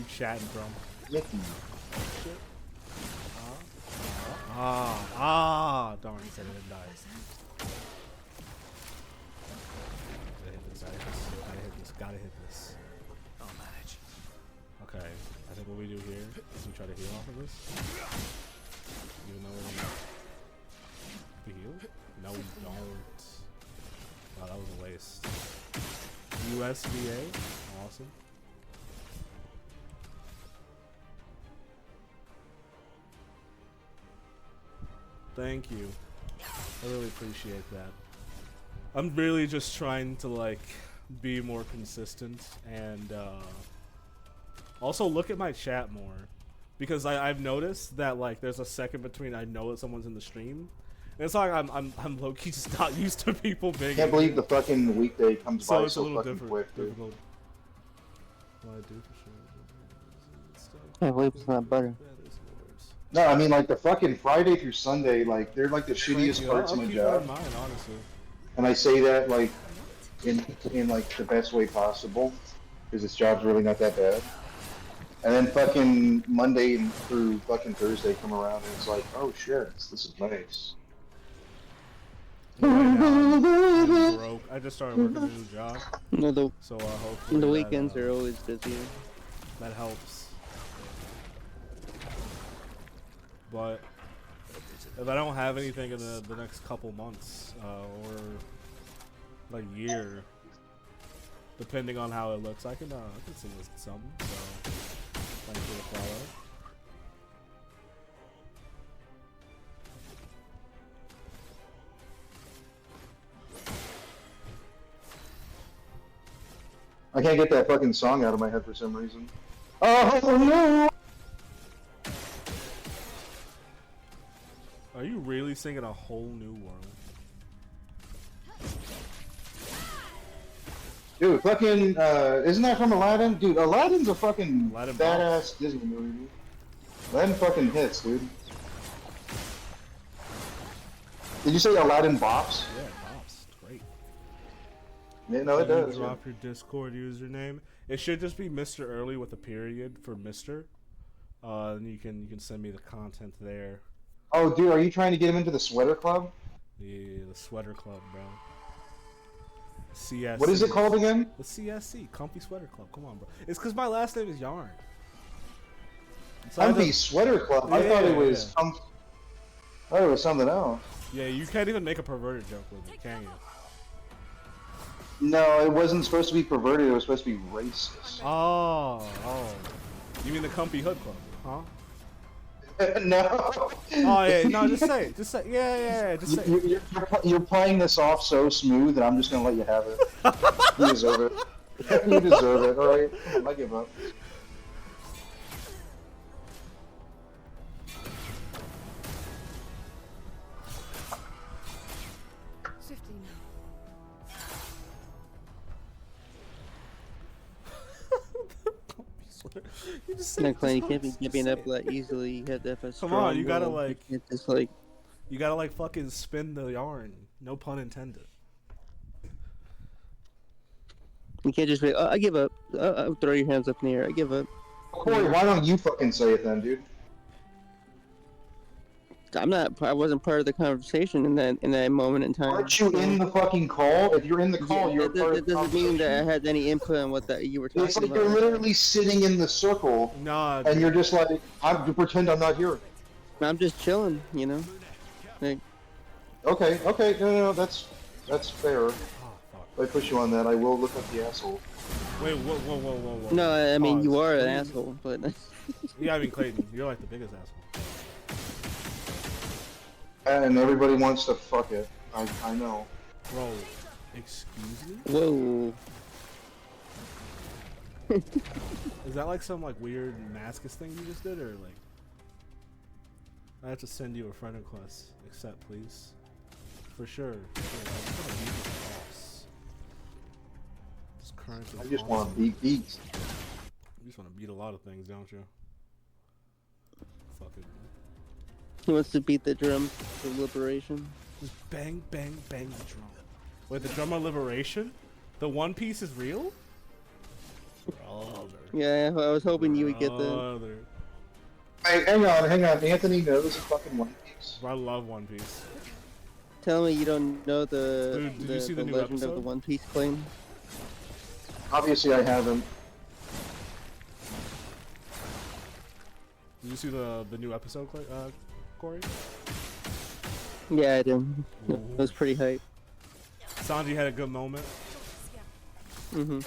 chatting from? Mickey. Darn, he said it didn't die. Gotta hit this. I'll manage. Okay, I think what we do here is we try to heal off of this. Even though we heal? No, we don't. Wow, that was a waste. USVA, awesome. Thank you. I really appreciate that. I'm really just trying to like be more consistent and also look at my chat more, because I've noticed that like there's a second between I know that someone's in the stream, and it's like I'm low key just not used to people being. Can't believe the fucking weekday comes So by it's a so little fucking quick, dude. difficult. What I do for sure. I believe it's not butter. No, I mean like the fucking Friday through Sunday, like they're like the shittiest You. parts I'll of my keep that in job, mind, honestly. and I say that like in like the best way possible, because this job's really not that bad. And then fucking Monday through fucking Thursday come around, and it's like, oh shit, this is nice. Right now, I'm broke. I just started working a new job, No, so hopefully the that, weekends are always busier. that helps. But if I don't have anything in the next couple months or like year, depending on how it looks, I can sing this something. So thanks for the follow. I can't get that fucking song out of my head for some reason. Oh no! Are you really singing a whole new world? Dude, fucking, isn't that from Aladdin? Dude, Aladdin's a fucking Aladdin badass Disney movie. Aladdin fucking hits, dude. Did you say Aladdin bops? Yeah, pops. Great. Yeah, no, it Can you does. drop your Discord username. It should just be Mr. Early with a period for Mr. And you can send me the content there. Oh, dude, are you trying to get him into the sweater club? Yeah, the sweater club, bro. CSC. What is it called again? The CSC, Comfy Sweater Club. Come on, bro. It's because my last name is Yarn. So Comfy Sweater Club. I thought it was. I thought it was something else. Yeah, you can't even make a perverted joke with it, can you? No, it wasn't supposed to be perverted. It was supposed to be racist. Oh. You mean the Comfy Hood Club, huh? No. Oh yeah, no, just say it. Just say, yeah, just say it. You're playing this off so smooth that I'm just gonna let you have it. You deserve it. You deserve it. All right, I give up. Swiftly now. You just No, Clan, you can't be giving up that easily. You have to have a strong Come on, you gotta will. like. You can't just like. You gotta like fucking spin the yarn. No pun intended. You can't just be. Oh, I give up. Throw your hands up in the air. I give up. Corey, why don't you fucking say it then, dude? I'm not. I wasn't part of the conversation in that moment in time. Aren't you in the fucking call? If you're in the call, Yeah, you're part of that the doesn't mean that I conversation. had any input on what that you were talking It's like about. you're literally sitting in the circle, Nah, and you're just like, I'm to pretend I'm not here. I'm just chilling, you know. Like, Okay, no, that's fair. Oh, fuck. If I push you on that, I will look up the asshole. Wait, whoa. No, I mean you Pause. are an asshole, but Yeah, I mean Clayton, you're like the biggest asshole. And everybody wants to fuck it. I know. Bro, excuse me? whoa. Is that like some like weird masochist thing you just did, or like? I have to send you a friend request. Accept, please. For sure. I just want to beat beats. You just want to beat a lot of things, don't you? Fucking. He wants to beat the drum for liberation. Just bang, bang, bang the drum. Wait, the drum of liberation? The One Piece is real? Brother. Yeah, I was hoping you would get the. Brother. Hey, hang on. Anthony knows a fucking One Piece. Bro, I love One Piece. Tell me you don't know Dude, did you see the new legend episode? of the One Piece claim. Obviously, I haven't. Did you see the new episode, Corey? Yeah, I did. It was pretty hype. Sanji had a good moment. Mm-hmm.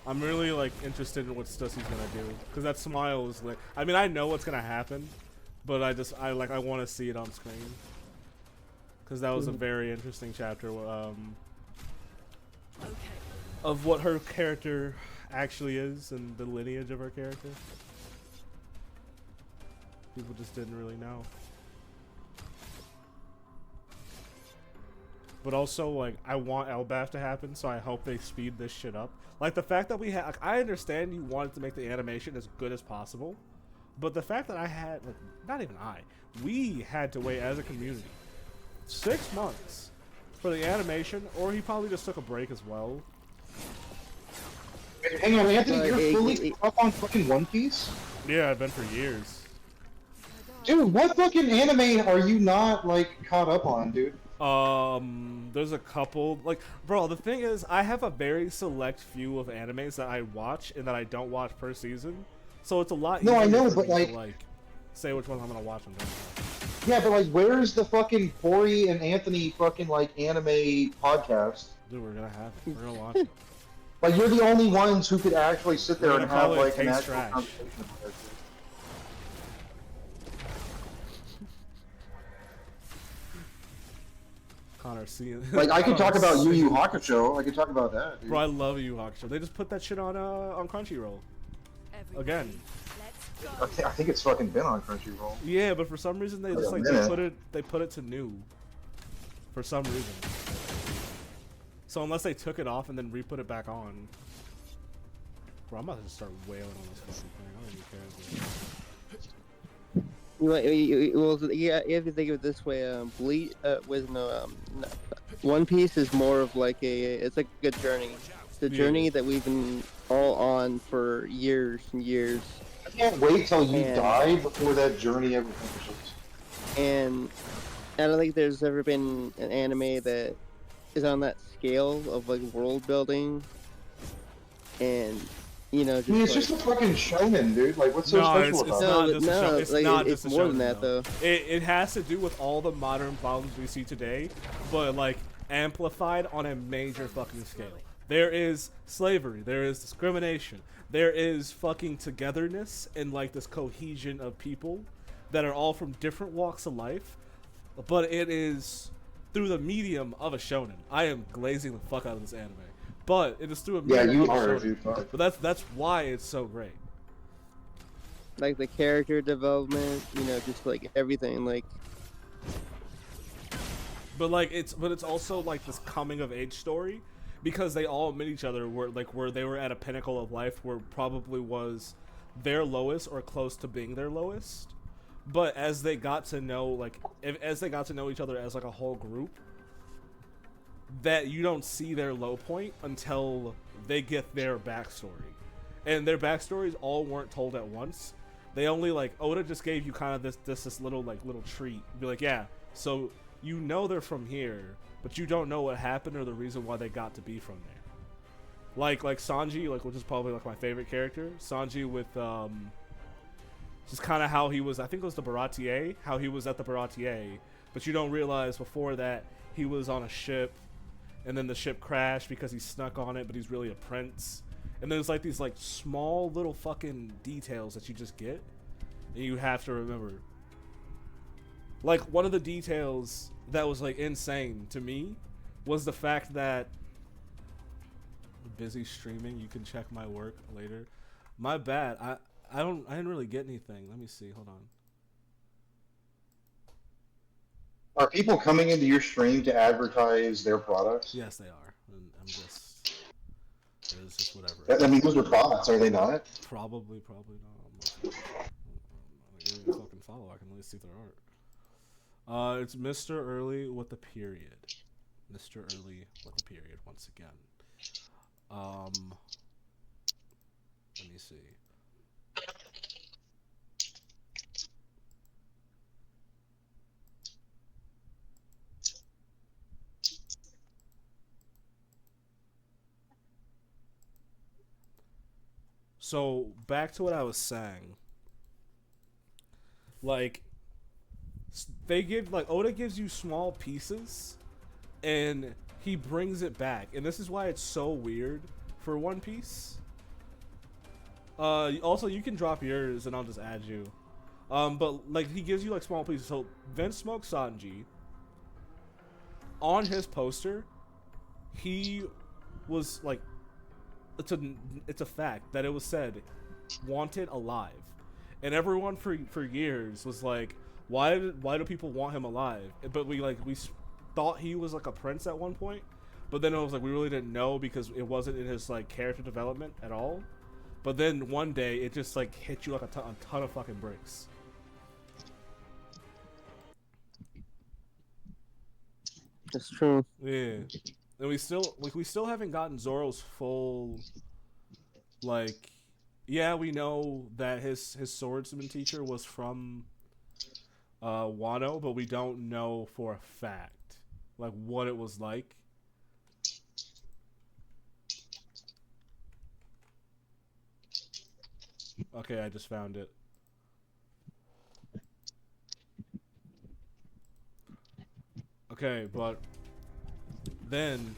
I'm really like interested in what Stussy's gonna do, because that smile is like. I mean, I know what's gonna happen, but I want to see it on screen, because that was a very interesting chapter of what her character actually is and the lineage of her character. People just didn't really know. But also, like, I want Elbaf to happen, so I hope they speed this shit up. Like, the fact that we had... Like, I understand you wanted to make the animation as good as possible, but the fact that I had... Like, not even I. We had to wait as a community 6 months for the animation, or he probably just took a break as well. Wait, hang on, Anthony, you're fully up on fucking One Piece? Yeah, I've been for years. Dude, what fucking anime are you not, like, caught up on, dude? There's a couple, like, bro, the thing is, I have a very select few of animes that I watch and that I don't watch per season, so it's a lot easier No, I know, for but, me like, to, say which ones I'm gonna watch and don't. Yeah, but, like, where's the fucking Corey and Anthony fucking, like, anime podcast? Dude, we're gonna have it. We're gonna watch it. Like, you're the only ones who could actually sit there We're and gonna have, call it like, an Taste actual Trash. conversation about it. Connor, see Like, I could talk about Yu Yu Hakusho. I could talk about that, dude. Bro, I love Yu Yu Hakusho. They just put that shit on Crunchyroll. Again. I think it's fucking been on Crunchyroll. Yeah, but for some reason they For just a like minute. they put it to new. For some reason. So unless they took it off and then re-put it back on. Bro, I'm about to just start wailing on this fucking thing. I don't even care. Well, yeah, you have to think of it this way. One Piece is more of like it's like a journey. It's a journey that we've been all on for years and years. I can't wait till you die before that journey ever finishes. And I don't think there's ever been an anime that is on that scale of like world building and just I mean, it's just a fucking shonen, dude. Like, what's so special about it? It's more than that, though. It has to do with all the modern problems we see today, but like amplified on a major fucking scale. There is slavery, there is discrimination, there is fucking togetherness and like this cohesion of people that are all from different walks of life, but it is through the medium of a shonen. I am glazing the fuck out of this anime. But it is through a medium of a shonen. Dude. But that's why it's so great. Like the character development, just like everything, like. But it's also like this coming of age story, because they all admit each other where they were at a pinnacle of life where probably was their lowest or close to being their lowest. But as they got to know as they got to know each other as like a whole group, that you don't see their low point until they get their backstory. And their backstories all weren't told at once. They only Oda just gave you kind of this little treat. Be like, yeah, so they're from here, but you don't know what happened or the reason why they got to be from there. Like Sanji, which is probably my favorite character. Sanji with just kind of how he was, I think it was the Baratier, how he was at the Baratier, but you don't realize before that he was on a ship and then the ship crashed because he snuck on it, but he's really a prince. And there's like these like small little fucking details that you just get, and you have to remember. Like one of the details that was like insane to me was the fact that busy streaming. You can check my work later. My bad. I didn't really get anything. Let me see. Hold on. Are people coming into your stream to advertise their products? Yes, they are. And I'm just. It's just whatever. I mean, those are bots, are they not? Probably not. I'm gonna give me a fucking follow. I can at least see their art. It's Mr. Early with the period. Mr. Early with the period once again. Let me see. So back to what I was saying. Like, they give like Oda gives you small pieces, and he brings it back, and this is why it's so weird for One Piece. Also, you can drop yours, and I'll just add you. But like he gives you like small pieces. So Vince Smoke Sanji, on his poster, he was like, it's a fact that it was said, wanted alive, and everyone for years was like, why do people want him alive? But we thought he was like a prince at one point, but then it was like we really didn't know because it wasn't in his like character development at all. But then one day it just like hit you like a ton of fucking bricks. That's true. Yeah, and we still haven't gotten Zoro's full, like, yeah, we know that his swordsman teacher was from Wano, but we don't know for a fact like what it was like. Okay, I just found it. Okay, but then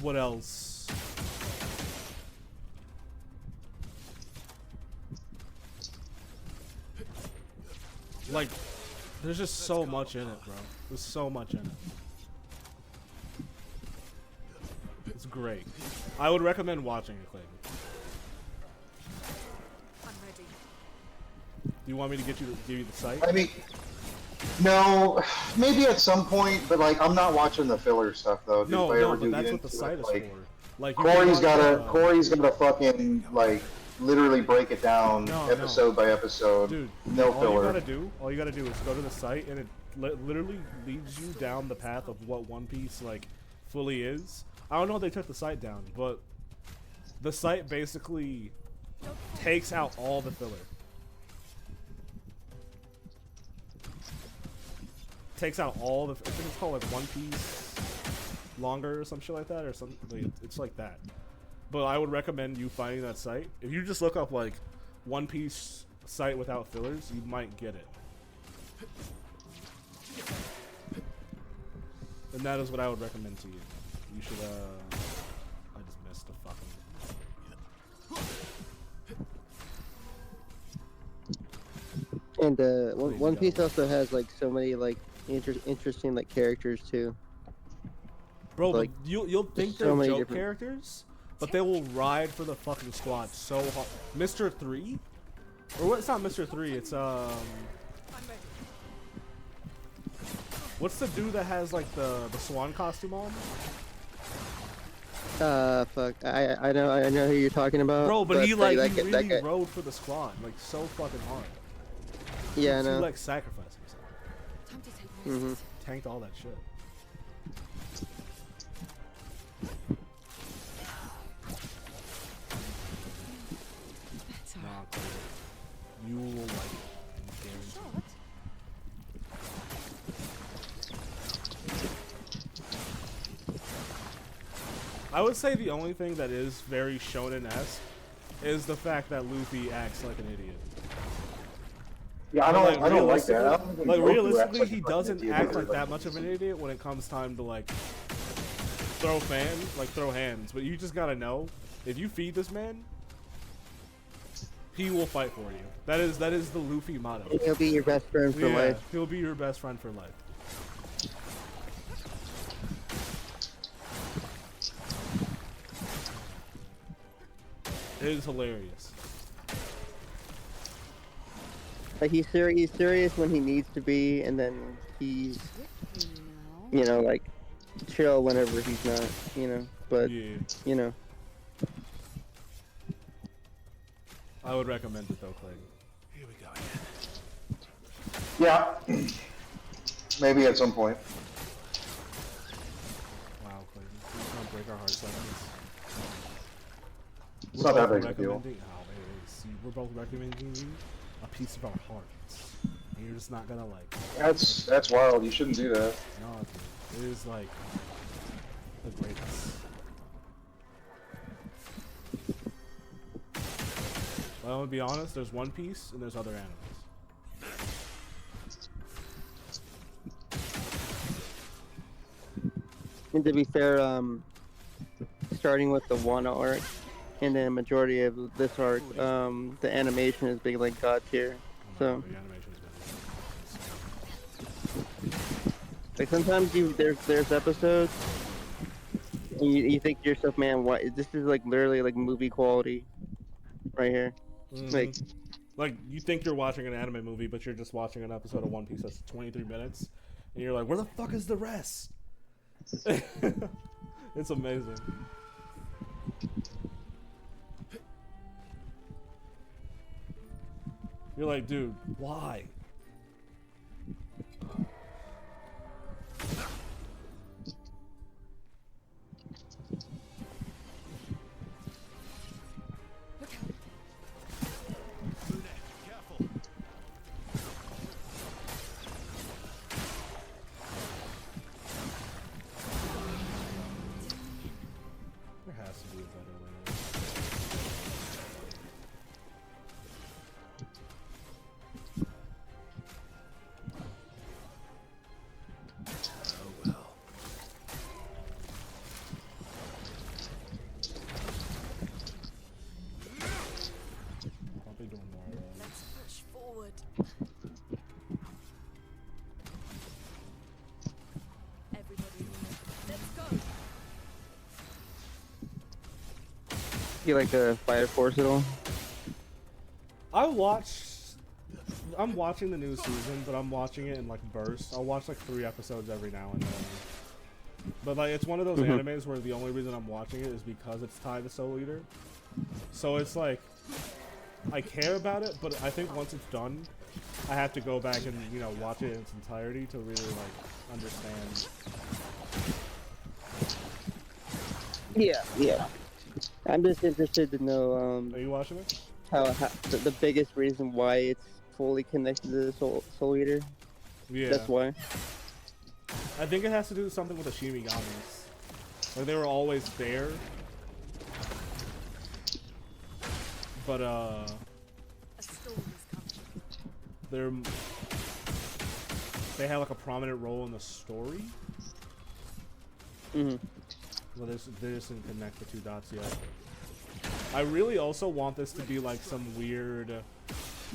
what else? Like, there's just so much in it, bro. There's so much in it. It's great. I would recommend watching it, Clayton. I'm ready. Do you want me to give you the site? I mean, no, maybe at some point, but like I'm not watching the filler stuff though. Dude, No, but that's what the site is for. Like Corey's gotta fucking like literally break it down episode by episode. Dude, no filler. All you gotta do is go to the site, and it literally leads you down the path of what One Piece like fully is. I don't know if they took the site down, but the site basically takes out all the filler. Takes out all the. I think it's called like One Piece Longer or some shit like that, or something. Like, it's like that. But I would recommend you finding that site. If you just look up like One Piece site without fillers, you might get it. And that is what I would recommend to you. You should, I just missed the fucking... And One Piece also has like so many like interesting like characters too. Bro, like, you'll think they're so many joke different characters, but they will ride for the fucking squad so hard. Mr. 3? Or what? It's not Mr. 3, it's I'm ready. what's the dude that has like the swan costume on? Fuck. I know who you're talking about. Bro, but he really that guy. rode for the squad, like so fucking hard. Yeah, I He know. like sacrificed himself. Time to take risks. Tanked all that shit. Better. Nah, Cody. You will like it. I guarantee. Short. I would say the only thing that is very shonen-esque is the fact that Luffy acts like an idiot. Yeah, I But, don't. I don't like that. I don't think Like Goku acts realistically, like he a fucking doesn't idiot act either, like that much of an idiot when it comes time to like throw hands. But you just gotta know, if you feed this man, he will fight for you. That is the Luffy motto. He'll be your best friend for life. He'll be your best friend for life. It is hilarious. Like he's serious when he needs to be, and then he's, You know. you know, like chill whenever he's not, you know. But Yeah, you know, I would recommend it though, Clayton. Here we go again. Yeah. Maybe at some point. Wow, Clayton, please don't break our hearts like this. It's not that big of a deal. We're both recommending you a piece of our hearts. And you're just not gonna like. That's wild. You shouldn't do that. No, dude, it is like the greatest. Well, I'm gonna be honest. There's One Piece and there's other animes. and to be fair, starting with the one arc, and then majority of this arc, the animation is big like god tier. So The animation's like sometimes there's episodes, and you think to yourself, man, what this is like literally like movie quality, right here. been. Like you think you're watching an anime movie, but you're just watching an episode of One Piece that's 23 minutes, and you're like, where the fuck is the rest? It's amazing. You're like, dude, why? There has to be a better way. Oh well. Probably doing more of that. Let's push forward. Everybody, let's go. You like the Fire Force at all? I'm watching the new season, but I'm watching it in like bursts. I'll watch like 3 episodes every now and then. But like, it's one of those animes where the only reason I'm watching it is because it's tied to Soul Eater. So it's like, I care about it, but I think once it's done, I have to go back and, you know, watch it in its entirety to really like understand. Yeah. I'm just interested to know Are you watching it? how the biggest reason why it's fully connected to the Soul Eater. Yeah. That's why. I think it has to do with something with the Shinigamis. Like, they were always there. But, A storm is coming. they have like a prominent role in the story. Mm-hmm. Well, they just didn't connect the 2 dots yet. I really also want this to be like some weird,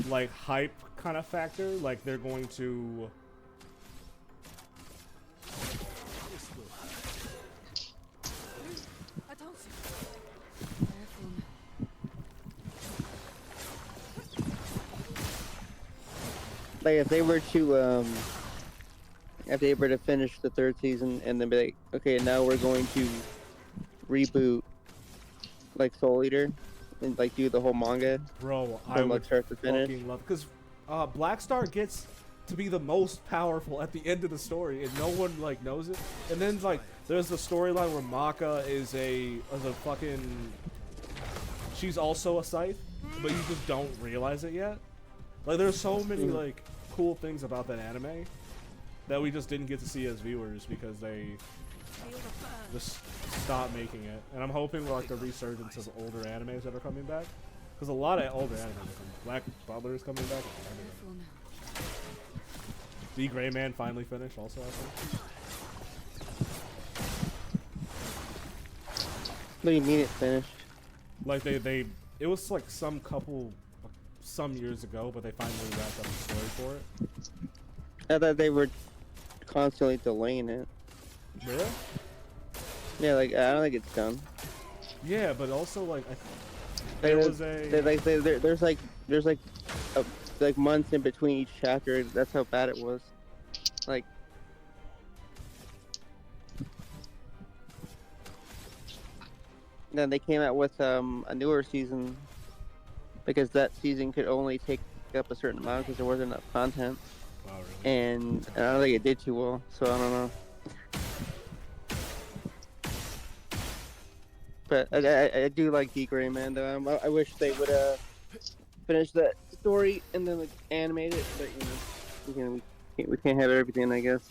like, hype kind of factor. Like, they're going to... I told you. Careful now. Like if they were to finish the 3rd season and then be like, okay, now we're going to reboot like Soul Eater and like do the whole manga Bro, I from would like start to finish. fucking love... Because Black Star gets to be the most powerful at the end of the story, and no one, like, knows it. And then, like, there's the storyline where Maka is a fucking... She's also a scythe, but you just don't realize it yet. Like, there's so many, like, cool things about that anime that we just didn't get to see as viewers because they Feel the burn. just stopped making it. And I'm hoping like the resurgence of older animes that are coming back, because a lot of older animes are coming. Black Butler is coming back. Careful now. The Gray Man finally finished also, I think. What do you mean it finished? Like it was like some years ago, but they finally wrapped up the story for it. I thought they were constantly delaying it. Really? Yeah, like I don't think it's done. Yeah, but also like there was there's like months in between each chapter. That's how bad it was. Like. Then they came out with a newer season because that season could only take up a certain amount because there wasn't enough content. Oh, really? And I don't think it did too well, so I don't know. But I do like D Gray Man though. I wish they would finish that story and then like animate it, but you know we can't have everything, I guess.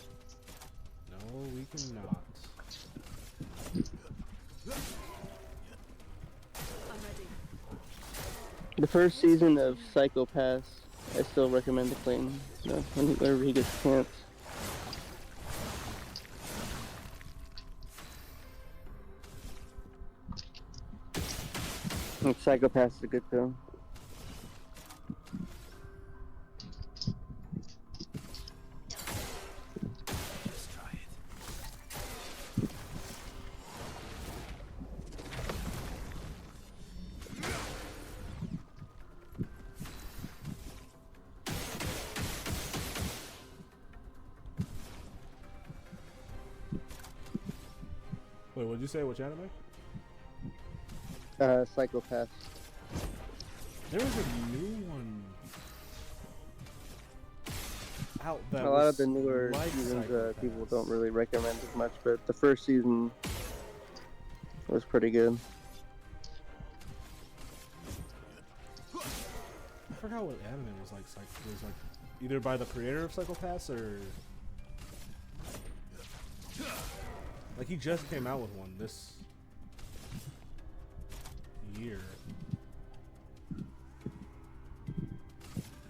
No, we cannot. I'm ready. The first season of Psychopaths, I still recommend to Clayton. Whenever he gets a chance. And Psychopaths is a good film. Just try it. Wait, what'd you say? Which anime? Psychopaths. There was a new one out that A lot of the newer like seasons people Psychopaths. don't really recommend as much, but the first season was pretty good. I forgot what anime was like. It was like either by the creator of Psychopaths or like he just came out with one this year.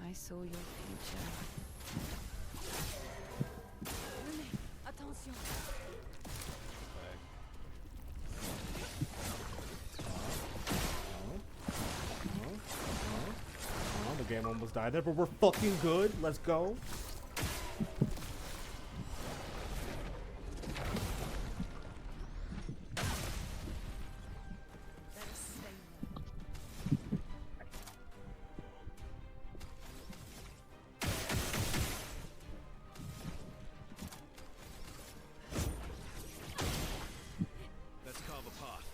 I saw your future. Venez, attention. The game almost died there, but we're fucking good. Let's go. Let us stay here. Let's carve a path.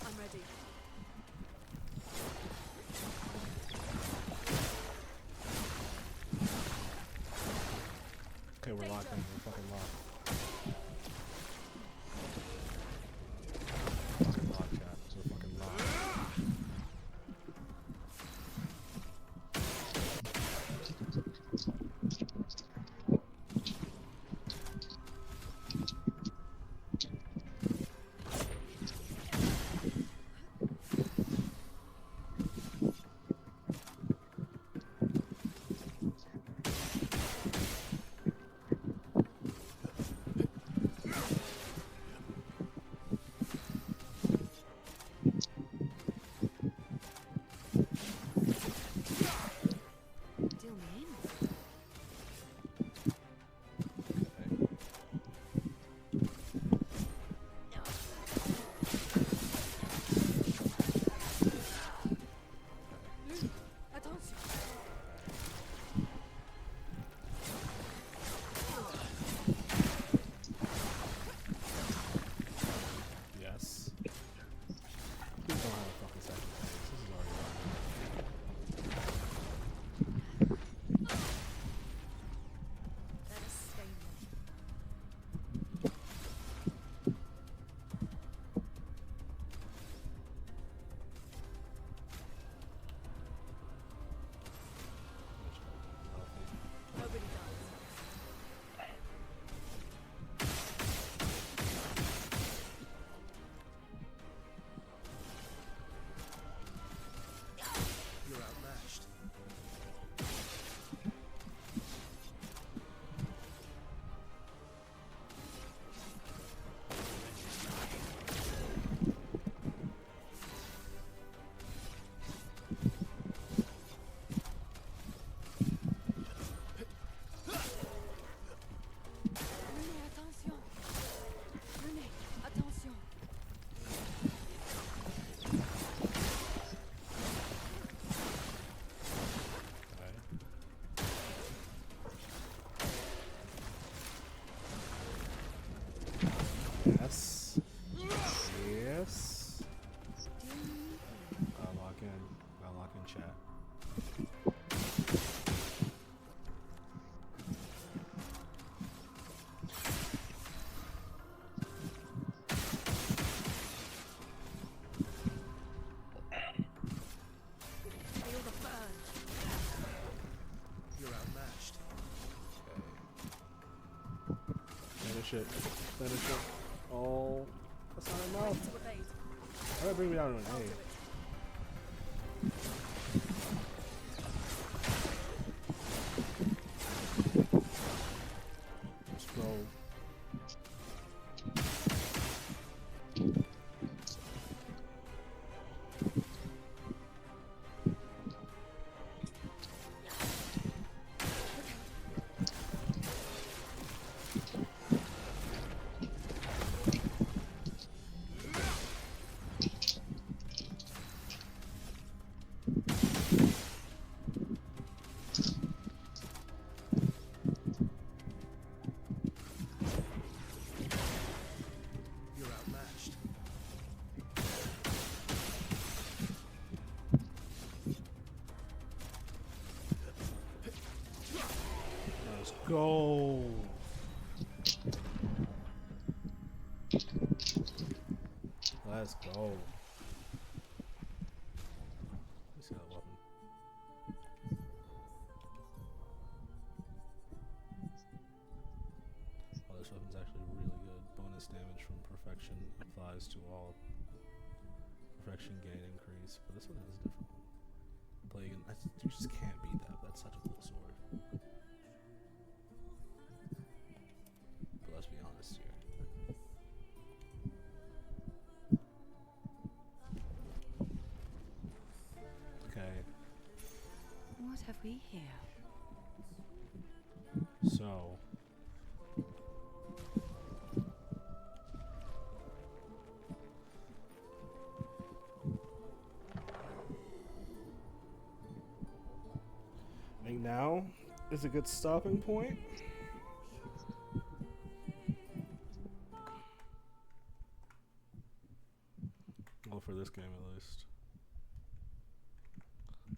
I'm ready. Okay, we're locked in. We're fucking locked. Fucking locked, chat. We're fucking locked. Finish it. Finish it. Oh, that's not enough. To evade. Why did it bring me down to an I'll A? do it. Let's go. You're outmatched. Let's go. Let's go. Let me see that weapon. Oh, this weapon's actually really good. Bonus damage from perfection applies to all. Perfection gain increase, but this one has a different one. Plague and you just can't beat that. That's such a cool sword. But let's be honest here. Okay, What have we here? so I think now is a good stopping point. Well, for this game at least.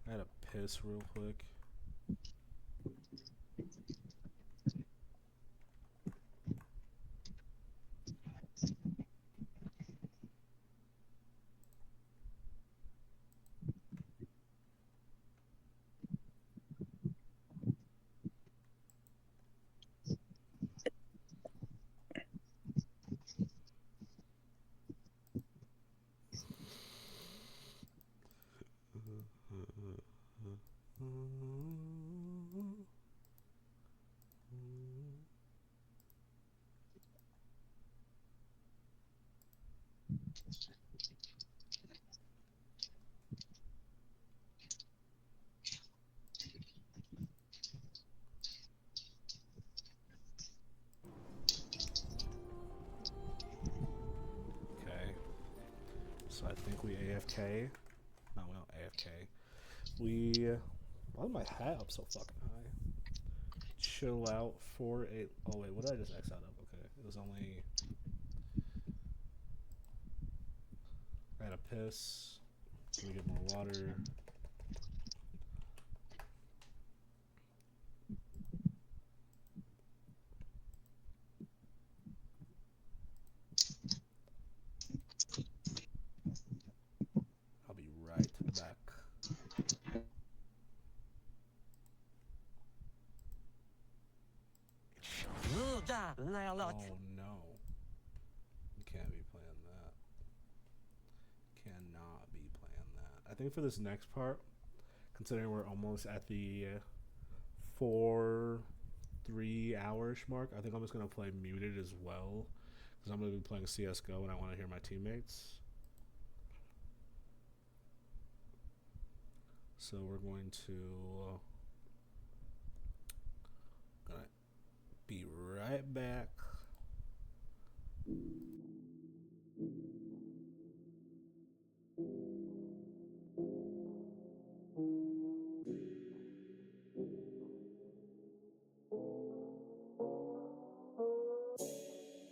I had to piss real quick. Okay. So I think we AFK. No, we don't AFK. We. Why is my hat up so fucking high? Chill out for a. Oh wait, what did I just X out of? Okay, it was only. I had a piss. Let me get more water. I'll be right back. Oh no. You can't be playing that. Cannot be playing that. I think for this next part, considering we're almost at the 3 hours mark, I think I'm just going to play muted as well. Because I'm going to be playing CSGO and I want to hear my teammates. So we're going to gonna be right back.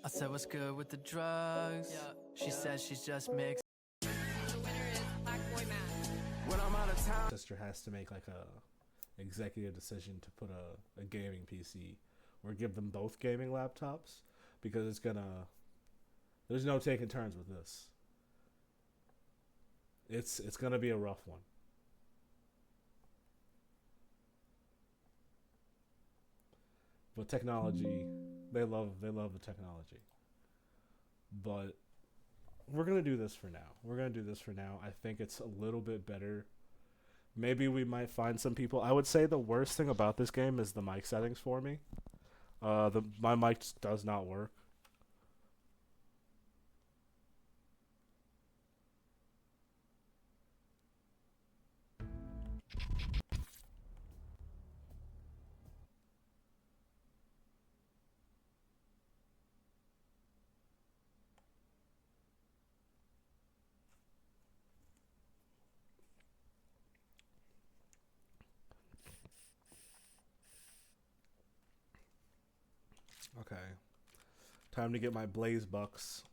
I said what's good with the drugs. She said she's just mixed. The winner is Black Boy Matt. When I'm out of town. Sister has to make like a executive decision to put a gaming PC or give them both gaming laptops because it's gonna. There's no taking turns with this. It's gonna be a rough one. But technology They love the technology. But we're gonna do this for now. I think it's a little bit better. Maybe we might find some people. I would say the worst thing about this game is the mic settings for me. My mic just does not work. Okay. Time to get my blaze bucks.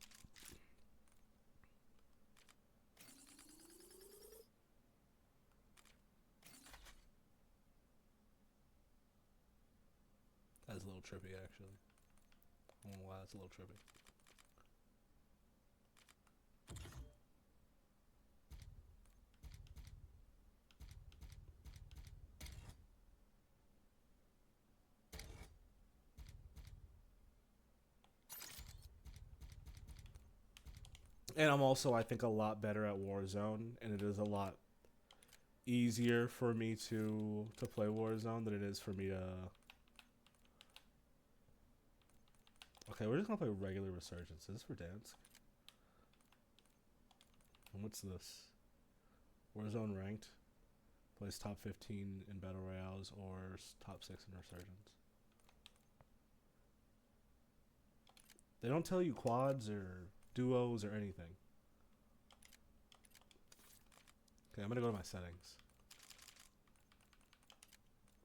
That's a little trippy, actually. I don't know why that's a little trippy. And I'm also, I think, a lot better at Warzone, and it is a lot easier for me to play Warzone than it is for me to... Okay, we're just gonna play regular Resurgence. Is this for dance? And what's this? Warzone ranked. Plays top 15 in Battle Royales or top 6 in Resurgence. They don't tell you quads or duos or anything. Okay, I'm gonna go to my settings.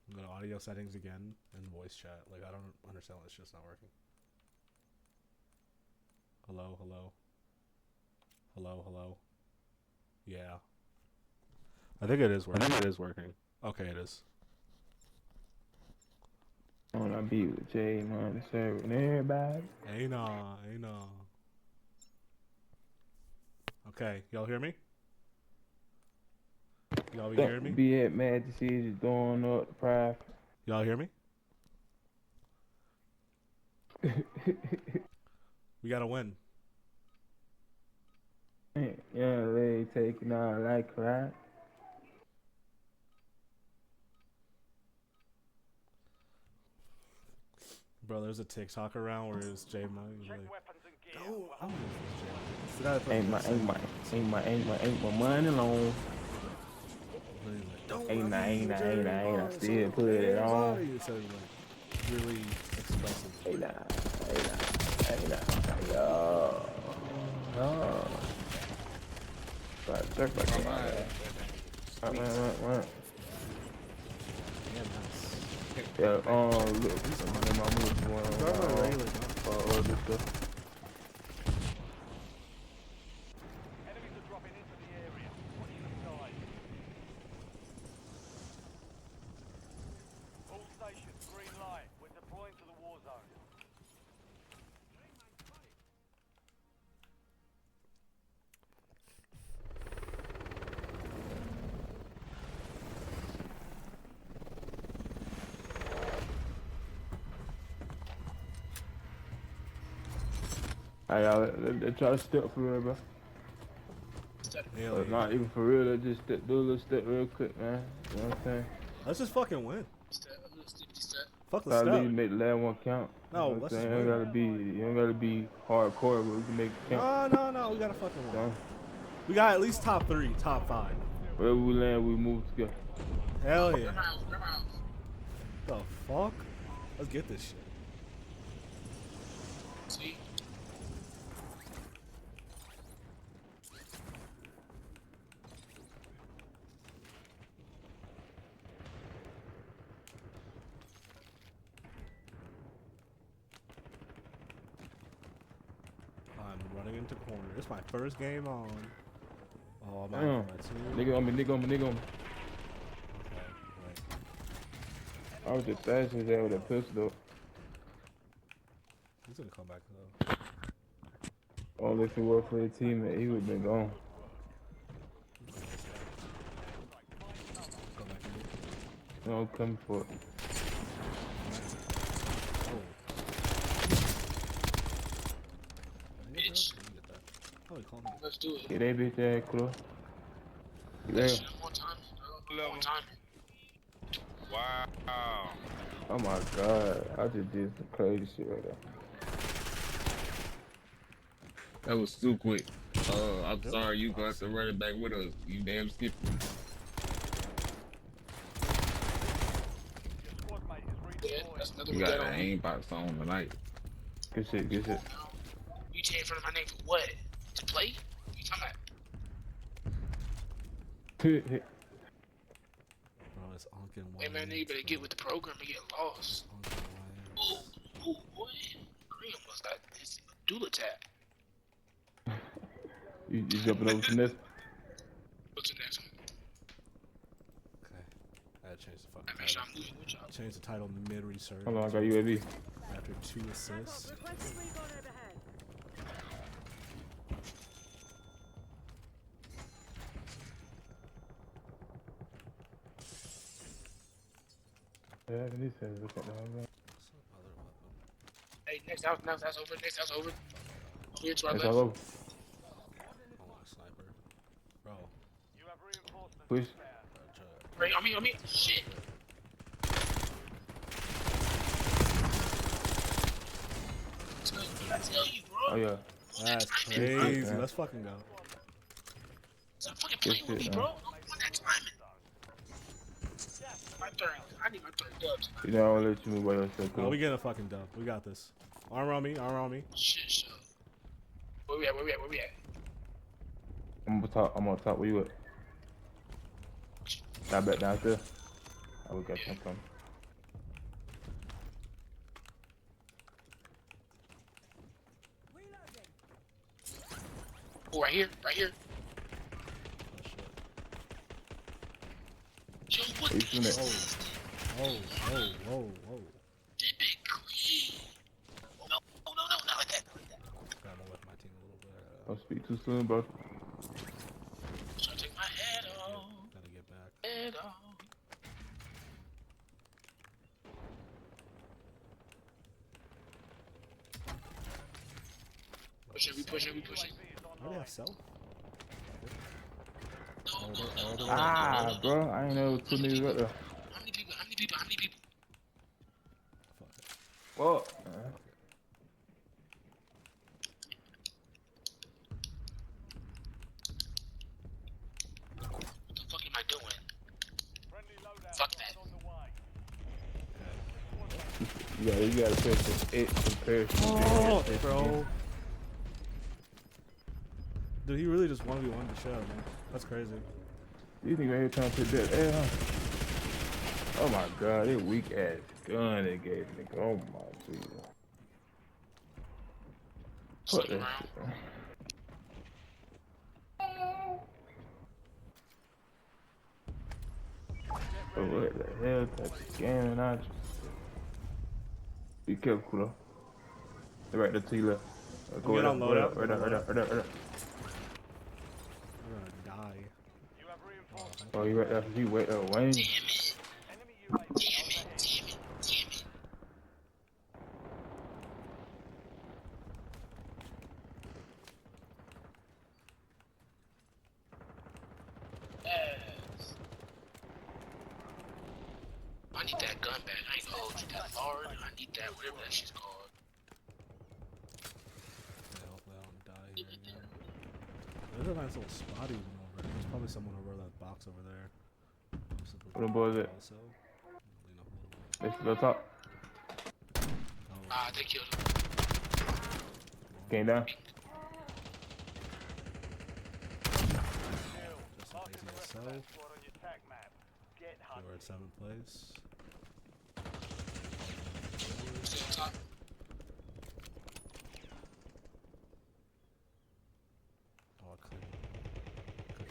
I'm gonna go to audio settings again and voice chat. Like, I don't understand why it's just not working. Hello, hello. Hello, hello. Yeah. I think it is working. Okay, it is. When I be with Jay, man, serving everybody. Hey, nah. Okay, y'all hear me? Y'all be hearing me? Be at Majesty is throwing up the prize. Y'all hear me? We gotta win. Young lady taking on like crack. Bro, there's a TikTok around where it's J Money like, Ain't my money long. Ain't I still put it on. So like really expressive. Ain't I. Yo. Right, check back on my ass. Right. Yeah, look, my moves going on. This stuff. Enemies are dropping into the area. Watch the side. All stations, green light. We're deploying to the war zone. Hey, y'all, they try to step for real, bro. Not even for real, they just do a little step real quick, man. You know what I'm saying? Let's just fucking win. Fuck the I step. leave make the last one count. No, you know let's just win. You don't gotta be hardcore, but we can make it count. No, we gotta fucking win. We got at least top 3, top 5. Wherever we land, we move together. Hell yeah. The fuck? Let's get this shit. See? I'm running into corner. It's my first game on. Oh, my Nigga on me. Okay, wait. I was just thrashing there with a pistol. He's gonna come back though. Only if it were for his teammate, he would've been gone. No, I'm coming for it. Somebody call me. Let's do it. Get that bitch ass close. Yeah. More time, bro. More time. Wow. Oh my god. I just did some crazy shit right there. That was too quick. I'm sorry you got to run it back with us. You damn skip. Yeah, that's another You one got that that on. aimbox on tonight. Good shit, good shit. You change in front of my name for what? To play? What you talking about? Bro, it's Unkin Hey man, you better get with the program and get lost. Ooh, boy. Green almost got this dual attack. You jumping over to this? What's the next one? Okay. I gotta change the fucking Make sure title. I'm moving with y'all. Change the title mid-research. Hold on, I got UAV. After 2 assists. Yeah, this is look at the home. Hey, next house over. Next house over. Over here to our It's left. all over. I want a sniper. Bro. You have reinforcements. Push. Right, on me. Shit. I tell you, bro. Oh yeah. That's crazy. Let's fucking go. Stop fucking playing with me, bro. I want that timing. My third. I need my third dubs. You know, I'll let you move by yourself. No, we get a fucking dub. We got this. Armor on me. Shit. Where we at? I'm on top. Where you at? I bet down there. I will get some from. Oh, right here. Oh shit. Yo, what Are you shooting the? it? Whoa. That big clean. No, not like that. Gotta with my team a little bit. Don't speak too soon, bro. So I take my head off. Gotta get back. Head off. We pushing. I already have cell. Ah, bro, I ain't know 2 niggas right there. How many people? What? What the fuck am I doing? Fuck that. You gotta pay for it compared to Bro. Dude, he really just 1v1 the show, man. That's crazy. You think right here trying to put that air, huh? Oh my god, that weak ass gun they gave me. Oh my Jesus. What the shit? Bro, what the hell type of scamming out you? Be careful, though. They're right there to your left. Go Get on loadout. right there. I'm gonna die. Oh, you right there. You wait there, Wayne. Damn it. I need that gun back. I ain't gonna hold you that hard. I need that, whatever that shit's called. Hopefully I don't die here again. There's a nice little spot even over there. There's probably someone over that box over there. Where them boys at? Also, They still top. Ah, they killed him. Came down. just in case myself. We're at 7th place. Still on top. Oh, I couldn't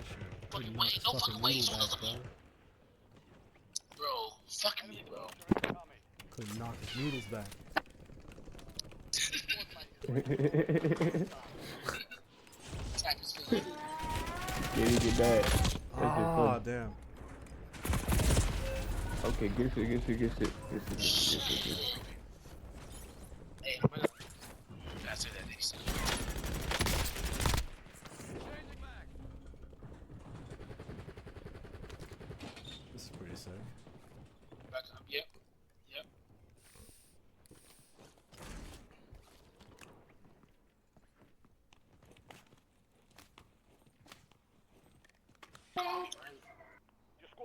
shoot. Fucking Knock wait, his no fucking fucking way. noodle back, bro. Bro, fucking me, bro. Couldn't knock his noodles back. Yeah, you get bad. Ah, damn. Okay, get shit. Hey, I'm gonna... That's it, that next time.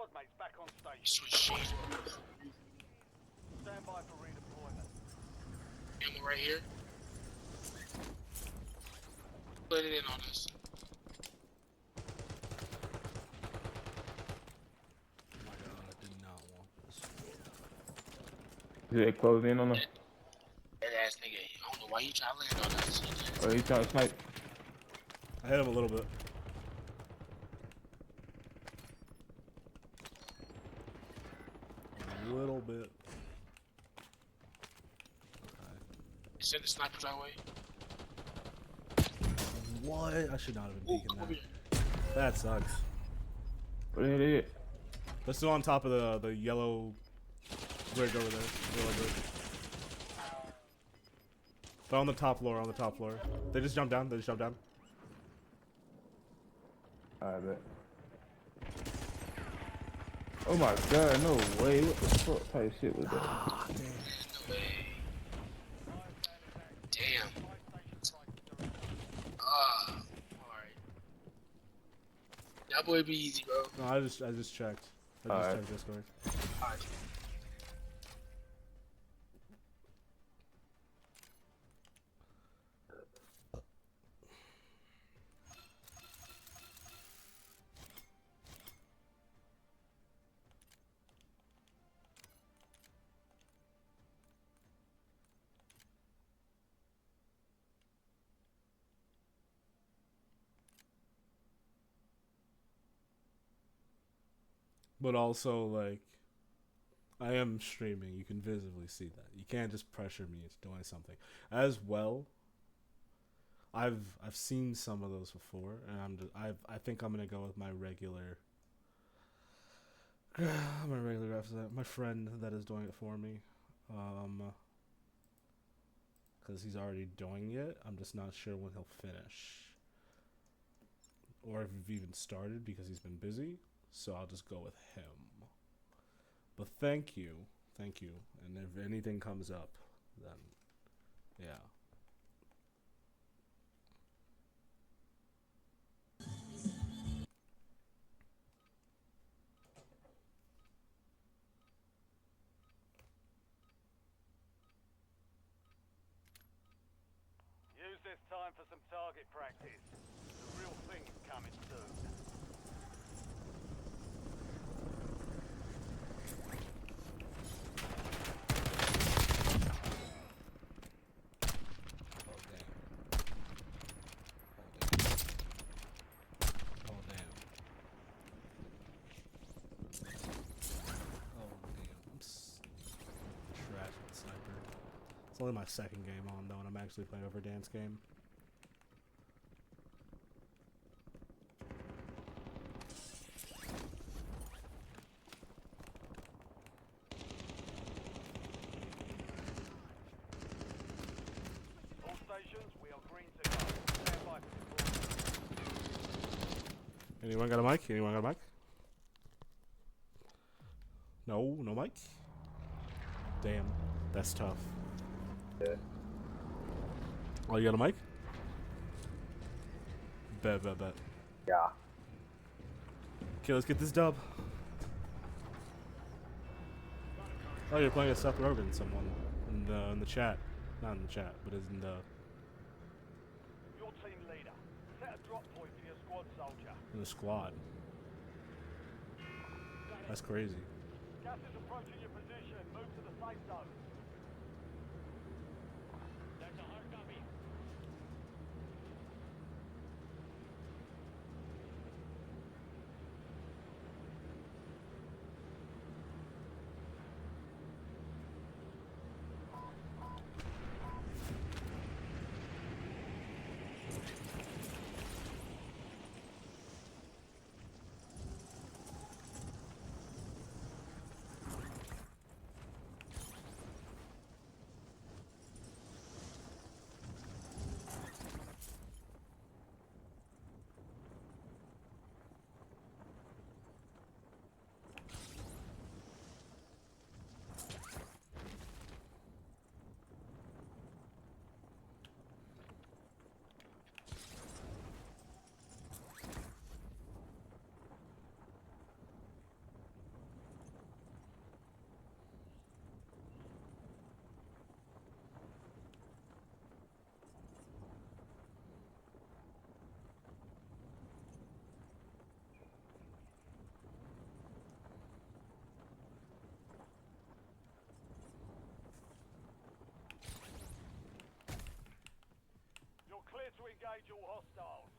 squad mates back on station. Switch shades. Stand by for redeployment. Ammo right here. Put it in on us. Oh my god, I did not want this. Did they close in on us? That ass nigga, I don't know why you trying to land on us. Oh, he trying to snipe. I hit him a little bit. A little bit. Send the snipers our way. What? I should not have been peeking that. That sucks. What it is? Let's do on top of the yellow bridge over there. Yellow bridge. They're on the top floor, on the top floor. They just jumped down, they just jumped down. I bet. Oh my god, no way. What the fuck type shit was that? No way. Damn. Alright. That boy be easy, bro. No, I just checked. I just checked Discord. Alright. But also, like, I am streaming. You can visibly see that. You can't just pressure me into doing something. As well, I've seen some of those before, and I think I'm gonna go with my regular. My regular my friend that is doing it for me, because he's already doing it. I'm just not sure when he'll finish, or if he's even started because he's been busy. So I'll just go with him. But thank you. And if anything comes up, then yeah. Use this time for some target practice. The real thing's coming soon. It's only my second game on though, and I'm actually playing over Dan's game. All stations, we are green to go. Stand by for deployment. Anyone got a mic? Anyone got a mic? No, no mic? Damn, that's tough. Yeah. Oh, you got a mic? Bet. Yeah. Okay, let's get this dub. Oh, you're playing as Seth Rogen, someone in the chat. Not in the chat, but is in the Your team leader. Set a drop point for your squad soldier. in the squad. That's crazy. Gas is approaching your position. Move to the safe zone. That's a hard copy. Engage all hostiles.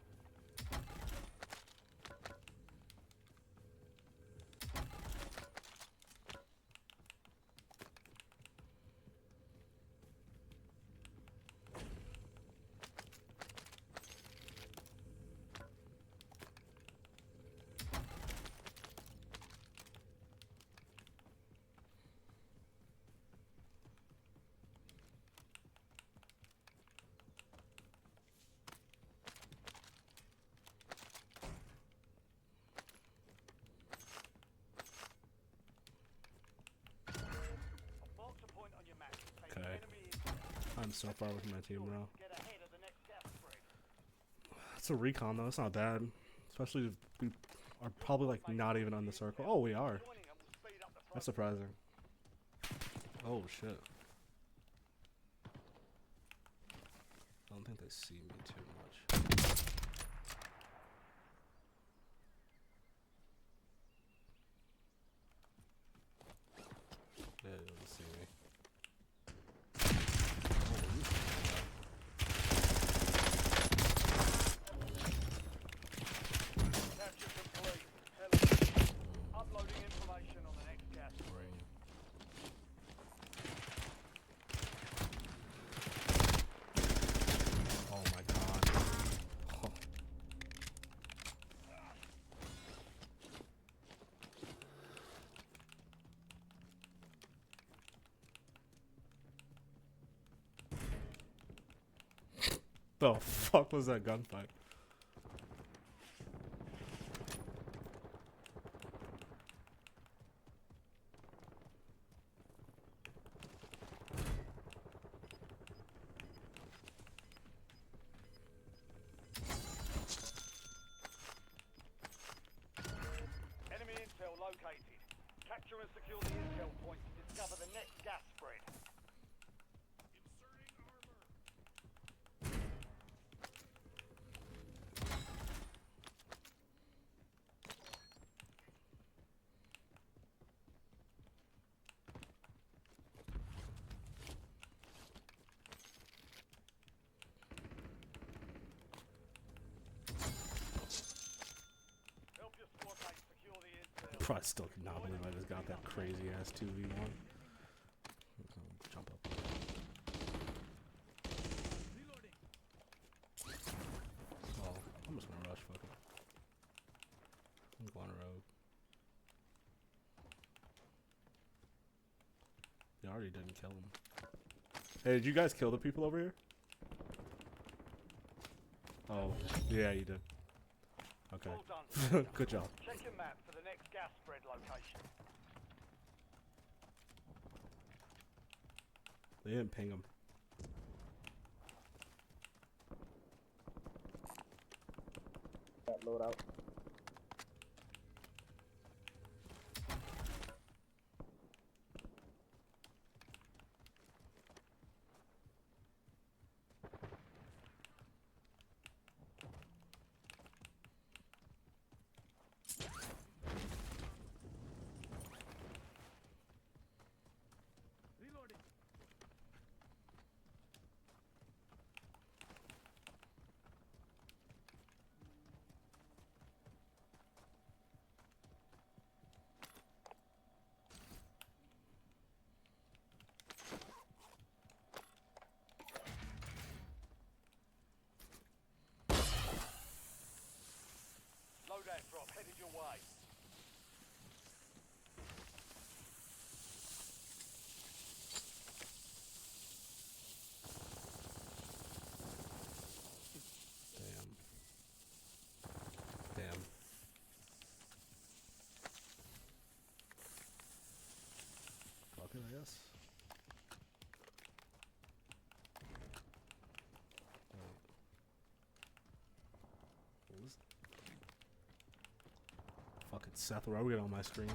Mark the point on your map. Take Okay. enemy intel. I'm so far with my team, bro. Get ahead of the next gas spread. It's a recon though. It's not bad, especially if we are probably like not even on the circle. Oh, we are. Joining them will speed up the That's process. surprising. Oh shit. I don't think they see me too much. Yeah, they don't see me. Capture complete. Tell uploading information on the next gas spread. Oh my god. Oh. The fuck was that gunfight? Enemy intel located. Capture and secure the intel point to discover the next gas spread. Help your squad mates secure the intel. Probably still cannot believe I just got that crazy ass 2v1. Jump up. Oh, I'm just gonna rush, fuck it. I'm going rogue. They already didn't kill him. Hey, did you guys kill the people over here? Oh, yeah, you did. Okay. Well done. Good job. Check your map for the next gas spread location. They didn't ping him. That loadout. Loadout drop headed your way. Damn. Damn. Fuck it, I guess. What was fucking Seth Rogen on my screen.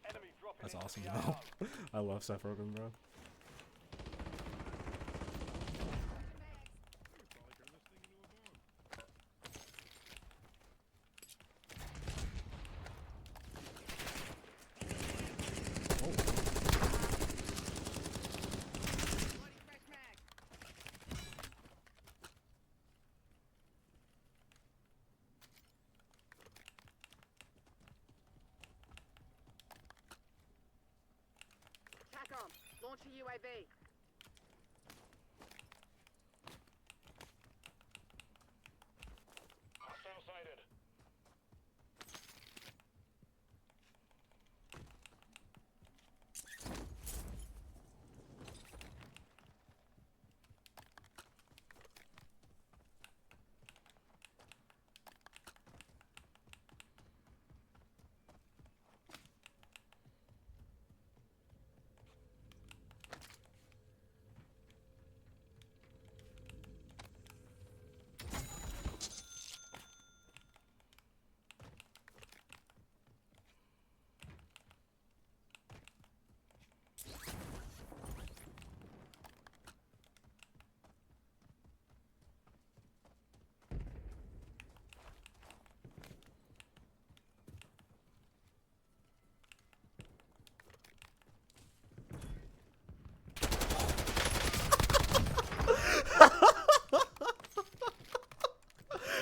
Enemy dropping That's into awesome, the though. AO. I love Seth Rogen, bro. UAV. Hostile sighted.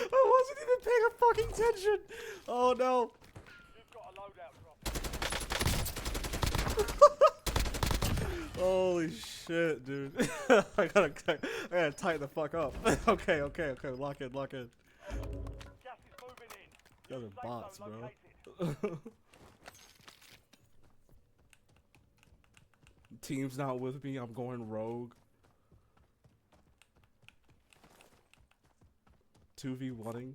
I wasn't even paying a fucking attention. Oh no. You've got a loadout drop. Holy shit, dude. I gotta tighten the fuck up. Okay, lock in. Gas is moving in. Those are Safe bots, zone bro. located. Team's not with me, I'm going rogue. 2v1ing.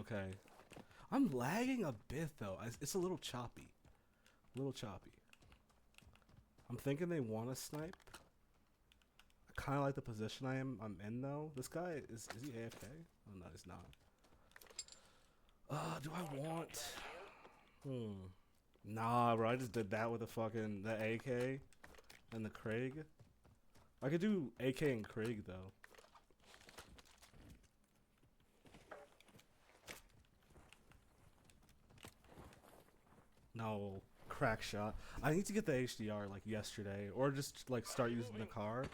Okay. I'm lagging a bit though. It's a little choppy. I'm thinking they want to snipe. I kind of like the position I'm in though. This guy is he AFK? Oh no, he's not. Do I want? Nah, bro. I just did that with the AK and the Craig. I could do AK and Craig though. No, crack shot. I need to get the HDR like yesterday, or just like start using the car.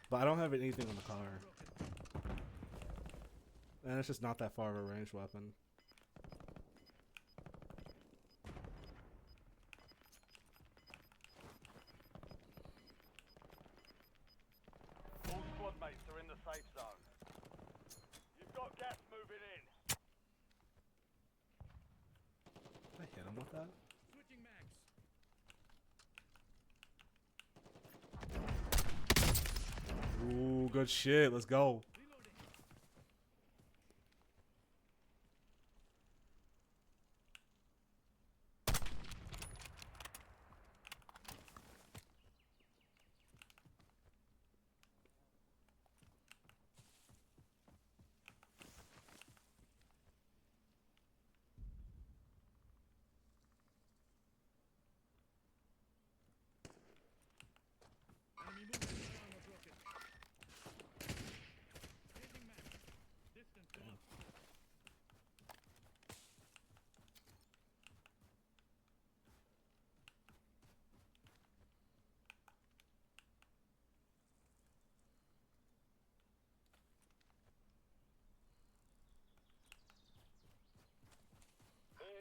But I don't have anything on the car, and it's just not that far of a ranged weapon. All squad mates are in the safe zone. You've got gas moving in. Did I hit him with that? Switching mags. Ooh, good shit. Let's go.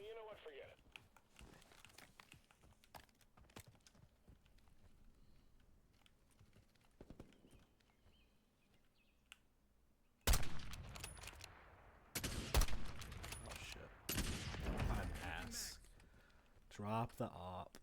You know what? Forget it. Oh shit. I'm ass. Drop the op.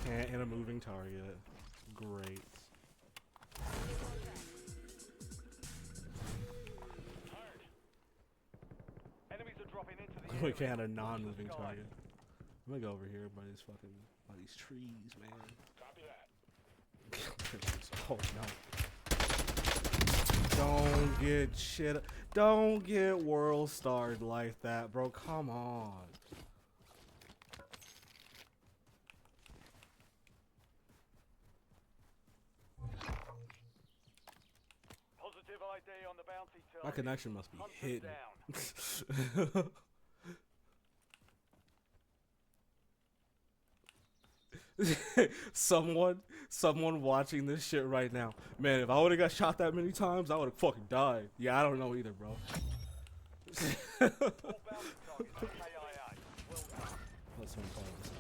Can't hit a moving target. Great. Enemies are dropping into the We area. can't hit a non-moving target. I'm gonna go over here by these trees, man. Oh no. Don't get shit. Don't get world starred like that, bro. Come on. Positive ID on the bounty target. My connection must be Hunt them hidden. down. Someone watching this shit right now. Man, if I would have got shot that many times, I would have fucking died. Yeah, I don't know either, bro. All bounty targets are KIA. Well done. That's what I'm calling this.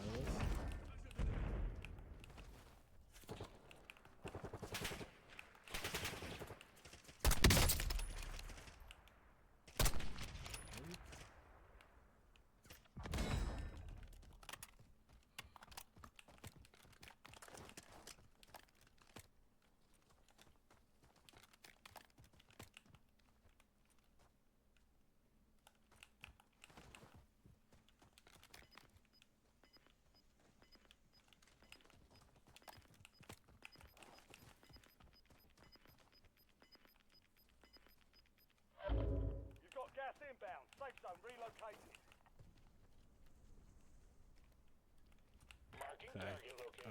You've got gas inbound. Safe zone relocated.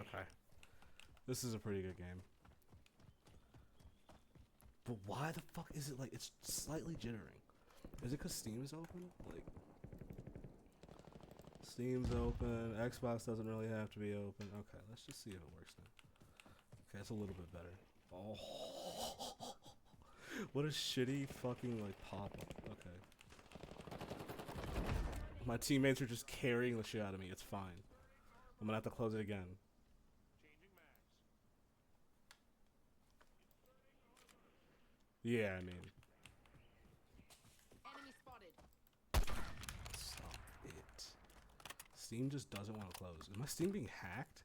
Okay. This is a pretty good game. But why the fuck is it like it's slightly jittering? Is it because Steam's open? Like, Steam's open. Xbox doesn't really have to be open. Okay, let's just see if it works now. Okay, it's a little bit better. Oh, what a shitty fucking like pop up. Okay. My teammates are just carrying the shit out of me. It's fine. I'm gonna have to close it again. Yeah, I mean. Enemy spotted. Stop it. Steam just doesn't want to close. Is my Steam being hacked?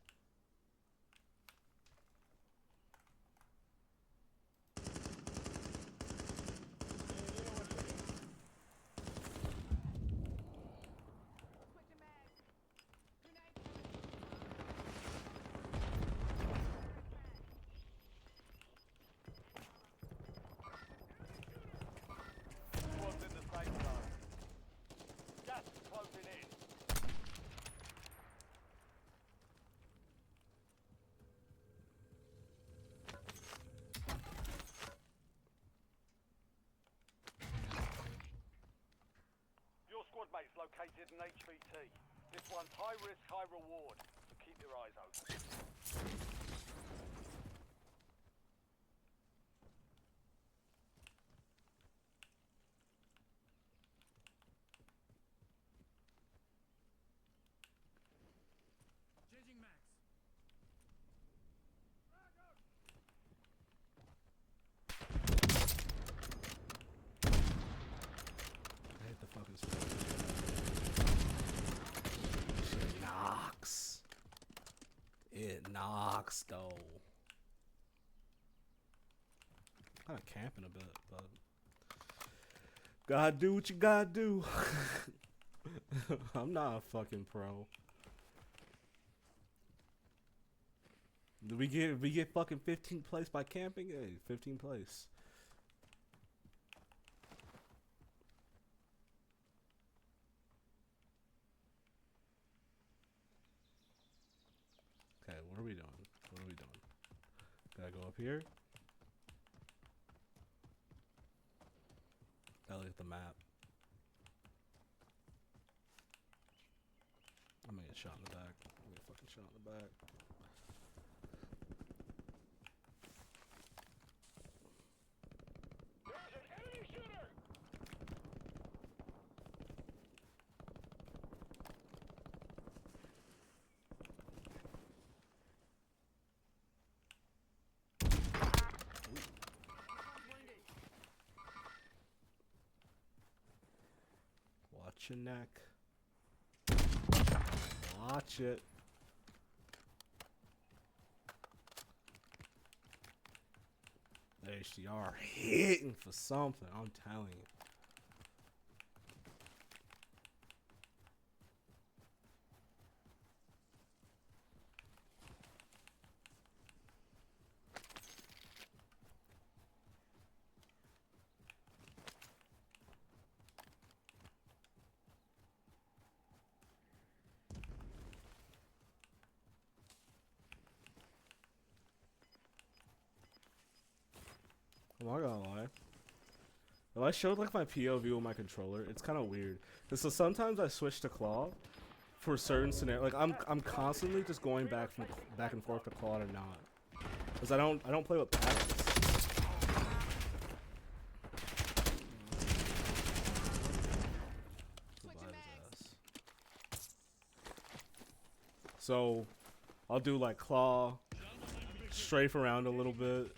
Squad's in the safe zone. Gas is closing in. Your squad mate's located in HVT. This one's high risk, high reward. So keep your eyes open. Changing max. I hit the fucking spot. Shit knocks. It knocks though. Kinda camping a bit, but gotta do what you gotta do. I'm not a fucking pro. Did we get fucking 15th place by camping? Hey, 15th place. Okay, what are we doing? What are we doing? Gotta go up here. Gotta look at the map. I'm gonna get shot in the back. I'm gonna get fucking shot in the back. Watch your neck. Watch it. The HDR hitting for something, I'm telling you. I'm not gonna lie. If I showed like my POV with my controller, it's kind of weird. So sometimes I switch to claw for certain scenarios. Like I'm constantly just going back and forth to claw to not, because I don't play with paddles. So I'll do like claw, strafe around a little bit,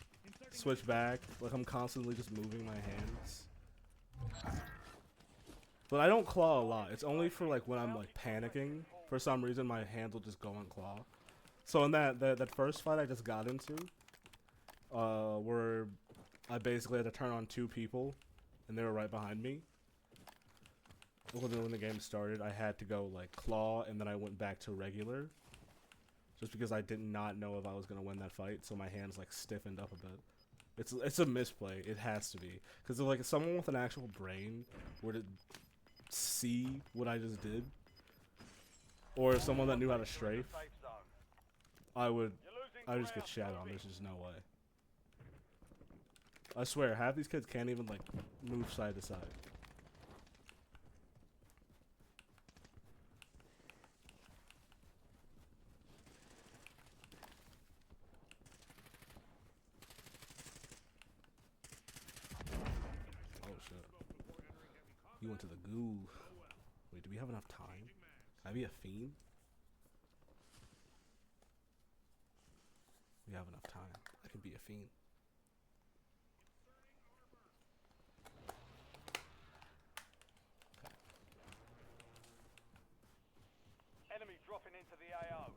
switch back. Like I'm constantly just moving my hands. But I don't claw a lot. It's only for like when I'm like panicking. For some reason my hands will just go on claw. So in that first fight I just got into, where I basically had to turn on 2 people and they were right behind me. When the game started, I had to go like claw and then I went back to regular. Just because I did not know if I was gonna win that fight, so my hands like stiffened up a bit. It's a misplay. It has to be, because like if someone with an actual brain were to see what I just did, or someone that knew how to strafe, I would just get shat on. There's just no way. I swear, half these kids can't even like move side to side. He went to the goo. Wait, do we have enough time? Can I be a fiend? We have enough time. I can be a fiend. Enemy dropping into the AO.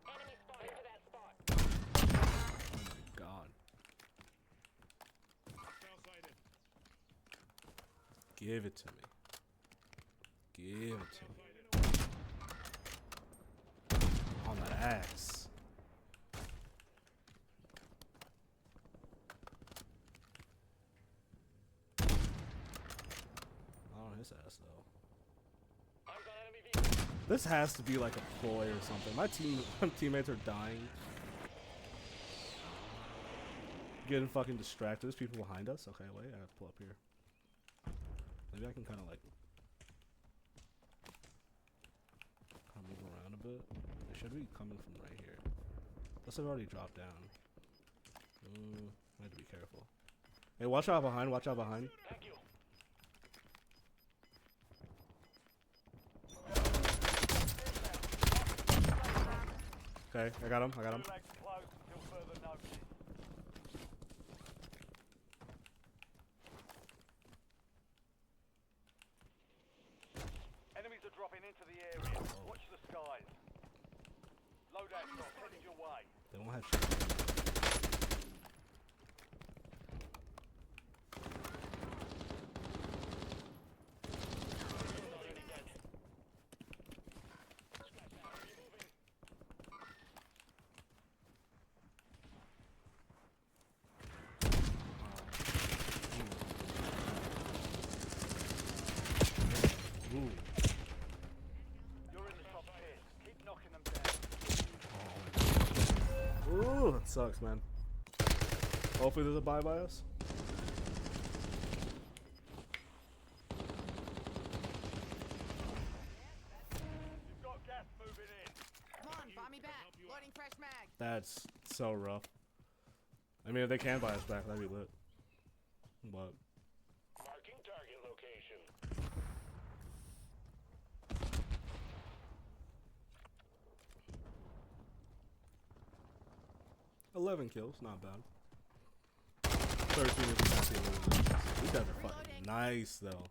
Enemy spotted to that spot. Oh my god. Give it to me. Give it to me. On that ass. On his ass though. This has to be like a ploy or something. My teammates are dying. Getting fucking distracted. There's people behind us. Okay, wait, I have to pull up here. Maybe I can kind of like move around a bit. They should be coming from right here. Unless I've already dropped down. I have to be careful. Hey, watch out behind. Watch out behind. Thank you. Okay, I got him. I got him. Enemies are dropping into the area. Watch the skies. Loadout drop headed your way. They don't have shit. Ooh. You're in the top tier. Keep knocking them down. Ooh, that sucks, man. Hopefully there's a buy by us. You've got gas moving in. Come on, buy me back. Loading fresh mag. That's so rough. I mean, if they can buy us back, that'd be lit. But Marking target location. 11 kills, not bad. 13 is happy with it. These guys are fucking nice, though.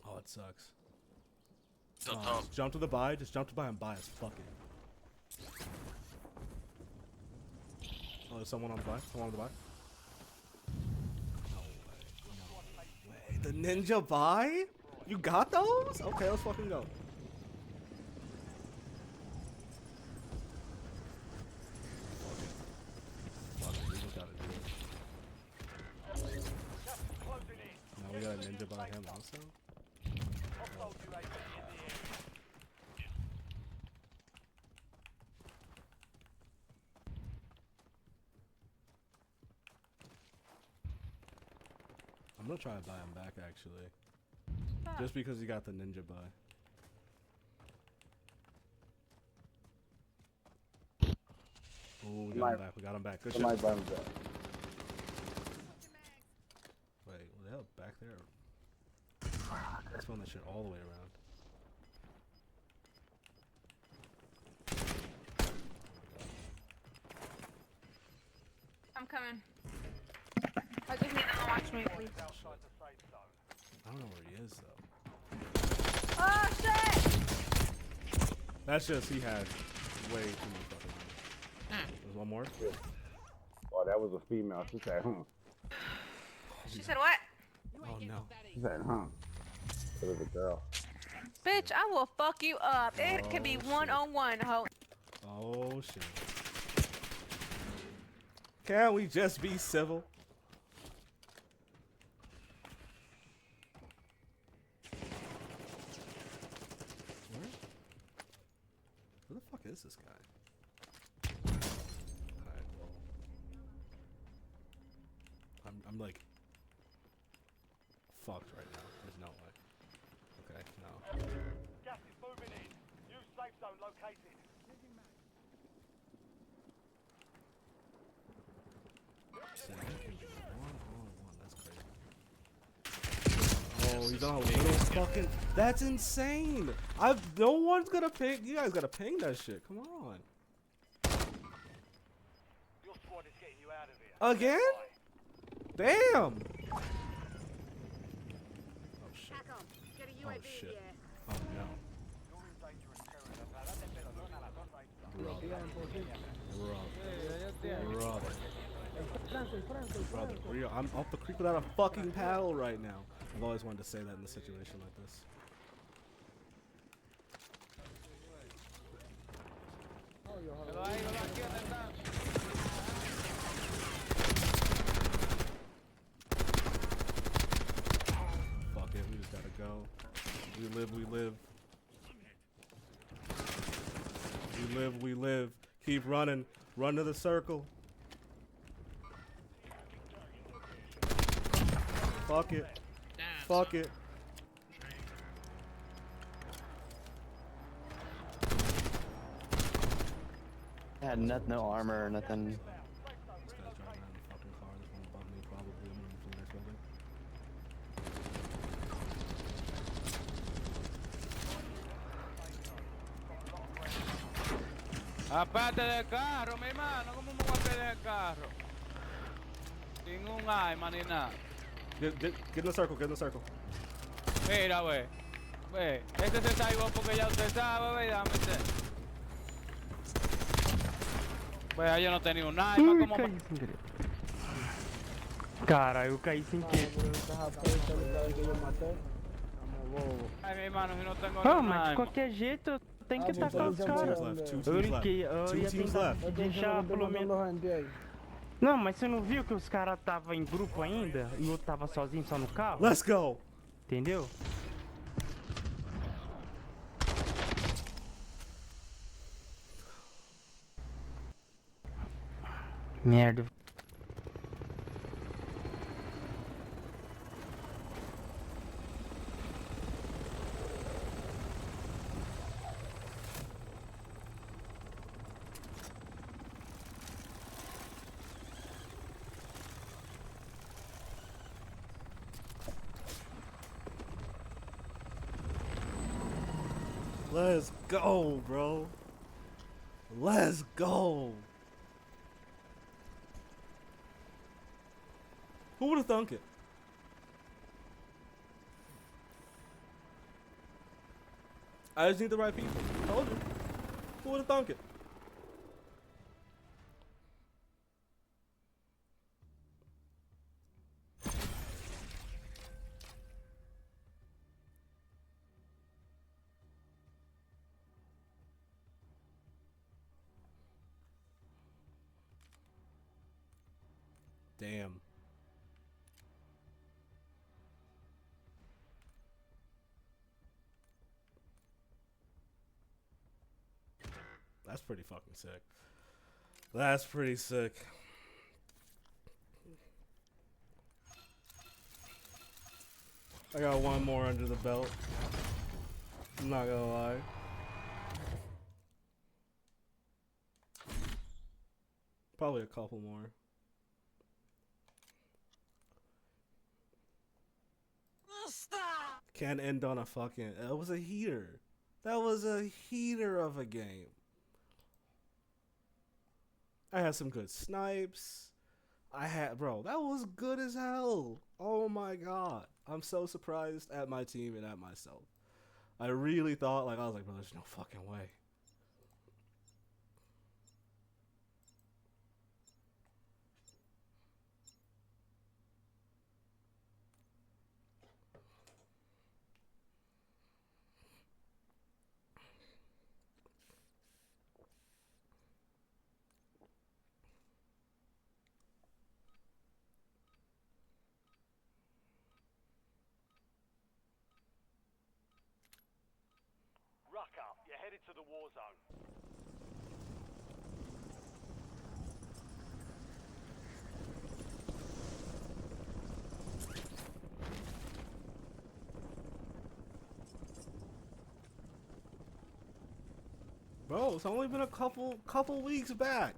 Oh, it sucks. Just jump to the buy. Just jump to buy and buy us. Fuck it. Oh, there's someone on the buy. Someone on the buy. No way. No way. The ninja buy? You got those? Okay, let's fucking go. by him also? Hostile UAV in the area. I'm gonna try to buy him back actually. Just because he got the ninja buy. Oh, we got him back. We got him back. Good shot. Wait, what the hell? Back there? Let's run that shit all the way around. I'm coming. I just need to watch me, please. I don't know where he is though. Oh shit! That's just he had way too much fucking money. There's one more. Oh, that was a female. She said, She said what? Oh no. She said, It was a girl. Bitch, I will fuck you up. It could be one-on-one, ho. Oh shit. Can't we just be civil? Who the fuck is this guy? Alright, well. I'm like fucked right now. There's no way. Okay, no. Gas is moving in. New safe zone located. That's crazy. Oh, he's on a little fucking. That's insane. No one's gonna ping. You guys gotta ping that shit. Come on. Your squad is getting you out of here. Again? Damn. Oh shit. Oh shit. Oh no. Brother, real. I'm off the creek without a fucking paddle right now. I've always wanted to say that in a situation like this. Fuck it, we just gotta go. We live, we live. We live, we live. Keep running. Run to the circle. Fuck it. Fuck it. I had no armor or nothing. This guy's driving around the fucking car. There's one above me, probably. I'm moving from the next building. Aparte del carro, mi hermano, ¿cómo me voy a perder el carro? Sin un arma ni nada. Get in the circle, get in the circle. Mira, wey. Wey, este se salvó porque ya usted sabe, ¿verdad? Pues yo no tenía un arma, como... Cara, eu caí sem querer. Ai, meu irmão, eu não tenho Ah, mas de qualquer jeito tem que estar com os caras. Eu brinquei, eu ia tentar deixar pelo menos. Não, mas você não viu que os caras estavam em grupo ainda e o outro tava sozinho só no carro? Let's go! Entendeu? Merda. Let's go, bro. Let's go. Who would have thunk it? I just need the right people. Told you. Who would have thunk it? Damn. That's pretty fucking sick. That's pretty sick. I got one more under the belt. I'm not gonna lie. Probably a couple more. Can't end on a fucking... That was a heater. That was a heater of a game. I had some good snipes. Bro, that was good as hell. Oh my god. I'm so surprised at my team and at myself. I really thought, I was like, bro, there's no fucking way. Rucker, you're headed to the war zone. Bro, it's only been a couple weeks back.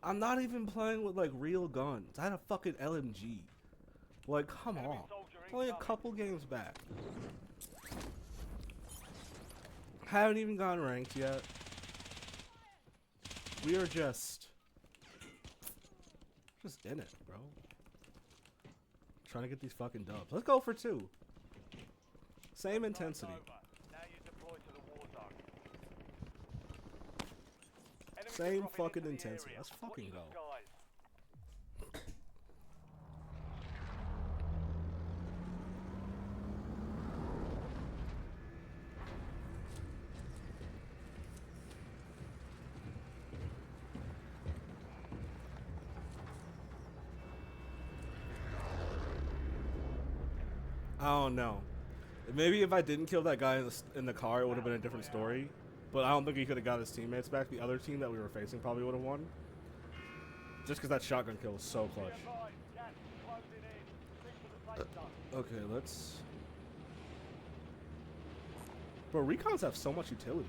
I'm not even playing with real guns. I had a fucking LMG. Come on. Only a couple games back. Haven't even gotten ranked yet. We are just in it, bro. Trying to get these fucking dubs. Let's go for 2. Same intensity. Same fucking intensity. Let's fucking go. I don't know. Maybe if I didn't kill that guy in the car, it would have been a different story. But I don't think he could have got his teammates back. The other team that we were facing probably would have won. Just because that shotgun kill was so clutch. Okay, let's... Bro, recons have so much utility.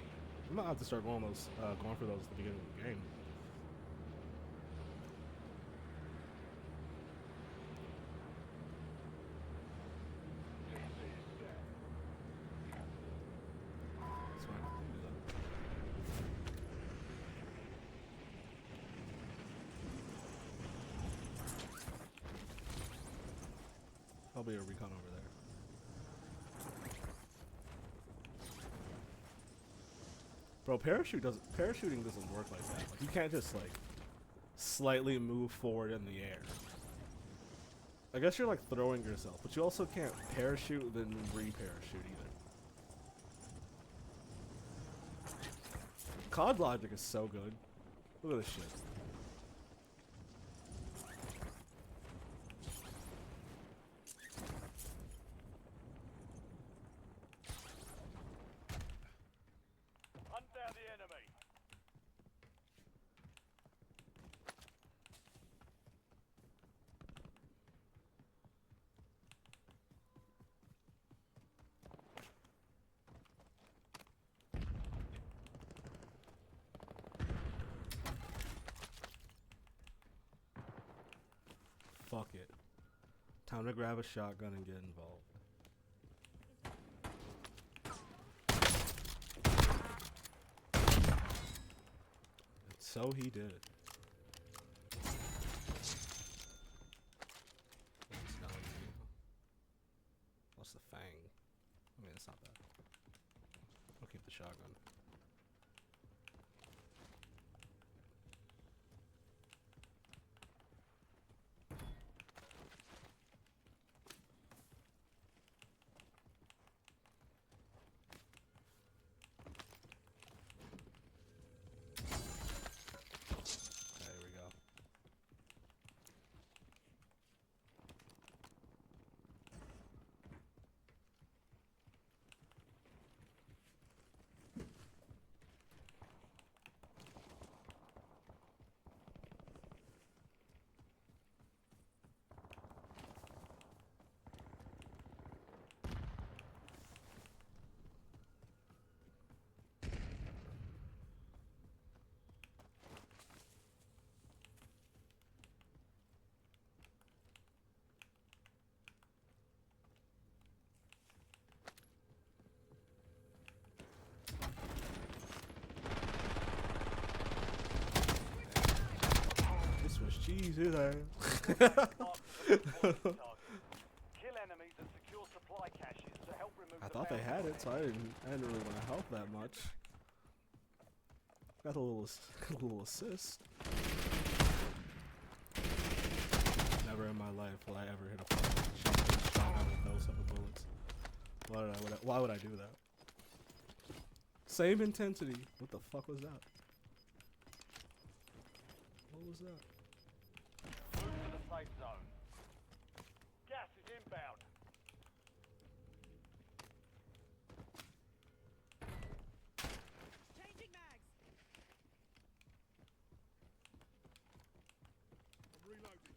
I'm gonna have to start going for those at the beginning of the game. Probably a recon over there. Bro, parachuting doesn't work like that. You can't just slightly move forward in the air. I guess you're throwing yourself, but you also can't parachute then re-parachute either. COD logic is so good. Look at this shit. Fuck it. Time to grab a shotgun and get involved. And so he did. What's the fang? I mean, it's not bad. I'll keep the shotgun. his ass. Kill enemies and secure supply caches to help remove I thought they had it, so I didn't really want to help that much. Got a little assist. Never in my life will I ever hit a fucking shotgun with those type of bullets. Why would I do that? Same intensity. What the fuck was that? What was that? Move to the safe zone. Gas is inbound. Changing mags. I'm reloading.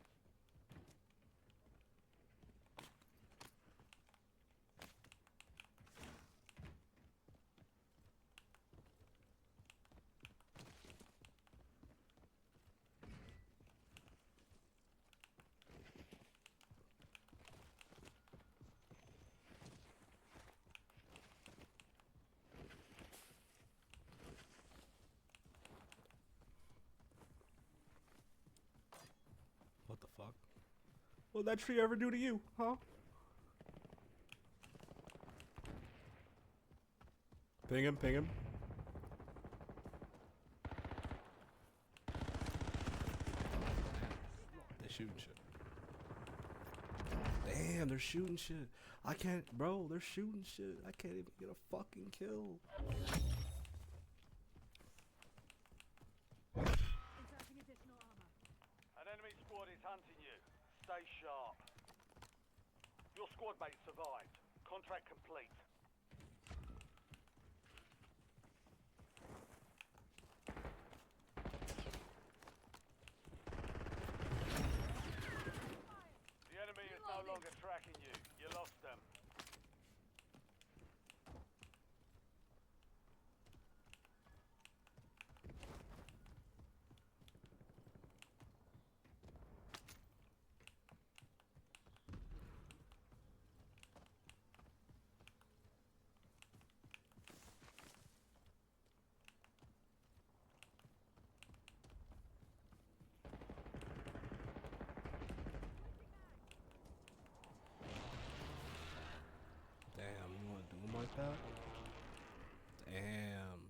What the fuck? What'd that tree ever do to you, huh? Ping him, ping him. They're shooting shit. Damn, they're shooting shit. I can't, bro, they're shooting shit. I can't even get a fucking kill. Inserting additional armor. An enemy squad is hunting you. Stay sharp. Your squad mate survived. Contract complete. The enemy is no longer tracking you. You lost them. Damn, you wanna do him like that? Damn.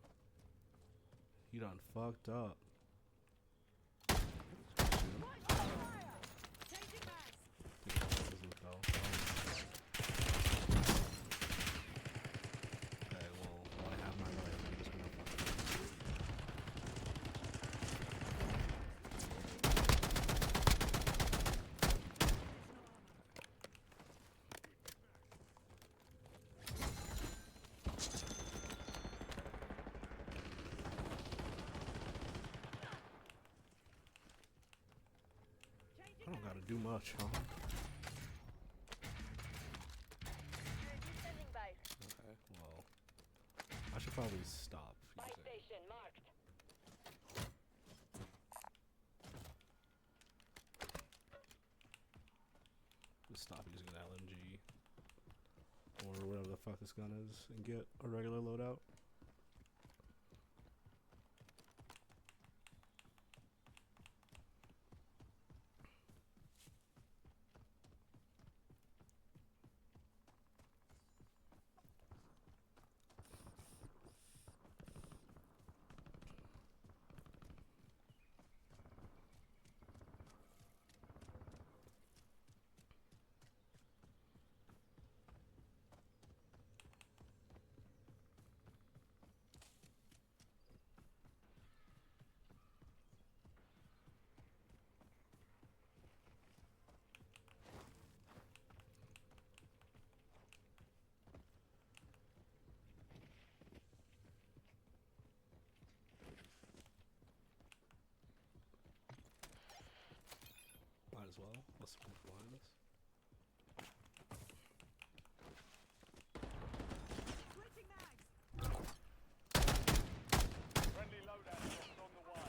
You done fucked up. Okay, well, while I have my life, I'm just gonna fucking... I don't gotta do much, huh? Okay, well, I should probably stop using. Just stop using an LMG or whatever the fuck this gun is and get a regular loadout. Might as well. Let's move behind us. Switching mags. Friendly loadout drops on the way.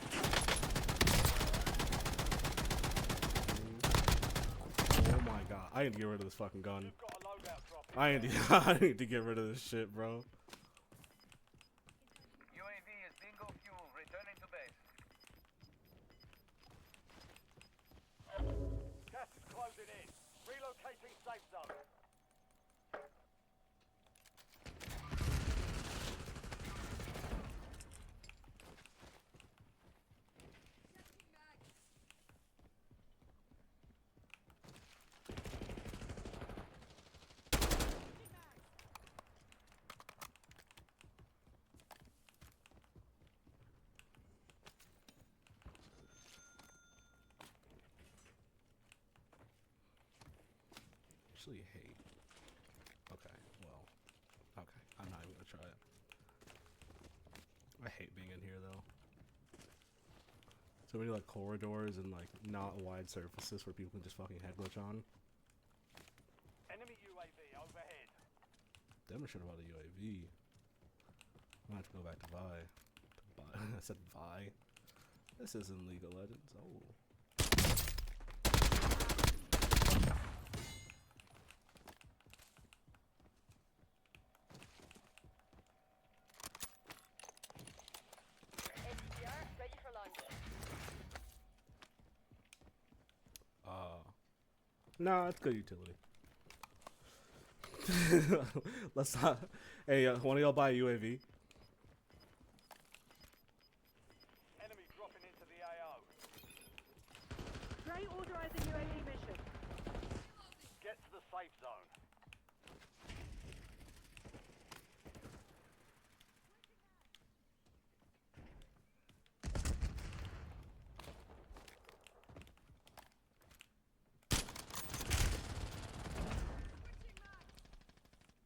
Oh my god. I need to get rid of this fucking gun. You've got a loadout drop. I need to get rid of this shit, bro. UAV is bingo fuel. Returning to base. closing in. Relocating safe zone. Actually hate. Okay, well, okay, I'm not even gonna try it. I hate being in here though. So many like corridors and like not wide surfaces where people can just fucking head glitch on. Enemy UAV overhead. Damn sure about the UAV. I'm gonna have to go back to Vi. I said Vi. This isn't League of Legends. Oh. No, it's good utility. Let's not. Hey, one of y'all buy a UAV? Enemy dropping into the AO. Try authorizing UAV mission. Get to the safe zone.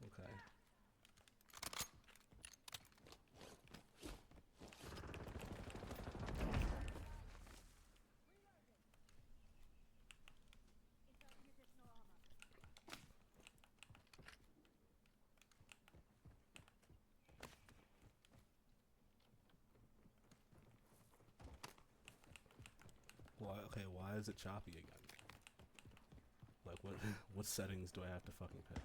Okay. Why? Okay, why is it choppy again? Like, what settings do I have to fucking pick?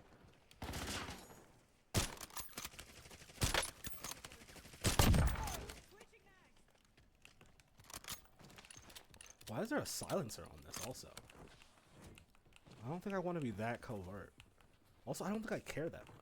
Why is there a silencer on this also? I don't think I want to be that covert. Also, I don't think I care that much.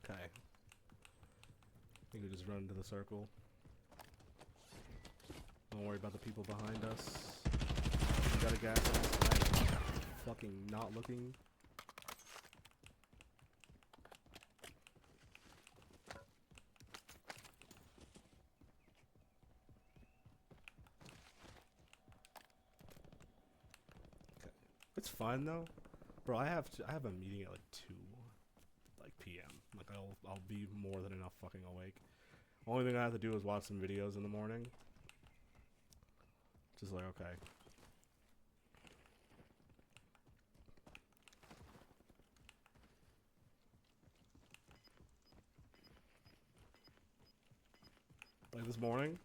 Okay. I think we just run into the circle. Don't worry about the people behind us. We got a gas mask. I'm fucking not looking. Okay. It's fine though. Bro, I have a meeting at like 2 p.m. Like I'll be more than enough fucking awake. Only thing I have to do is watch some videos in the morning. Just like, okay. Like this morning,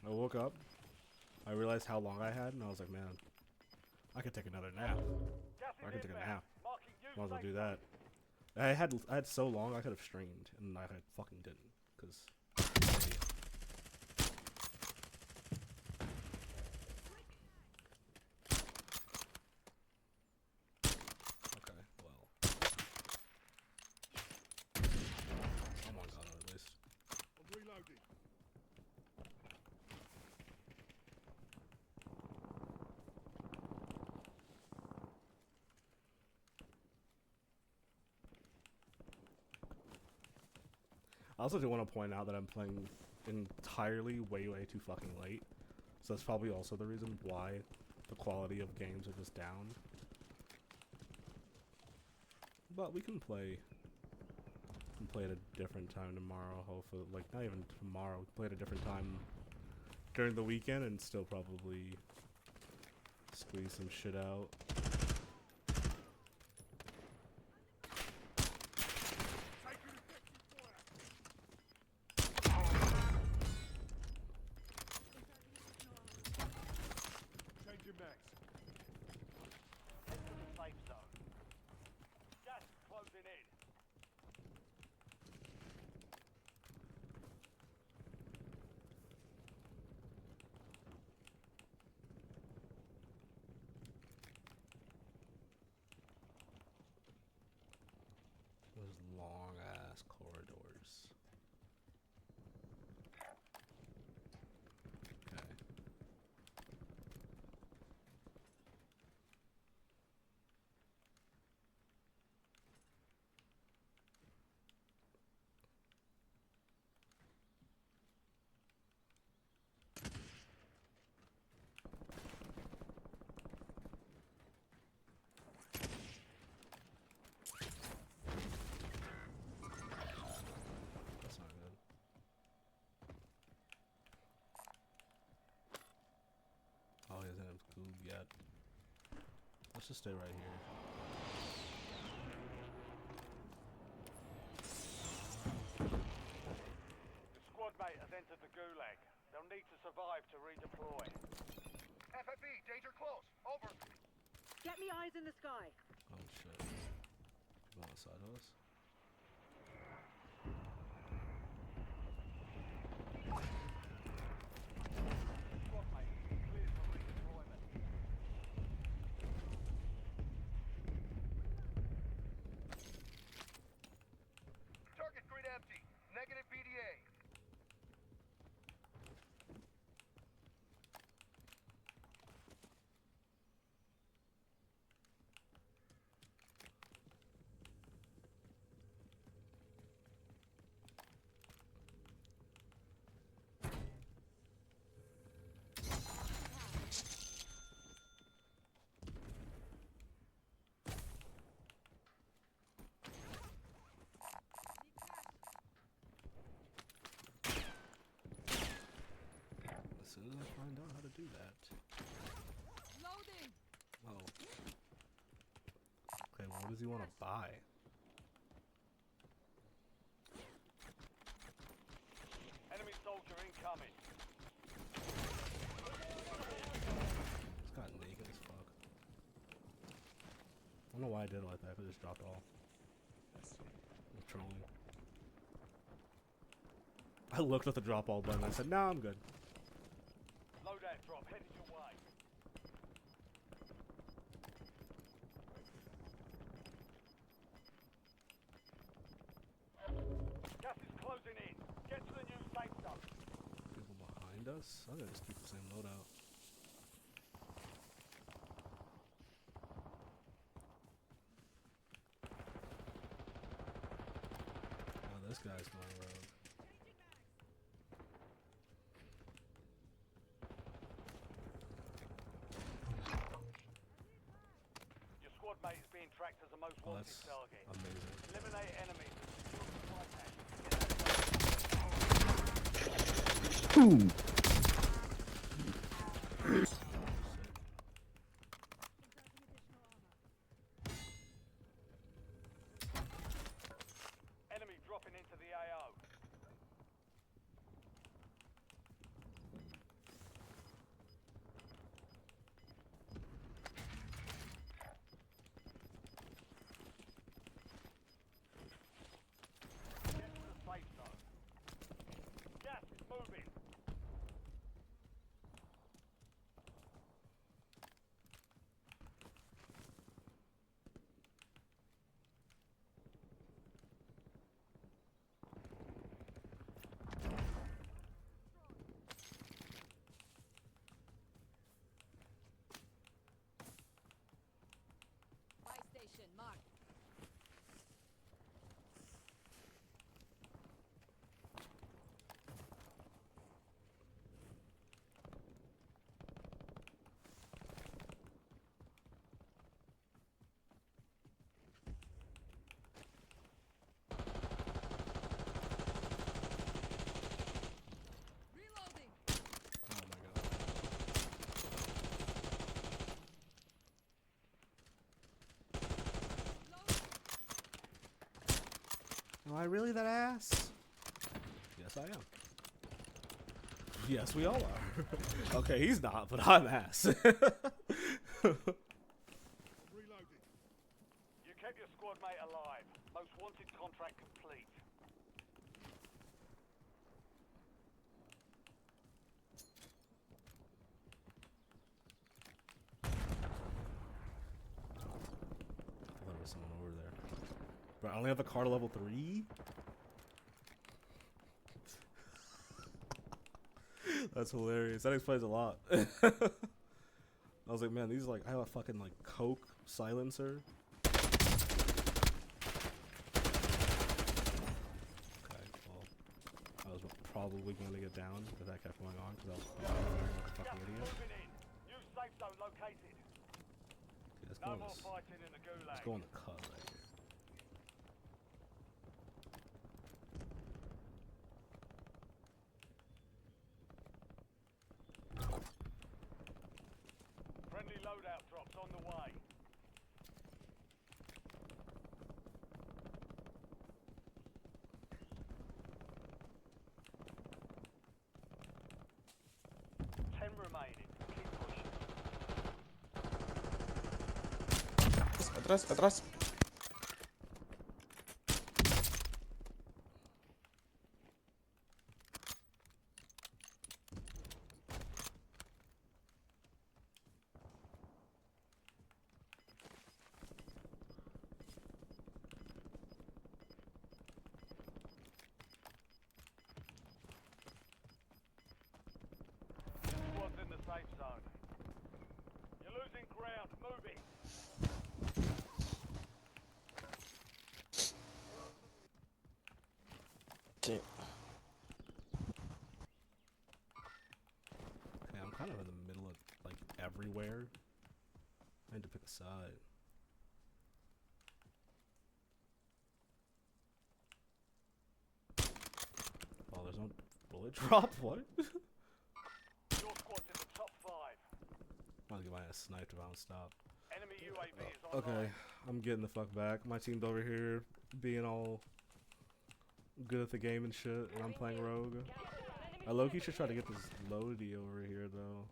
I woke up, I realized how long I had, and I was like, man, I could take another nap. Gas Or I can take a nap. Might as well do that. I had so long I could have streamed, and I fucking didn't, cause. Okay, well. Someone got it at least. I'm reloading. I also do want to point out that I'm playing entirely way too fucking late. So that's probably also the reason why the quality of games are just down. But we can play at a different time tomorrow, hopefully. Like, not even tomorrow. We can play at a different time during the weekend and still probably squeeze some shit out. Change your max. Head to the safe zone. Gas is closing in. Those long ass corridors. Okay. That's not good. Oh, he hasn't Goob yet. Let's just stay right here. The squad mate has entered the gulag. They'll need to survive to redeploy. FFE, danger close. Over. Get me eyes in the sky. Oh shit. People on the side of us? Squad mate is cleared for redeployment. Target grid empty. Negative BDA. As soon as I find out how to do that. Loading. Oh. Okay, what does he want to buy? Enemy soldier incoming. This got naked as fuck. I don't know why I did it like that. I could just dropped all. I'm trolling. I looked at the drop all button and I said, nah, I'm good. Loadout drop headed your way. Gas is closing in. Get to the new safe zone. People behind us? I'm gonna just keep the same loadout. Oh, this guy's going rogue. Your squad mate is being tracked as the most Oh, wanted that's target. amazing. Eliminate enemies and secure supply caches. Boom. Enemy dropping into the AO. Am I really that ass? Yes, I am. Yes, we all are. Okay, he's not, but I'm ass. You kept your squad mate alive. Most wanted contract complete. I thought there was someone over there. But I only have a car to level 3? That's hilarious. That explains a lot. I was like, man, these like, I have a fucking like Coke silencer. Okay, well, I was probably going to get down if that kept going on because I was like a fucking idiot. New safe zone located. Okay, let's No go more on this. fighting in the gulag. Let's go on the cut right here. Friendly loadout drops on the way. Ten remaining. Keep pushing. Atrás, atrás. Squad's in the safe zone. You're losing ground. Move it. Damn. Okay, I'm kind of in the middle of like everywhere. I need to pick a side. Oh, there's no bullet drop? What? Your squad's in the top 5. I'm gonna get my ass sniped if I don't stop. Enemy UAV is online. Okay, I'm getting the fuck back. My team's over here being all good at the game and shit, and I'm playing rogue. I low-key should try to get this Lodi over here, though.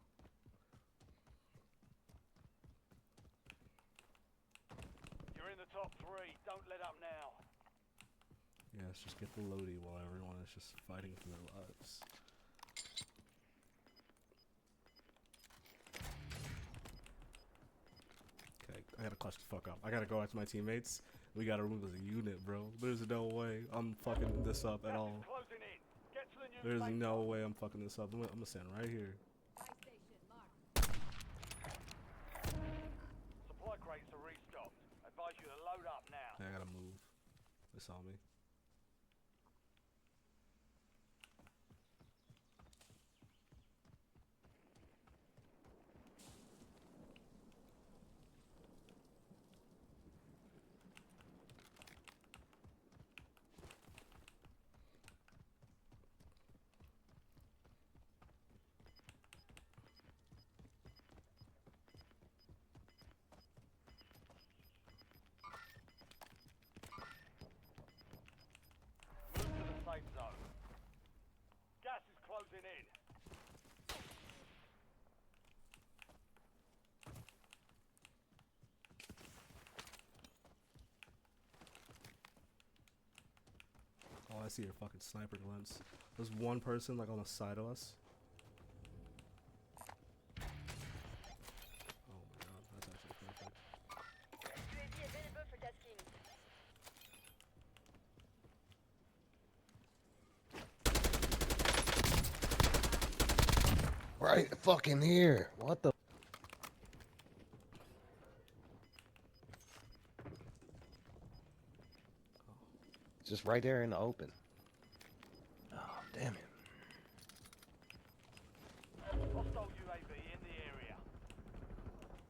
You're in the top 3. Don't let up now. Yeah, let's just get the Lodi while everyone is just fighting for their lives. Okay, I gotta clutch the fuck up. I gotta go after my teammates. We gotta move as a unit, bro. There's no way I'm fucking this up at all. Closing in. Get to the new There's safe no zone. way I'm fucking this up. I'm gonna stand right here. Supply crates are restocked. Advise you to load up now. I gotta move. They saw me. Move to the safe zone. Gas is closing in. Oh, I see your fucking sniper glints. There's one person like on the side of us. Oh my god, that's actually perfect. UAV available for tasking. Right fucking here. What the? Just right there in the open. Oh, damn it. Hostile UAV in the area.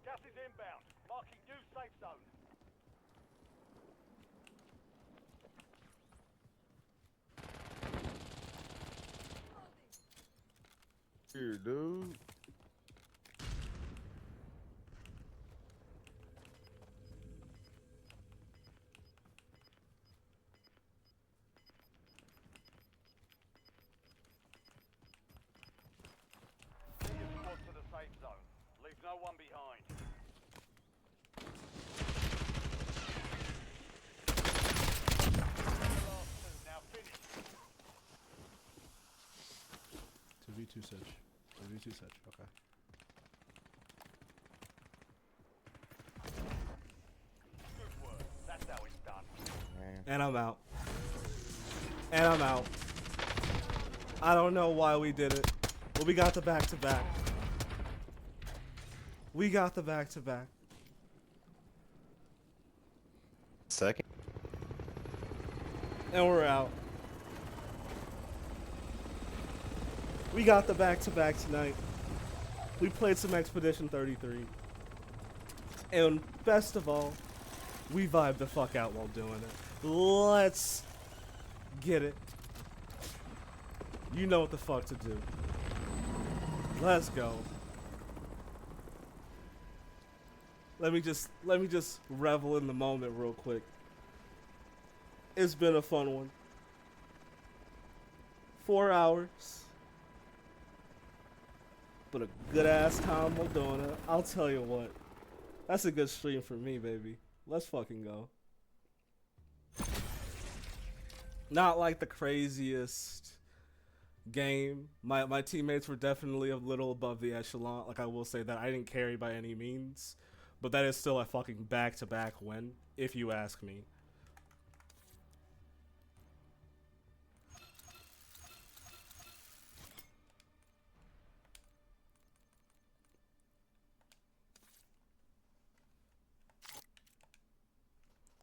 Gas is inbound. Marking new safe zone. Here, dude. no one behind. Now finish. 2v2 search. 2v2 search. Okay. Good work. That's how it's done. And I'm out. And I'm out. I don't know why we did it, but we got the back-to-back. We got the back-to-back. Second. And we're out. We got the back-to-back tonight. We played some Expedition 33. And best of all, we vibed the fuck out while doing it. Let's get it. You know what the fuck to do. Let's go. Let me just revel in the moment real quick. It's been a fun one. 4 hours. But a good ass time while doing it. I'll tell you what. That's a good stream for me, baby. Let's fucking go. Not like the craziest game. My teammates were definitely a little above the echelon. Like, I will say that I didn't carry by any means. But that is still a fucking back-to-back win, if you ask me.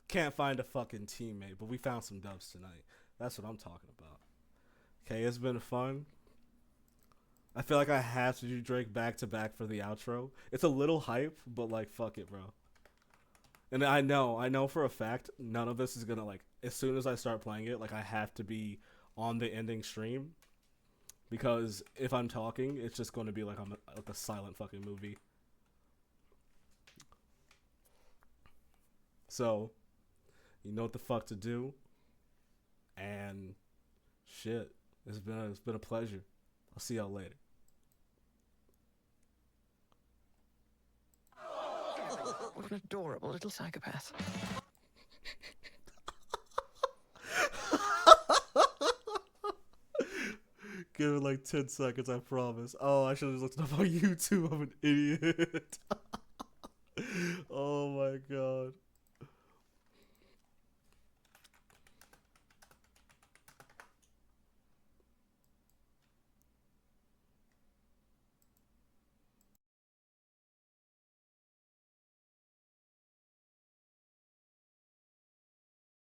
Can't find a fucking teammate, but we found some dubs tonight. That's what I'm talking about. Okay, it's been fun. I feel like I have to do Drake back to back for the outro. It's a little hype, but like, fuck it, bro. And I know for a fact, none of this is gonna, like, as soon as I start playing it, like, I have to be on the ending stream. Because if I'm talking, it's just gonna be like I'm like a silent fucking movie. So, you know what the fuck to do. And shit, it's been a pleasure. I'll see y'all later. What an adorable little psychopath. Give it like 10 seconds, I promise. Oh, I should have just looked it up on YouTube. I'm an idiot.